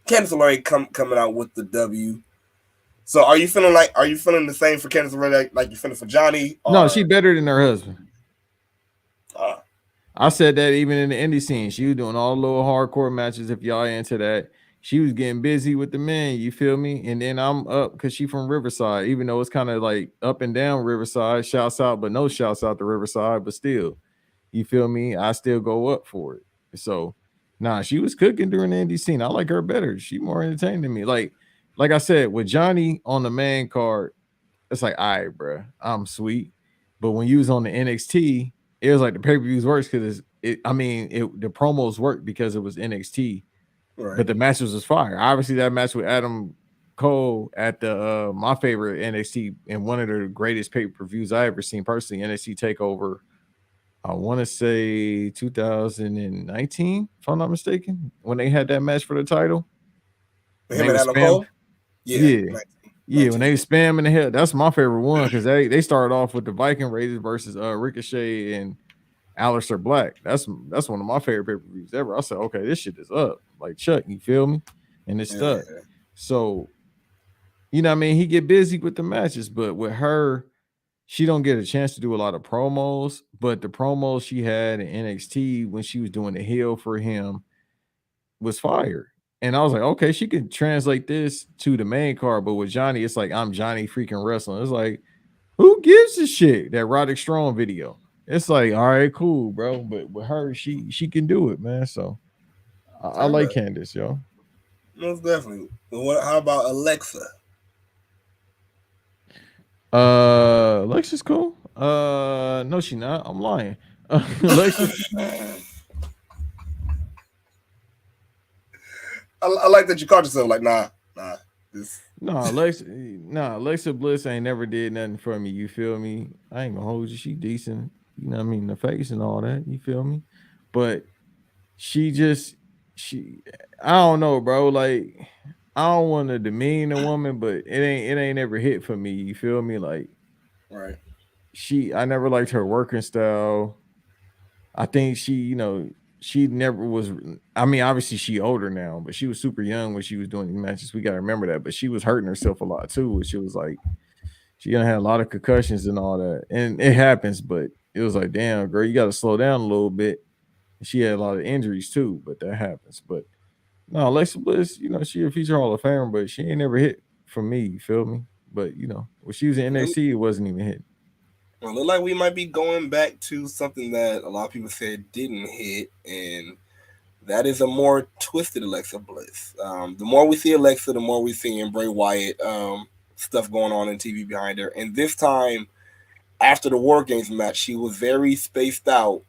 LeRae coming out with the W. So are you feeling the same for Candice LeRae like you feeling for Johnny? No, she better than her husband. I said that even in the indie scene, she was doing all the little hardcore matches. If y'all into that, she was getting busy with the men. You feel me? And then I'm up because she from Riverside, even though it's kind of like up and down Riverside. Shouts out, but no shouts out to Riverside. But still, you feel me? I still go up for it. So, she was cooking during the indie scene. I like her better. She more entertaining than me. Like like I said, with Johnny on the main card, it's like, all right, bro, I'm sweet. But when you was on the NXT, it was like the pay-per-views works because the promos worked because it was NXT. Right. But the matches was fire. Obviously, that match with Adam Cole at the my favorite NXT and one of the greatest pay-per-views I ever seen personally, NXT Takeover. I want to say 2019, if I'm not mistaken, when they had that match for the title. Him and Adam Cole? Yeah. 19. Yeah, when they spam in the head, that's my favorite one because they started off with the Viking Raiders versus Ricochet and Aleister Black. That's one of my favorite pay-per-views ever. I said, okay, this shit is up. Like Chuck, you feel me? And it's stuck. So, you know what I mean? He get busy with the matches, but with her, she don't get a chance to do a lot of promos. But the promos she had in NXT when she was doing the heel for him was fire. And I was like, okay, she can translate this to the main card, but with Johnny, it's like I'm Johnny freaking wrestling. It's like, who gives a shit? That Roderick Strong video. It's like, all right, cool, bro. But with her, she can do it, man. So I like Candice, yo. Most definitely. How about Alexa? Alexa's cool. No, she not. I'm lying. Alexa. I like that you caught yourself like, nah. Alexa Bliss ain't never did nothing for me. You feel me? I ain't gonna hold you. She decent. You know what I mean? The face and all that. You feel me? But she I don't know, bro. Like, I don't want to demean a woman, but it ain't ever hit for me. You feel me? Like, right. I never liked her working style. I think she never was. I mean, obviously she older now, but she was super young when she was doing these matches. We gotta remember that. But she was hurting herself a lot too, which it was like she gonna have a lot of concussions and all that. And it happens, but it was like, damn, girl, you gotta slow down a little bit. She had a lot of injuries too, but that happens. But no, Alexa Bliss, she a future Hall of Famer, but she ain't never hit for me. You feel me? But when she was in NXT, it wasn't even hitting. Well, it look like we might be going back to something that a lot of people said didn't hit, and that is a more twisted Alexa Bliss. The more we see Alexa, the more we see in Bray Wyatt stuff going on in TV behind her. And this time, after the War Games match, she was very spaced out,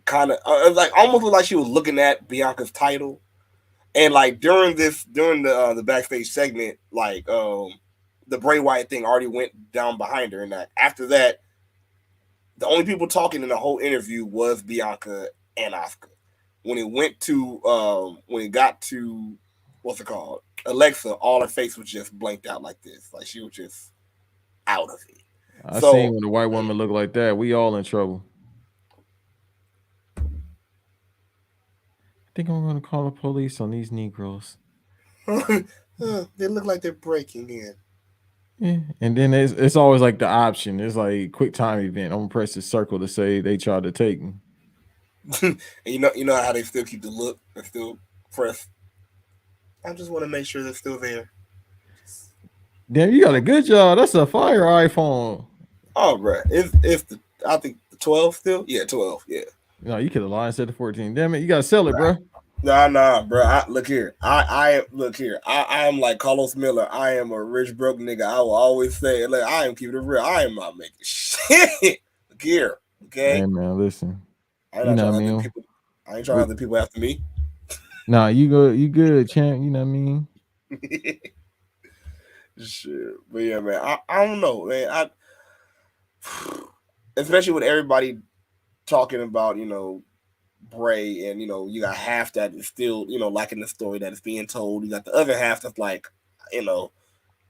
kind of like almost like she was looking at Bianca's title. And like during the backstage segment, like the Bray Wyatt thing already went down behind her, and that after that, the only people talking in the whole interview was Bianca and Asuka. When it got to what's it called, Alexa, all her face was just blanked out like this, like she was just out of it. I seen when the white woman look like that, we all in trouble. I think I'm gonna call the police on these Negroes. They look like they're breaking in. Yeah, and then it's always like the option. It's like quick time event. I'm gonna press the circle to say they tried to take me. And you know how they still keep the look and still press. I just want to make sure they're still there. Damn, you got a good job. That's a fire iPhone. Oh, bro, I think the 12 still. Yeah, 12. Yeah. No, you could have lied and said the 14. Damn it, you gotta sell it, bro. Nah, bro. Look here. I am like Carlos Miller. I am a rich broke nigga. I will always say, like, I am keeping it real. I am not making shit. Look here, okay? Hey man, listen. I ain't trying to have the people after me. Nah, you good, champ. You know what I mean? Shit, but yeah, man. I don't know, man. Especially with everybody talking about, Bray, and you got half that is still liking the story that is being told. You got the other half that's like,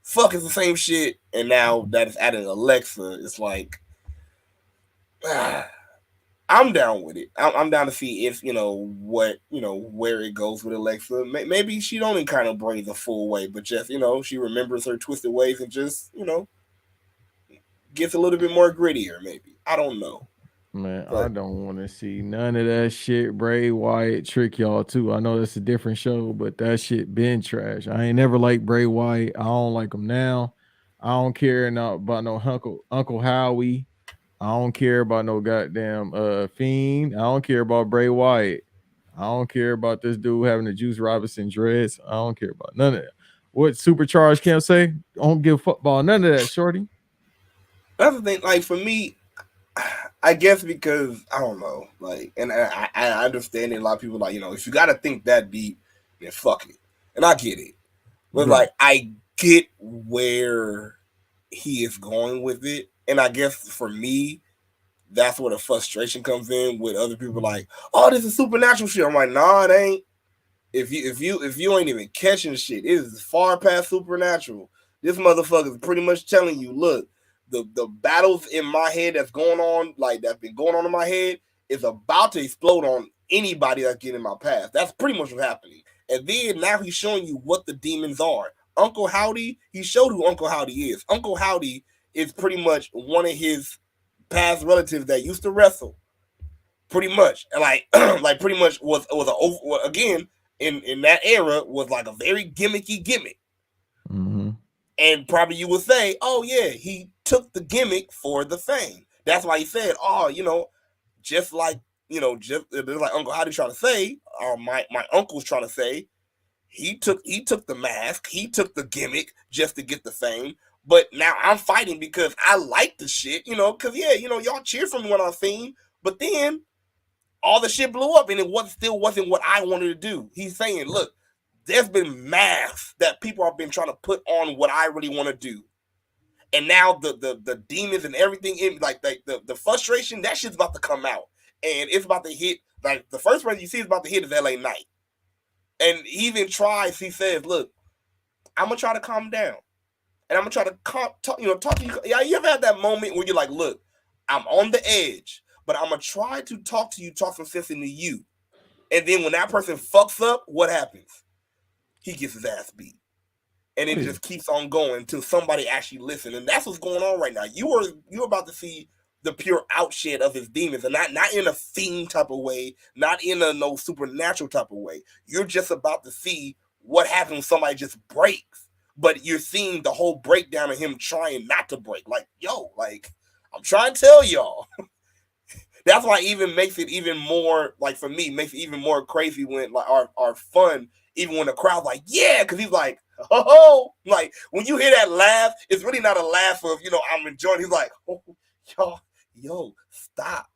fuck, it's the same shit. And now that it's adding Alexa, it's like, I'm down with it. I'm down to see if where it goes with Alexa. Maybe she don't kind of bring the full way, but just she remembers her twisted ways and just gets a little bit more grittier. Maybe, I don't know. Man, I don't want to see none of that shit. Bray Wyatt trick y'all too. I know that's a different show, but that shit been trash. I ain't never liked Bray Wyatt. I don't like him now. I don't care about no Uncle Howie. I don't care about no goddamn Fiend. I don't care about Bray Wyatt. I don't care about this dude having the Juice Robinson dreads. I don't care about none of that. what Supercharged can't say? Don't give football none of that, shorty. That's the thing. Like for me, I guess because I don't know. Like, and I understand it. A lot of people like, if you got to think that deep, then fuck it. And I get it. But like, I get where he is going with it, and I guess for me, that's where the frustration comes in with other people. Like, oh, this is supernatural shit. I'm like, nah, it ain't. If you ain't even catching shit, it is far past supernatural. This motherfucker is pretty much telling you, look, the battles in my head that's going on, like that's been going on in my head, is about to explode on anybody that's getting in my path. That's pretty much what's happening. And then now he's showing you what the demons are. Uncle Howdy, he showed who Uncle Howdy is. Uncle Howdy is pretty much one of his past relatives that used to wrestle. Pretty much. And like pretty much was again, in that era, was like a very gimmicky gimmick. Mm-hmm. And probably you would say, oh yeah, he took the gimmick for the fame. That's why he said, oh, just like Uncle Howdy trying to say, or my uncle's trying to say, he took the mask, he took the gimmick just to get the fame. But now I'm fighting because I like the shit, because y'all cheered for me when I seen, but then all the shit blew up and it still wasn't what I wanted to do. He's saying, look, there's been masks that people have been trying to put on what I really want to do. And now the demons and everything, the frustration, that shit's about to come out. And it's about to hit, like the first person you see is about to hit is LA Knight. And he even tries, he says, look, I'm going to try to calm down. And I'm going to try to talk to you. Yeah, you ever had that moment where you're like, look, I'm on the edge, but I'm going to try to talk to you, talk some sense into you. And then when that person fucks up, what happens? He gets his ass beat. And it just keeps on going until somebody actually listens. And that's what's going on right now. You're about to see the pure outshed of his demons, and not in a fiend type of way, not in a no supernatural type of way. You're just about to see what happens when somebody just breaks. But you're seeing the whole breakdown of him trying not to break. Like, yo, like, I'm trying to tell y'all. That's why it even makes it even more, like for me, makes it even more crazy when like our fun, even when the crowd's like, yeah, because he's like, oh, like when you hear that laugh, it's really not a laugh of, I'm enjoying. He's like, oh, yo, stop.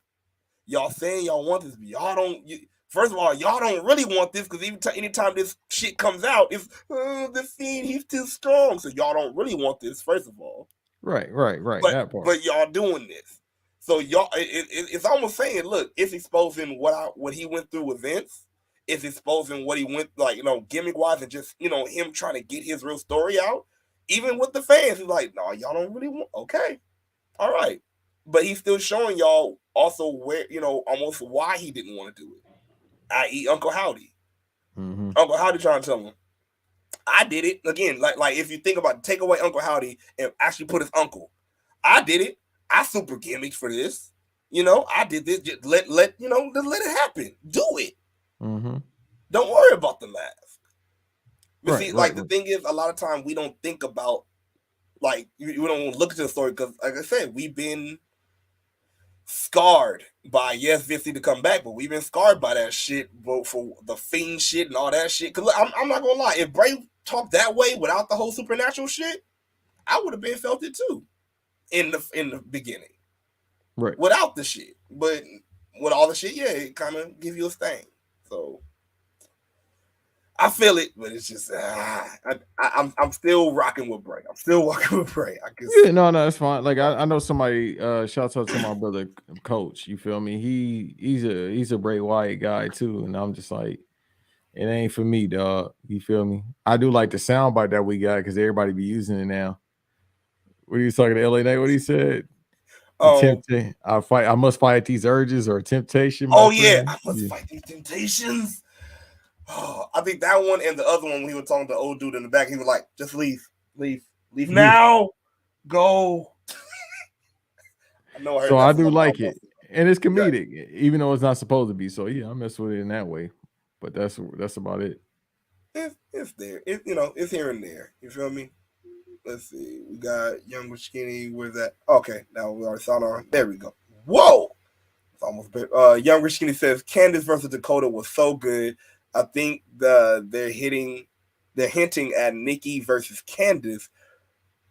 Y'all saying y'all want this, but y'all don't. First of all, y'all don't really want this because anytime this shit comes out, it's the Fiend, he's too strong. So y'all don't really want this, first of all. Right. But, that part. But y'all doing this. So y'all, it's almost saying, look, it's exposing what he went through with Vince. It's exposing what he went, like, gimmick wise, and just, him trying to get his real story out. Even with the fans, he's like, no, y'all don't really want. Okay, all right, but he's still showing y'all also where, almost why he didn't want to do it. I.e., Uncle Howdy. Mm-hmm. Uncle Howdy trying to tell him, I did it again. Like if you think about it, take away Uncle Howdy and actually put his uncle. I did it. I super gimmicked for this. I did this. Just let it happen. Do it. Mm-hmm. Don't worry about the mask. But see, right. The thing is, a lot of time we don't think about, like, we don't look at the story because, like I said, we've been scarred by, yes, Vince need to come back, but we've been scarred by that shit, both for the Fiend shit and all that shit. Because I'm not gonna lie, if Bray talked that way without the whole supernatural shit, I would have been felt it too in the beginning, right? Without the shit, but with all the shit, yeah, it kind of give you a sting. So I feel it, but it's just I'm still rocking with Bray. I'm still walking with Bray. I guess. Yeah, no, it's fine. Like I know somebody. Shouts out to my brother Coach. You feel me? He's a Bray Wyatt guy too, and I'm just like, it ain't for me, dog. You feel me? I do like the soundbite that we got because everybody be using it now. What are you talking to LA Knight? What he said? I must fight these urges or temptation. Oh yeah, I must fight these temptations. Oh, I think that one and the other one when he was talking to the old dude in the back, he was like, just leave now, go. I do like it, and it's comedic, even though it's not supposed to be. So yeah, I mess with it in that way, but that's about it. It's there. It's here and there. You feel me? Let's see. We got Younger Skinny. Where's that? Okay, now we already saw on. There we go. Whoa! It's almost bit. Younger Skinny says Candice versus Dakota was so good. I think they're hitting they're hinting at Nikki versus Candice.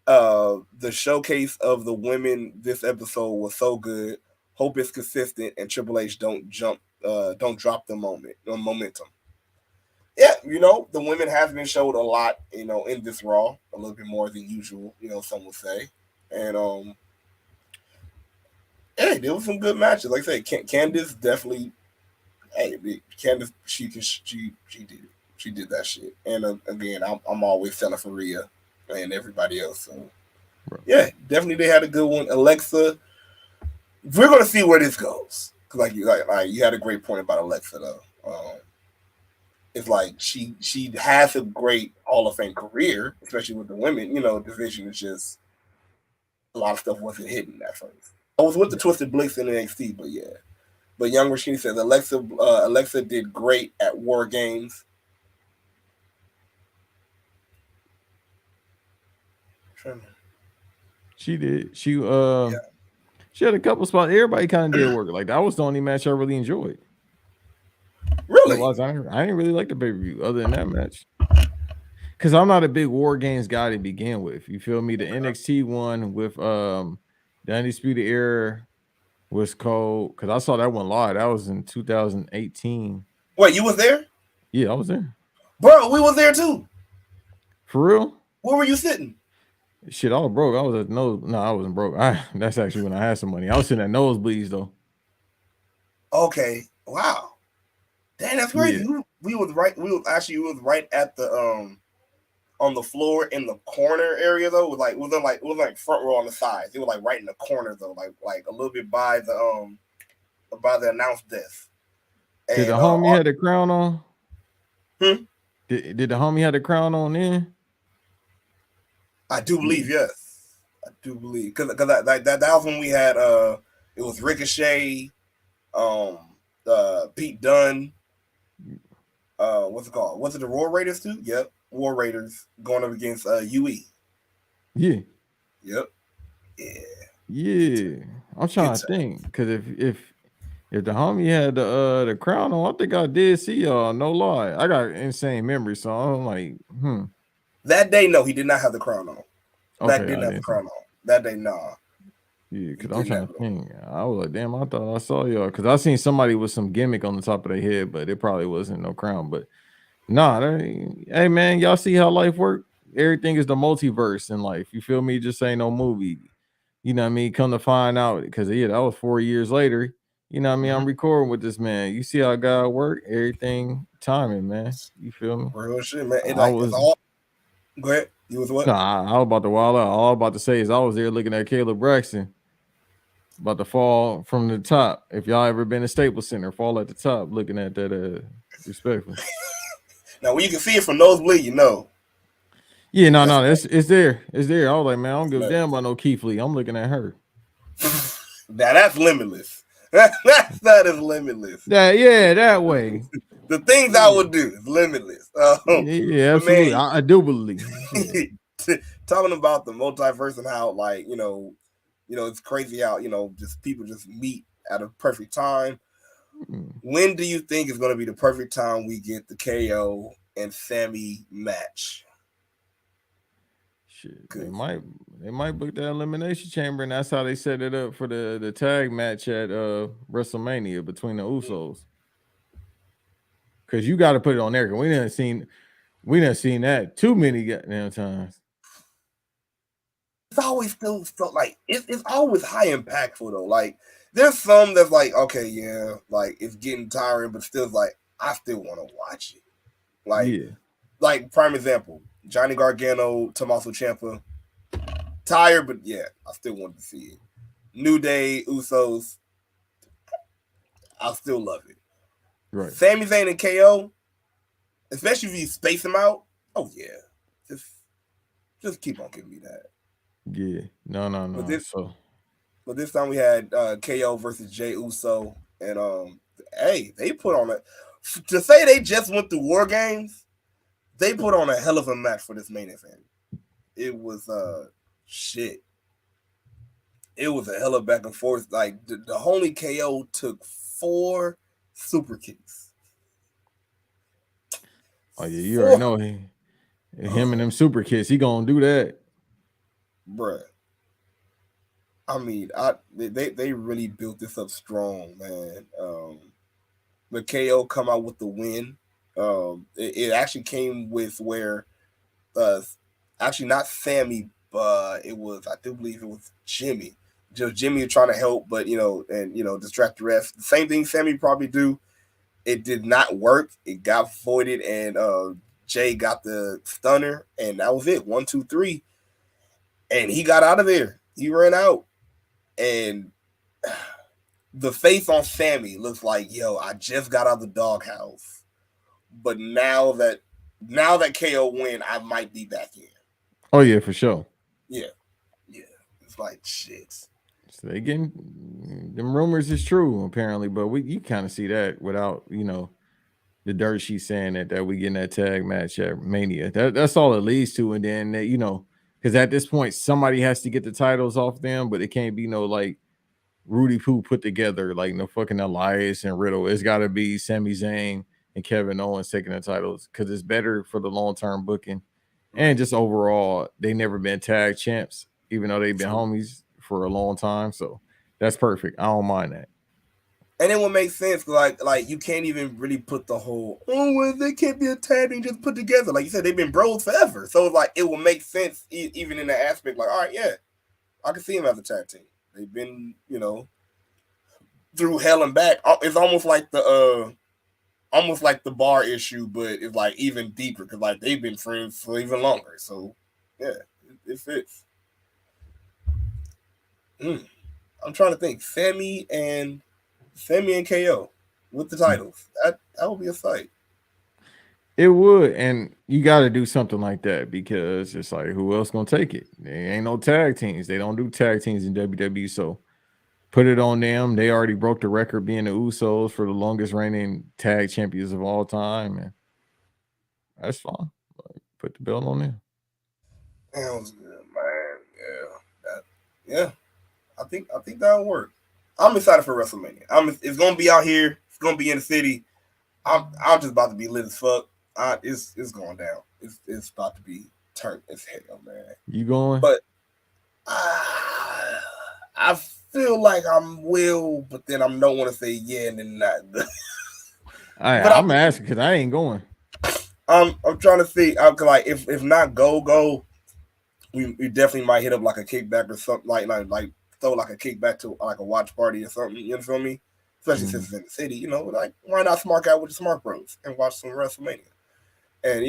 The showcase of the women this episode was so good. Hope it's consistent and Triple H don't drop the momentum. Yeah, the women have been showed a lot, in this Raw, a little bit more than usual, some would say. And hey, there was some good matches. Like I said, Candice definitely. Hey, Candice, she did it. She did that shit. And again, I'm always selling for Rhea and everybody else. So yeah, definitely they had a good one. Alexa, we're gonna see where this goes. Cause like you had a great point about Alexa though. It's like she has a great Hall of Fame career, especially with the women. Division is just a lot of stuff wasn't hidden at first. I was with the Twisted Bliss in NXT, but yeah. But Young Rashidi says Alexa did great at War Games. She did. She had a couple spots. Everybody kind of did work. Like that was the only match I really enjoyed. Really? I didn't really like the pay-per-view other than that match. Because I'm not a big War Games guy to begin with. You feel me? The NXT one with the Undisputed Era was cold. Because I saw that one live. That was in 2018. Wait, you was there? Yeah, I was there. Bro, we was there too. For real? Where were you sitting? Shit, I was broke. I was at no, I wasn't broke. That's actually when I had some money. I was sitting at nosebleeds though. Okay. Wow. Damn, that's crazy. Yeah. We was right at the on the floor in the corner area though. It was like front row on the sides. It was like right in the corner though, like a little bit by the announce desk. And, did the homie had the crown on? Did the homie have the crown on then? I do believe, yes. I do believe because that was when we had it was Ricochet, Pete Dunne, what's it called? Was it the War Raiders too? Yep, War Raiders going up against UE. Yeah. Yep. Yeah. I'm trying to think because if the homie had the crown on, I think I did see y'all. No lie, I got insane memory, so I'm like, That day, no, he did not have the crown on. That didn't have the crown on. That day, nah. Yeah, because I'm trying to think. I was like, damn, I thought I saw y'all. Because I seen somebody with some gimmick on the top of their head, but it probably wasn't no crown. But nah, hey, man, y'all see how life works? Everything is the multiverse in life. You feel me? Just ain't no movie. You know what I mean? Come to find out, because that was 4 years later. You know what I mean? I'm recording with this man. You see how God work? Everything timing, man. You feel me? Real shit, man. It's all. Go ahead. You was what? Nah, I was about to wild out. All I was about to say is I was there looking at Caleb Braxton about to fall from the top. If y'all ever been to Staples Center, fall at the top looking at that respectfully. Now, when you can see it from nosebleed, you know. Yeah, no, it's there. It's there. I was like, man, I don't give a damn about no Keith Lee. I'm looking at her. Now, that's limitless. That is limitless. That way. The things I would do is limitless. Yeah, absolutely. Man, I do believe. Talking about the multiverse and how, like, it's crazy how, just people just meet at a perfect time. When do you think is going to be the perfect time we get the KO and Sammy match? Shit, they might book that Elimination Chamber, and that's how they set it up for the tag match at WrestleMania between the Usos. Because you got to put it on there. Because we didn't seen that too many goddamn times. It's always still like it's always high impactful though. Like there's some that's like, okay, yeah, like it's getting tiring, but still like I still want to watch it. Like prime example, Johnny Gargano, Tommaso Ciampa, tired, but yeah, I still want to see it. New Day, Usos, I still love it. Right. Sami Zayn and KO, especially if you space them out. Oh yeah, just keep on giving me that. Yeah, no. But this time we had KO versus Jey Uso, and hey, they put on to say they just went through War Games. They put on a hell of a match for this main event. It was shit. It was a hell of back and forth. Like the homie KO took 4 super kicks. Oh yeah, you already know Him and them super kids, he gonna do that. Bruh. I mean, they really built this up strong, man. The KO come out with the win. It actually came with where, uh, actually not Sammy, but it was, I do believe it was Jimmy. Just Jimmy trying to help, but and distract the ref. The same thing Sammy probably do. It did not work. It got voided, and Jay got the stunner, and that was it. 1, 2, 3, and he got out of there. He ran out, and the face on Sammy looks like, yo, I just got out of the doghouse, but now that KO win, I might be back in. Oh yeah, for sure. Yeah, yeah. It's like shit. So they getting them rumors is true apparently, but you kind of see that without the dirt sheet saying that we getting that tag match at Mania. That's all it leads to, and then because at this point somebody has to get the titles off them, but it can't be no like Rudy Poo put together like no fucking Elias and Riddle. It's got to be Sami Zayn and Kevin Owens taking the titles because it's better for the long term booking, and just overall they never been tag champs, even though they've been homies for a long time. So that's perfect. I don't mind that. And it would make sense, like you can't even really put the whole well, they can't be a tag team just put together. Like you said, they've been bros forever, so it's like it will make sense even in that aspect. Like, all right, yeah, I can see them as a tag team. They've been through hell and back. It's almost like the bar issue, but it's like even deeper because like they've been friends for even longer. So yeah, it fits. I'm trying to think. Sammy and KO with the titles. That would be a sight. It would, and you got to do something like that because it's like who else gonna take it? There ain't no tag teams. They don't do tag teams in WWE, so put it on them. They already broke the record being the Usos for the longest reigning tag champions of all time, and that's fine. Like, put the belt on them. That was good, man. Yeah, I think that'll work. I'm excited for WrestleMania. It's gonna be out here. It's gonna be in the city. I'm just about to be lit as fuck. It's going down. It's about to be turned as hell, man. You going? But I feel like I'm will, but then I don't want to say yeah and then not. I'm asking because I ain't going. I'm trying to see. I'm like if not go. We definitely might hit up like a kickback or something like throw like a kickback to like a watch party or something. You feel me? Especially since it's in the city. Like why not Smark out with the Smark Bros and watch some WrestleMania? And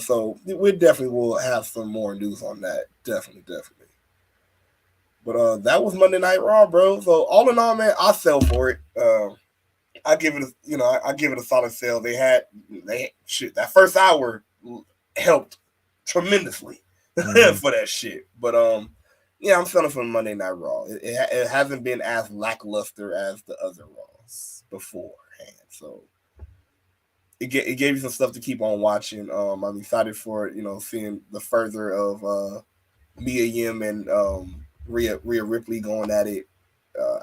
so we definitely will have some more news on that. Definitely. But that was Monday Night Raw, bro. So all in all, man, I sell for it. I give it I give it a solid sell. That first hour helped tremendously for that shit. But yeah, I'm selling for Monday Night Raw. It hasn't been as lackluster as the other Raws beforehand. So it gave you some stuff to keep on watching. I'm excited for seeing the further of Mia Yim and Rhea Ripley going at it.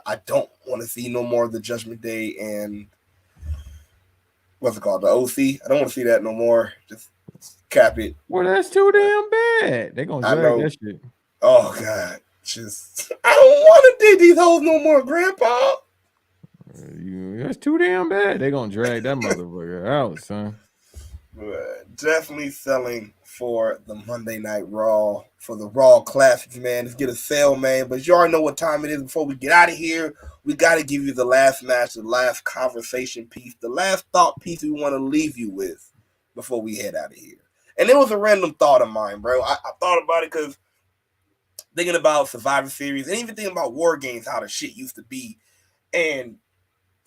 I don't want to see no more of the Judgment Day and what's it called, the OC. I don't want to see that no more. Just cap it. Well, that's too damn bad. They're gonna drag that shit. Oh God, I don't want to dig these hoes no more, Grandpa. That's too damn bad. They're gonna drag that motherfucker out, son. Definitely selling for the Monday Night Raw, for the Raw Classics, man. Let's get a sale, man. But you already know what time it is. Before we get out of here, we got to give you the last match, the last conversation piece, the last thought piece we want to leave you with before we head out of here. And it was a random thought of mine, bro. I thought about it because thinking about Survivor Series and even thinking about War Games, how the shit used to be. And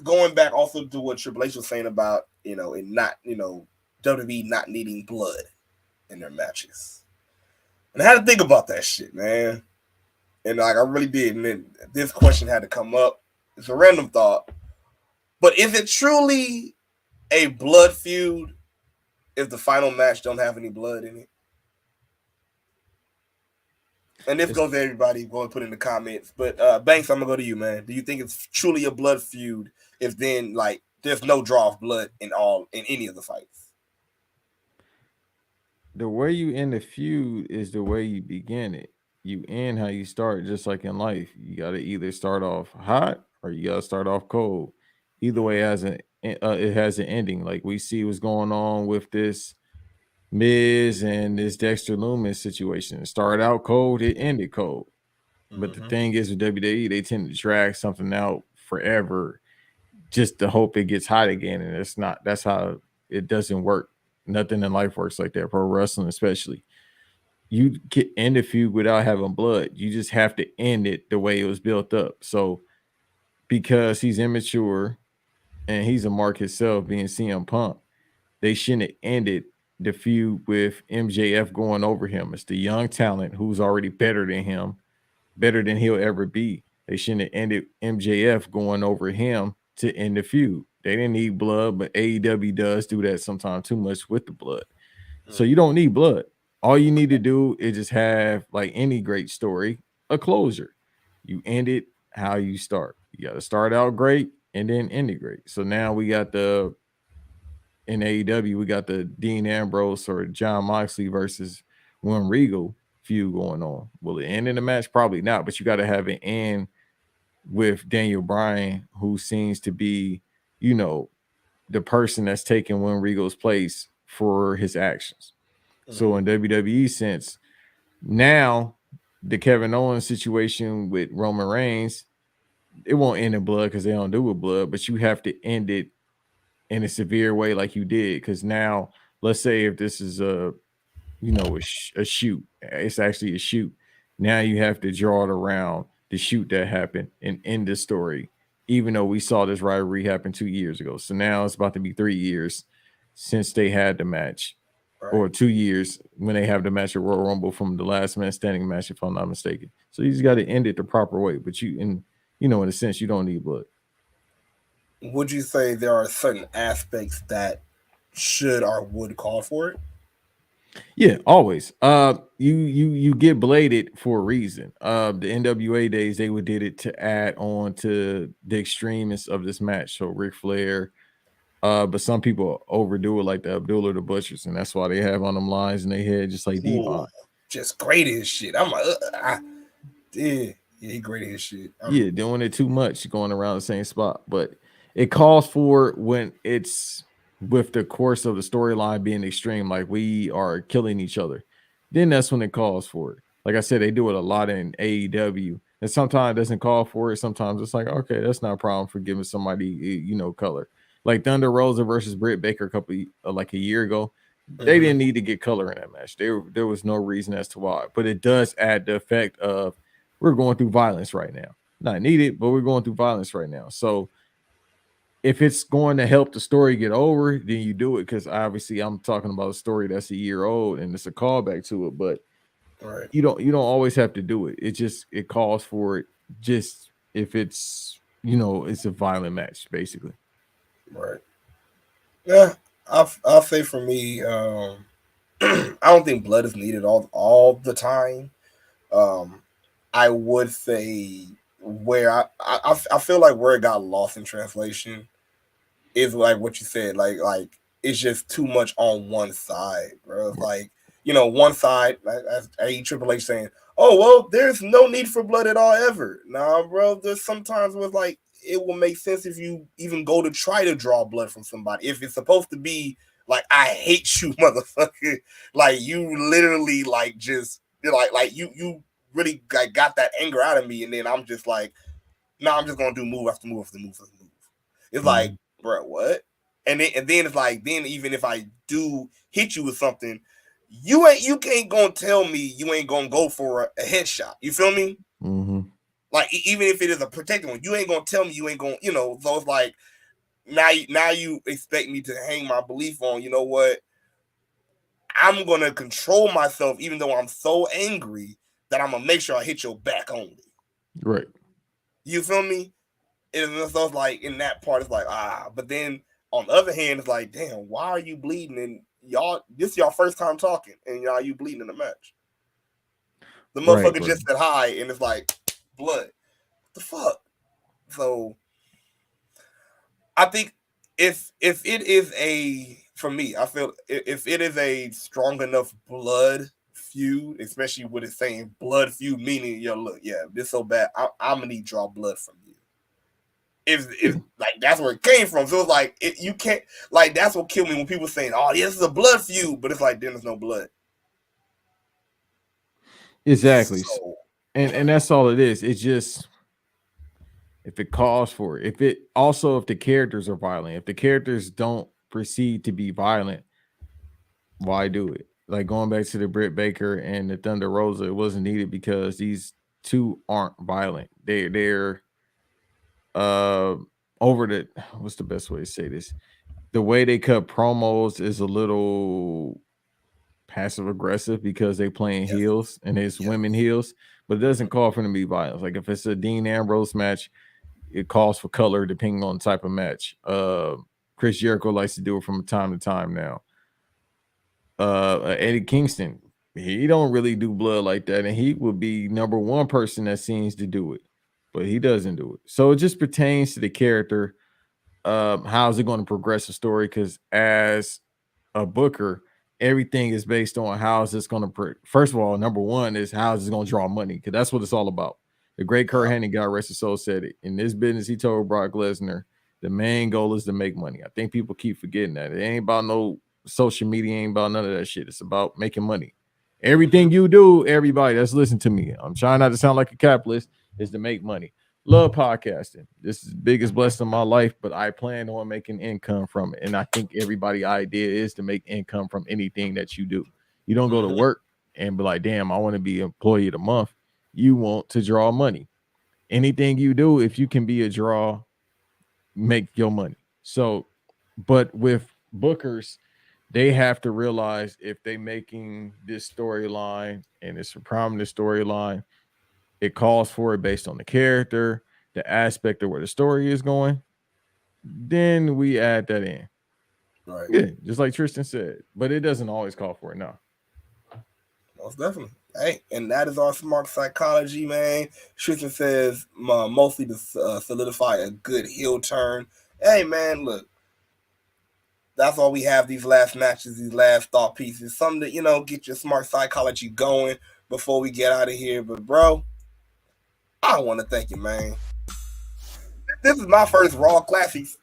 going back also to what Triple H was saying about, it not, WWE not needing blood in their matches. And I had to think about that shit, man. And like I really did. And then this question had to come up. It's a random thought. But is it truly a blood feud if the final match don't have any blood in it? And this goes to everybody. Go and put in the comments. But Banks, I'm gonna go to you, man. Do you think it's truly a blood feud if then there's no draw of blood in any of the fights? the way you end the feud is the way you begin it. You end how you start, just like in life. You got to either start off hot or you got to start off cold. Either way has it has an ending. Like we see what's going on with this Miz and this Dexter Loomis situation. It started out cold, it ended cold. But the thing is with WWE, they tend to drag something out forever just to hope it gets hot again. And it's not, that's how it doesn't work. Nothing in life works like that, pro wrestling especially. You can end a feud without having blood. You just have to end it the way it was built up. So because he's immature and he's a mark himself, being CM Punk, they shouldn't have ended the feud with MJF going over him. It's the young talent who's already better than him, better than he'll ever be. They shouldn't have ended MJF going over him to end the feud. They didn't need blood, but AEW does do that sometimes too much with the blood. So you don't need blood. All you need to do is just have, like any great story, a closure. You end it how you start. You got to start out great and then end it great. So now we got in AEW, we got the Dean Ambrose or John Moxley versus William Regal feud going on. Will it end in the match? Probably not, but you got to have an end with Daniel Bryan, who seems to be, the person that's taking William Regal's place for his actions. So in WWE sense, now the Kevin Owens situation with Roman Reigns, it won't end in blood because they don't do with blood, but you have to end it in a severe way like you did. Because now, let's say if this is a shoot, it's actually a shoot. Now you have to draw it around the shoot that happened and end the story, even though we saw this rivalry happen 2 years ago. So now it's about to be 3 years since they had the match. Right. Or 2 years when they have the match at Royal Rumble from the last man standing match, if I'm not mistaken. So you just got to end it the proper way. But in a sense, you don't need blood. Would you say there are certain aspects that should or would call for it? Yeah, always. You get bladed for a reason. The NWA days, they would did it to add on to the extremeness of this match. So Ric Flair. But some people overdo it, like the Abdullah the Butchers, and that's why they have on them lines in their head, just like Devon. Just great as shit. I'm like, yeah, he great as shit. Yeah, doing it too much, going around the same spot. But it calls for when it's with the course of the storyline being extreme, like we are killing each other. Then that's when it calls for it. Like I said, they do it a lot in AEW, and sometimes it doesn't call for it. Sometimes it's like, okay, that's not a problem for giving somebody, color. Like Thunder Rosa versus Britt Baker a year ago, they didn't need to get color in that match. There was no reason as to why, but it does add the effect of we're going through violence right now. Not needed, but we're going through violence right now. So if it's going to help the story get over, then you do it. Because obviously I'm talking about a story that's a year old and it's a callback to it, but you don't always have to do it. It calls for it just if it's it's a violent match, basically. Right. Yeah, I'll say for me, I don't think blood is needed all the time. I would say where I feel like where it got lost in translation is like what you said, like it's just too much on one side, bro. Like one side, like Triple H saying, "Oh well, there's no need for blood at all ever." Nah, bro. There's sometimes with like. It will make sense if you even go to try to draw blood from somebody. If it's supposed to be like, I hate you, motherfucker. Like you literally like just like you really like got that anger out of me, and then I'm just like, no, I'm just gonna do move after move after move after move. It's like, bro, what? And then it's like, then even if I do hit you with something, you can't gonna tell me you ain't gonna go for a headshot. You feel me? Mm-hmm. Like, even if it is a protected one, you ain't gonna tell me you ain't gonna, so it's like, now you expect me to hang my belief on, you know what? I'm gonna control myself, even though I'm so angry that I'm gonna make sure I hit your back only. Right. You feel me? And so it's like, in that part, it's like, but then on the other hand, it's like, damn, why are you bleeding? And this is y'all first time talking, and you bleeding in the match. The motherfucker just said hi, and it's like, blood. What the fuck? So I think if it is a for me, I feel if it is a strong enough blood feud, especially with it saying blood feud, meaning look, this so bad, I'm gonna need to draw blood from you. If like that's where it came from, so it's like you can't like that's what killed me when people saying, "Oh, this is a blood feud," but it's like then there's no blood. Exactly, So, and that's all it is. It's just if it calls for it. If the characters are violent, if the characters don't proceed to be violent, why do it? Like going back to the Britt Baker and the Thunder Rosa, it wasn't needed because these two aren't violent. They're over the what's the best way to say this? The way they cut promos is a little passive aggressive because they playing heels and it's women heels, but it doesn't call for them to be violent. Like if it's a Dean Ambrose match, it calls for color depending on the type of match. Chris Jericho likes to do it from time to time now. Eddie Kingston, he don't really do blood like that, and he would be number one person that seems to do it, but he doesn't do it. So it just pertains to the character. How is it going to progress the story? Because as a booker, everything is based on how is this going to first of all, number one is how is it going to draw money, because that's what it's all about. The great Kurt Hennig, God rest his soul, said it. In this business, he told Brock Lesnar, the main goal is to make money. I think people keep forgetting that. It ain't about no social media, ain't about none of that shit. It's about making money. Everything you do, everybody that's listening to me, I'm trying not to sound like a capitalist, is to make money. Love podcasting. This is the biggest blessing of my life, but I plan on making income from it. And I think everybody's idea is to make income from anything that you do. You don't go to work and be like, damn, I want to be employee of the month. You want to draw money. Anything you do, if you can be a draw, make your money. So, but with bookers, they have to realize if they making this storyline and it's a prominent storyline, it calls for it based on the character, the aspect of where the story is going, then we add that in. Right. Yeah, just like Tristan said, but it doesn't always call for it now. Most definitely. Hey, and that is our smart psychology, man. Tristan says mostly to solidify a good heel turn. Hey, man, look. That's all we have these last matches, these last thought pieces. Something to, get your smart psychology going before we get out of here. But, bro, I want to thank you, man. This is my first Raw Classics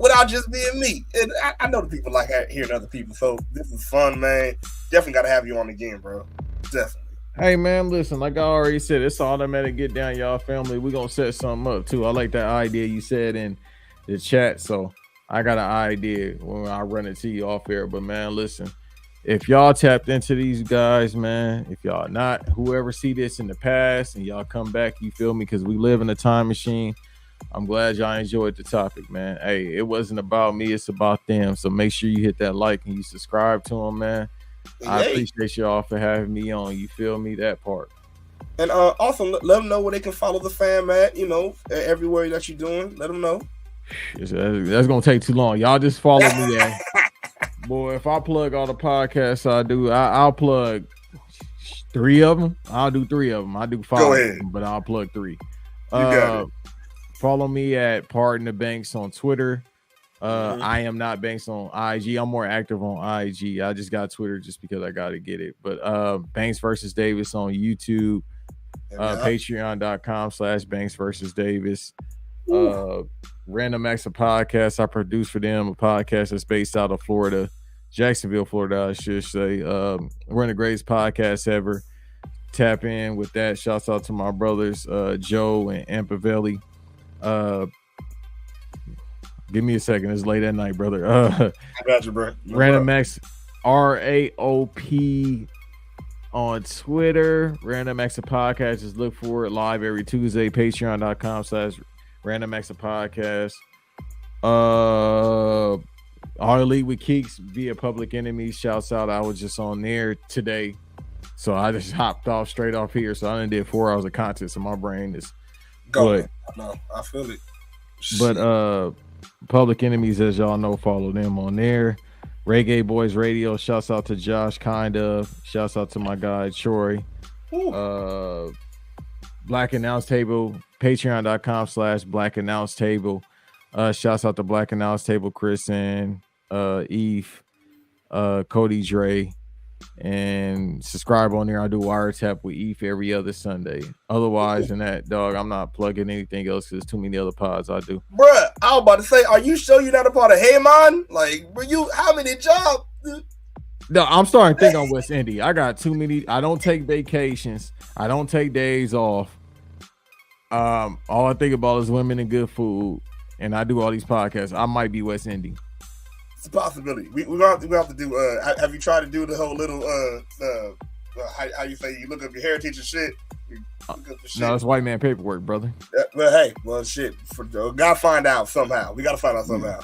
without just being me. And I know the people like hearing other people, so this is fun, man. Definitely got to have you on again, bro. Definitely. Hey, man, listen, like I already said, it's automatic get down, y'all family. We're going to set something up, too. I like that idea you said in the chat, so I got an idea when I run it to you off air. But, man, listen, if y'all tapped into these guys, man, if y'all not, whoever see this in the past and y'all come back, you feel me, because we live in a time machine. I'm glad y'all enjoyed the topic, man. Hey, it wasn't about me, it's about them. So make sure you hit that like and you subscribe to them, man. I appreciate y'all for having me on. You feel me? That part. And also let them know where they can follow the fam at, everywhere that you're doing. Let them know. That's gonna take too long. Y'all just follow me there. Boy, if I plug all the podcasts I do, I'll plug 3 of them. I'll do 3 of them. I'll do 5 of them, but I'll plug 3. You got it. Follow me at Pardon the Banks on Twitter. I am not Banks on IG. I'm more active on IG. I just got Twitter just because I got to get it. But Banks versus Davis on YouTube, patreon.com/Banks versus Davis. Random Acts of Podcast. I produce for them a podcast that's based out of Florida, Jacksonville, Florida, I should say. We're the greatest podcast ever. Tap in with that. Shouts out to my brothers, Joe and Ampavelli. Give me a second. It's late at night, brother. I got you, bro. Random X RAOP on Twitter. Random X Podcast. Just look for it live every Tuesday. Patreon.com/Random X Podcast. All Elite with Keeks via Public Enemies. Shouts out. I was just on there today. So I just hopped off straight off here. So I done did 4 hours of content. So my brain is going. No, I feel it. But Public Enemies, as y'all know, follow them on there. Reggae Boys Radio. Shouts out to Josh, kind of. Shouts out to my guy Troy. Black Announce Table. Patreon.com/Black Announce Table. Shouts out to Black Announce Table, Chris and Eve. Cody Dre, and subscribe on there. I do Wiretap with Eve every other Sunday. Otherwise than that, dog, I'm not plugging anything else because there's too many other pods I do. Bruh, I was about to say, are you sure you're not a part of Hey Man? Like, were you, how many jobs? No, I'm starting to think on West Indy. I got too many. I don't take vacations. I don't take days off. All I think about is women and good food, and I do all these podcasts. I might be West Indy. It's a possibility. We're gonna have to do. Have you tried to do the whole little how you say you look up your heritage and shit? No, it's white man paperwork, brother. Well, hey, shit. Gotta find out somehow. We gotta find out somehow.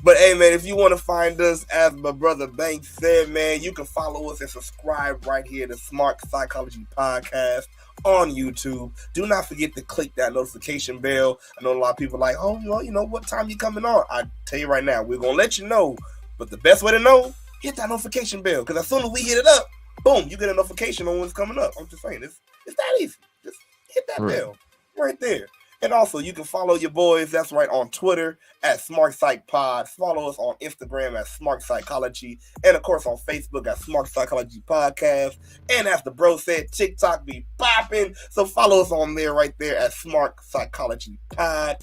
But hey, man, if you want to find us, as my brother Banks said, man, you can follow us and subscribe right here to Smark Psychology Podcast on YouTube. Do not forget to click that notification bell. I know a lot of people are like, oh, you know what time you coming on? I tell you right now, we're gonna let you know. But the best way to know, hit that notification bell, because as soon as we hit it up, boom, you get a notification on what's coming up. I'm just saying, it's that easy. Just hit that bell right there. And also, you can follow your boys, that's right, on Twitter at Smark Psych Pod. Follow us on Instagram at Smark Psychology. And, of course, on Facebook at Smark Psychology Podcast. And as the bro said, TikTok be popping. So follow us on there right there at Smark Psychology Pod.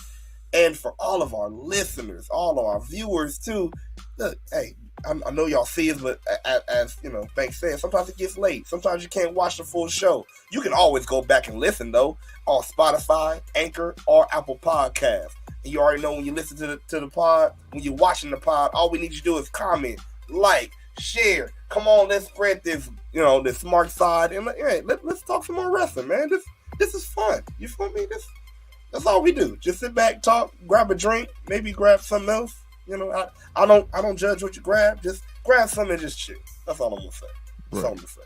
And for all of our listeners, all of our viewers, too, look, hey, I know y'all see it, but as you know, Banks said, sometimes it gets late. Sometimes you can't watch the full show. You can always go back and listen, though, on Spotify, Anchor, or Apple Podcasts. And you already know when you listen to the pod, when you're watching the pod, all we need you to do is comment, like, share. Come on, let's spread this, this smart side. And let's talk some more wrestling, man. This is fun. You feel me? That's all we do. Just sit back, talk, grab a drink, maybe grab something else. I don't judge what you grab. Just grab something and just chill. That's all I'm gonna say. That's all I'm gonna say.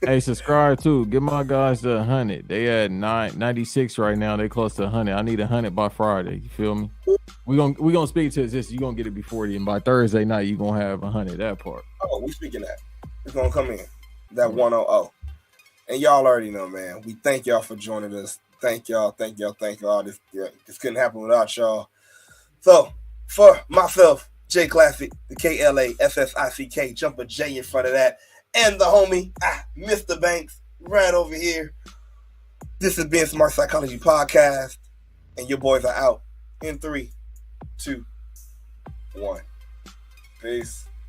Hey, subscribe too. Give my guys the 100. They at 96 right now. They close to 100. I need 100 by Friday. You feel me? We gonna speak to this. You gonna get it before then. By Thursday night, you gonna have 100. That part. Oh, we speaking that. It's gonna come in that 100. And y'all already know, man. We thank y'all for joining us. Thank y'all. This couldn't happen without y'all. So, for myself, J Classic, the KLASSICK, jump a J in front of that, and the homie, Mr. Banks, right over here. This has been Smart Psychology Podcast, and your boys are out in 3, 2, 1. Peace.